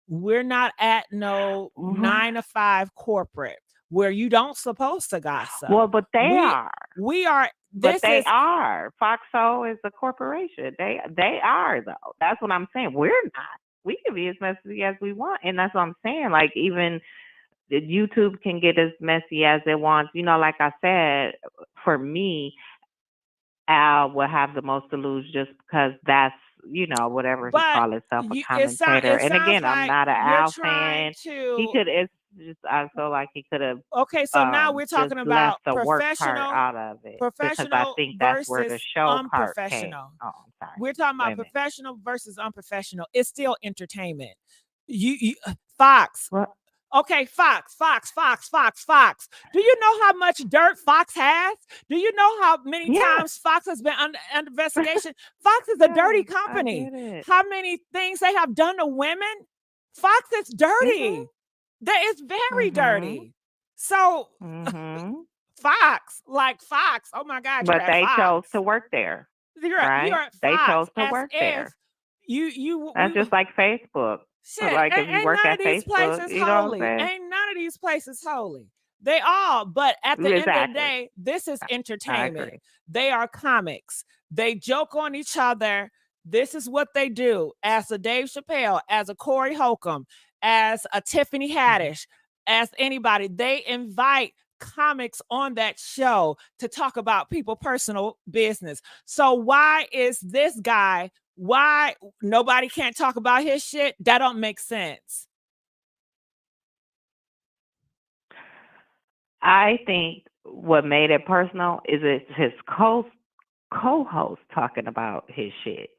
We're not at no 9-to-5 corporate where you don't supposed to gossip. Well, but they are. We are. But they are. Foxo is a corporation. They are, though. That's what I'm saying. We're not. We can be as messy as we want, and that's what I'm saying. Like, even the YouTube can get as messy as it wants. Like I said, for me, Al will have the most to lose just because that's, whatever he call himself, a commentator. And again, I'm not an Al fan. He could. It's just, I feel like he could have. Okay, so now we're just talking left about the work part professional, out of it because I professional think that's where the versus show part came. unprofessional. Oh, I'm sorry. We're talking Wait a about minute. professional versus unprofessional. It's still entertainment. Fox. What? Okay, Fox. Do you know how much dirt Fox has? Do you know how many times Fox has been under investigation? Fox is a dirty company. How many things they have done to women? Fox is dirty. That is very dirty. So Fox, oh my God, But they chose to work there. You're right? at They chose Fox to as work there. That's just like Facebook. Shit, Like if you ain't work none at of these Facebook, places you know what I'm holy. saying? Ain't none of these places holy. They all, but at the end of the day, this is entertainment. agree. They are comics. They joke on each other. This is what they do. As a Dave Chappelle, as a Corey Holcomb, as a Tiffany Haddish, as anybody, they invite comics on that show to talk about people's personal business. So why is this guy, why nobody can't talk about his shit? That don't make sense. I think what made it personal is it's his co-host talking about his shit.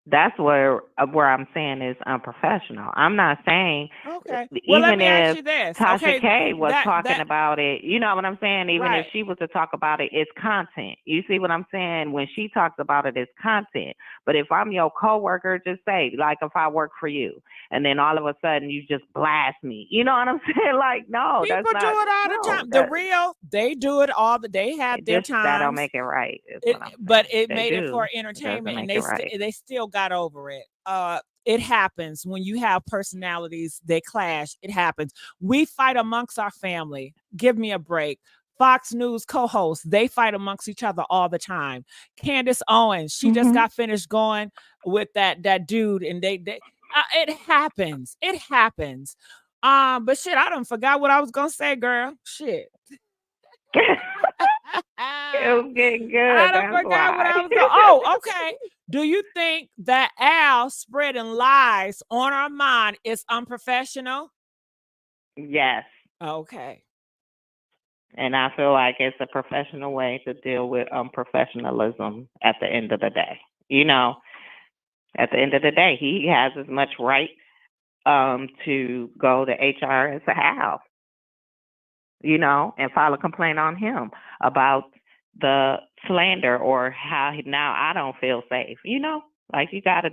That's where I'm saying is unprofessional. I'm not saying okay. Well, even let me ask if you this. Tasha Okay, K was talking about it, you know what I'm saying? Even if Right. she was to talk about it, it's content. You see what I'm saying? When she talks about it, it's content. But if I'm your coworker, just say, like if I work for you, and then all of a sudden you just blast me. You know what I'm saying? Like, no, People that's not. do it all the time. The real, they do it all. They have their times. That don't make it right. But it They made it do. for It doesn't entertainment, and make it right. they still got over it. It happens when you have personalities, they clash. It happens. We fight amongst our family. Give me a break. Fox News co-hosts, they fight amongst each other all the time. Candace Owens, she just got finished going with that dude, and they it happens. It happens. But shit, I done forgot what I was gonna say, girl. Shit. It was getting good. I done forgot what I was going. Oh, okay. Do you think that Al spreading lies on Armon is unprofessional? Yes. Okay. And I feel like it's a professional way to deal with professionalism at the end of the day. You know, at the end of the day, he has as much right to go to HR as Al, you know, and file a complaint on him about the slander or how now I don't feel safe. You know, like you got to,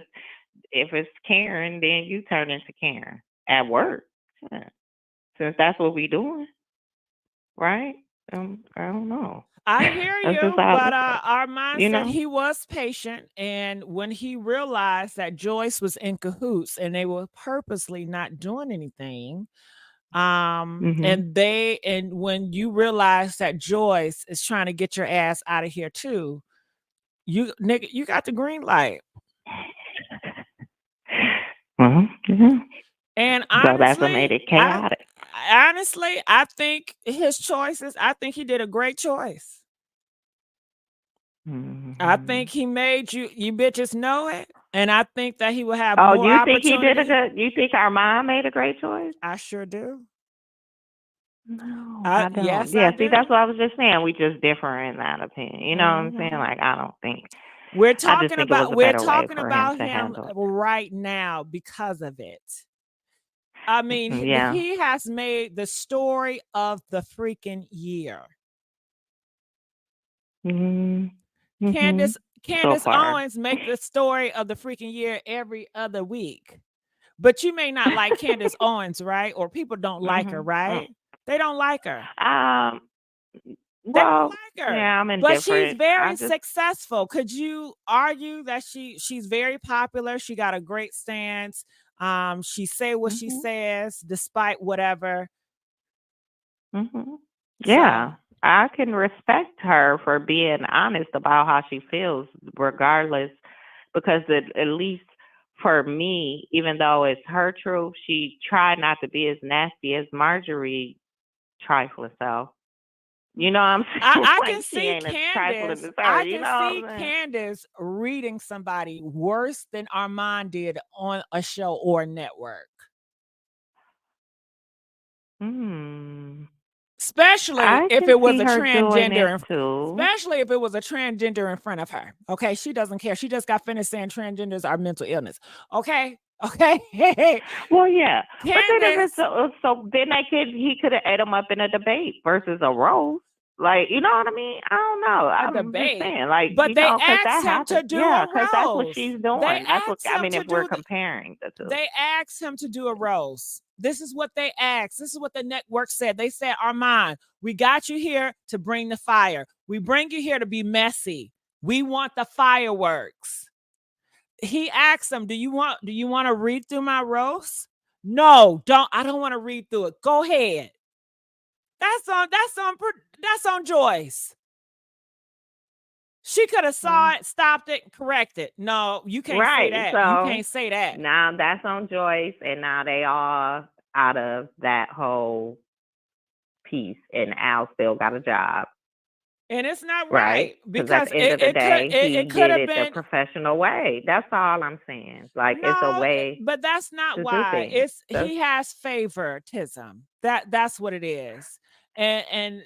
if it's Karen, then you turn into Karen at work. Yeah. Since that's what we doing. Right? I don't know. I hear That's you, just how I but look at it, Armon you said know? he was patient, and when he realized that Joyce was in cahoots and they were purposely not doing anything, and when you realize that Joyce is trying to get your ass out of here too, you got the green light. And honestly, so that's what made it chaotic. I think his choices, I think he did a great choice. I think he made you bitches know it, and I think that he will have more you think he opportunity. did a good? You think Armon made a great choice? I sure do. No, I don't. Yes, yeah, I see, do. that's what I was just saying. We just differ in that opinion. You know what I'm saying? Like, I don't think. We're I just talking think it was about a we're better way talking for about him to him handle it. right now because of it. I mean, Yeah. he has made the story of the freaking year. Candace So far. Owens make the story of the freaking year every other week. But you may not like Candace Owens, right? Or people don't like her, right? They don't like her. They don't like her. Yeah, I'm But she's indifferent. very successful. Could you argue that she's very popular? She got a great stance. She say what she says despite whatever. Yeah, I can respect her for being honest about how she feels, regardless, because at least for me, even though it's her truth, she tried not to be as nasty as Marjorie trifling self. You know what I'm saying? I Like, can she see ain't as trifling Candace. as her. I You can know see what I'm saying? Candace reading somebody worse than Armon did on a show or a network. Especially if it was a transgender, especially if it was a transgender in front of her. Okay, she doesn't care. She just got finished saying transgenders are mental illness. Okay, Okay. Well, yeah, but then if it's Candace, so then he could have ate him up in a debate versus a roast. Like, you know what I mean? I don't know. a I'm just debate, saying, like, but they because that asked him to happens. do Yeah, a because that's what roast. she's They doing. That's what asked I him mean. to If we're do the. comparing the two, They asked him to do a roast. This is what they asked. This is what the network said. They said, Armon, we got you here to bring the fire. We bring you here to be messy. We want the fireworks. He asked them, do you want to read through my roast? No, don't. I don't want to read through it. Go ahead. That's on Joyce. She could have saw it, stopped it, corrected. No, you can't say right? that. You So can't say that. now that's on Joyce, and now they all out of that whole piece, and Al still got a job. And it's not Right? right Because at because the end of the day, he it could did have it the been professional way. That's all I'm saying. Like, it's a no, way but that's not to do why. things. He has favoritism. That's what it is. And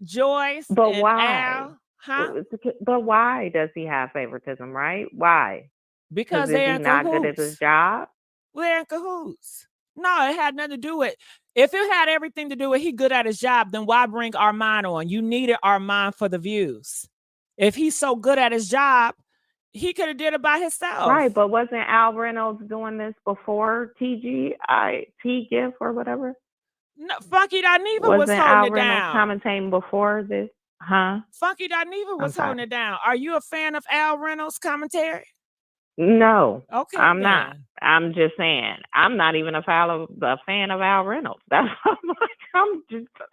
Joyce But and why? Al, huh? But why does he have favoritism, right? Why? Because Because is they're he in not good at his cahoots. job? They're in cahoots. No, it had nothing to do with. If it had everything to do with he good at his job, then why bring Armon on? You needed Armon for the views. If he's so good at his job, he could have did it by himself. Right, but wasn't Al Reynolds doing this before T-GIF or whatever? No, Funky Dineva was Wasn't holding Al it Reynolds down. commentating before this? Huh? Funky Dineva was holding it down. Are you a fan of Al Reynolds' commentary? No, Okay, I'm then. not. I'm just saying, I'm not even a fan of Al Reynolds. That's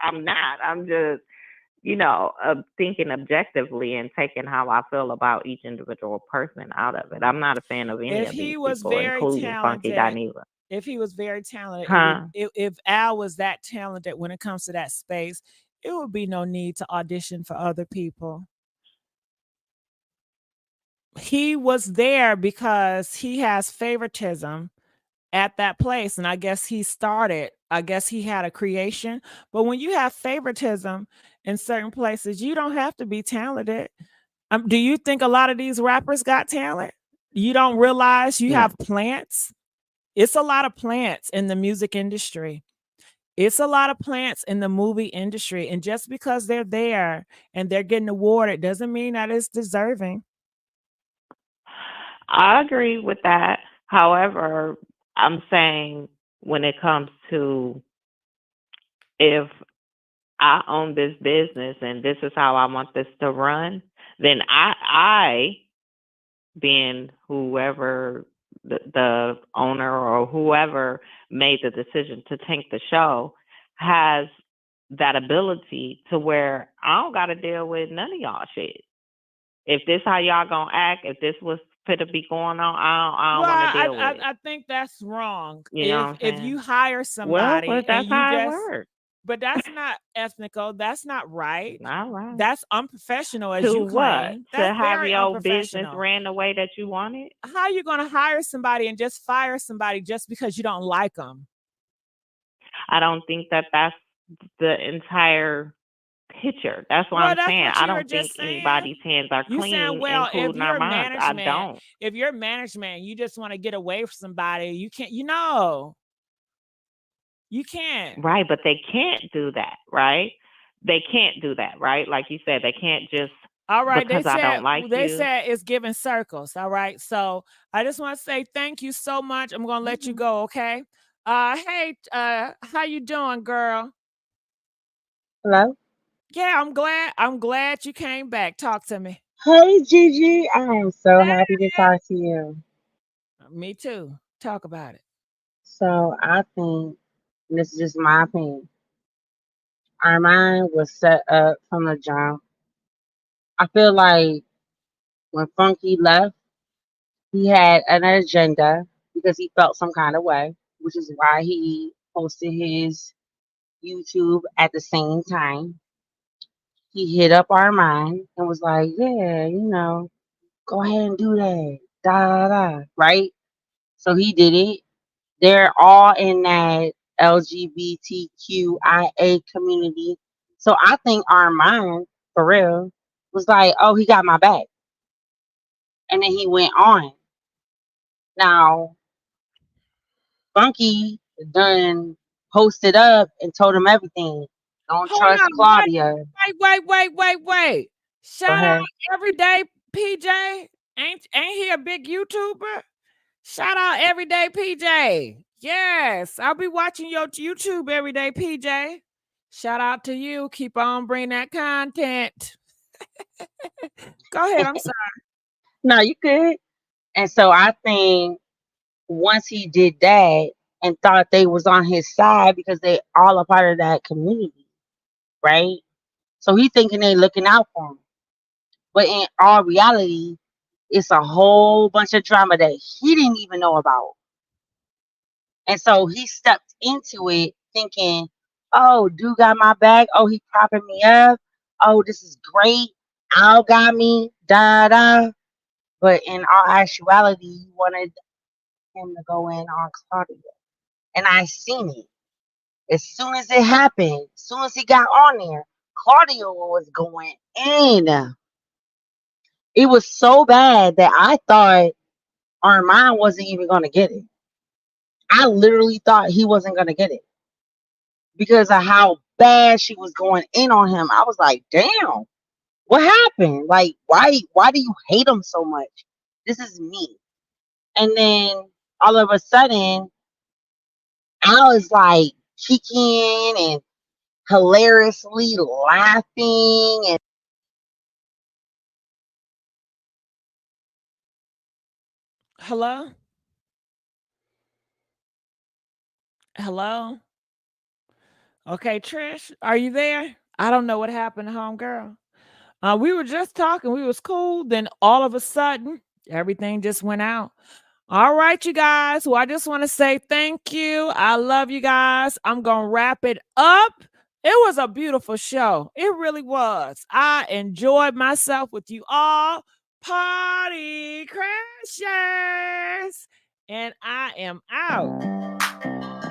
I'm not. I'm just, thinking objectively and taking how I feel about each individual person out of it. I'm not a fan of any If of he these was people, very including Funky talented, Dineva. if he was very talented, Huh? if Al was that talented when it comes to that space, it would be no need to audition for other people. He was there because he has favoritism at that place. And I guess he had a creation. But when you have favoritism in certain places, you don't have to be talented. Do you think a lot of these rappers got talent? You don't realize you have plants? It's a lot of plants in the music industry. It's a lot of plants in the movie industry. And just because they're there and they're getting awarded doesn't mean that it's deserving. I agree with that. However, I'm saying when it comes to if I own this business and this is how I want this to run, then I being whoever the owner or whoever made the decision to tank the show, has that ability to where I don't got to deal with none of y'all shit. If this how y'all gonna act, if this was to be going on, I don't want to deal with it. I think that's wrong. You know what I'm If saying? you hire somebody Well, but that's and you how it just, works. but that's not ethical. That's not right. Not right. That's unprofessional, as To you what? claim. To That's have very your business unprofessional. ran the way that you want it? How are you going to hire somebody and just fire somebody just because you don't like them? I don't think that that's the entire picture. That's what I'm saying. I don't think anybody's hands are You clean, saying, well, if including our you're minds. I management, don't. if you're management, you just want to get away from somebody, you can't, you can't. Right, but they can't do that, right? They can't do that, right? Like you said, they can't just all right, because I don't like you. They said it's giving circles. All right. So I just want to say thank you so much. I'm gonna let you go, okay? Hey, how you doing, girl? Hello? Yeah, I'm glad you came back. Talk to me. Hey, Gigi. I am so happy to talk to you. Me too. Talk about it. So I think, and this is just my opinion, Armon was set up from the jump. I feel like when Funky left, he had an agenda because he felt some kind of way, which is why he posted his YouTube at the same time. He hit up Armon and was like, yeah, go ahead and do that. Da da da. Right? So he did it. They're all in that LGBTQIA community. So I think Armon, for real, was like, oh, he got my back. And then he went on. Now, Funky done posted up and told him everything. Don't Hold trust on, Claudia. wait. Go Shout out ahead. Everyday PJ. Ain't he a big YouTuber? Shout out Everyday PJ. Yes, I'll be watching your YouTube Everyday PJ. Shout out to you. Keep on bringing that content. Go ahead. I'm sorry. No, you good. And so I think once he did that and thought they was on his side because they all a part of that community, right? So he thinking they looking out for him. But in all reality, it's a whole bunch of drama that he didn't even know about. And so he stepped into it thinking, oh, dude got my back. Oh, he propping me up. Oh, this is great. Al got me. Da da. But in all actuality, he wanted him to go in on Claudia. And I seen it. As soon as it happened, as soon as he got on there, Claudia was going in. It was so bad that I thought Armon wasn't even going to get it. I literally thought he wasn't going to get it because of how bad she was going in on him. I was like, damn, what happened? Like, why do you hate him so much? This is me. And then all of a sudden, Al is like kicking and hilariously laughing and Hello? Hello? Okay, Trish, are you there? I don't know what happened, homegirl. We were just talking. We was cool. Then all of a sudden, everything just went out. All right, you guys. Well, I just want to say thank you. I love you guys. I'm going to wrap it up. It was a beautiful show. It really was. I enjoyed myself with you all. Party crashers. And I am out.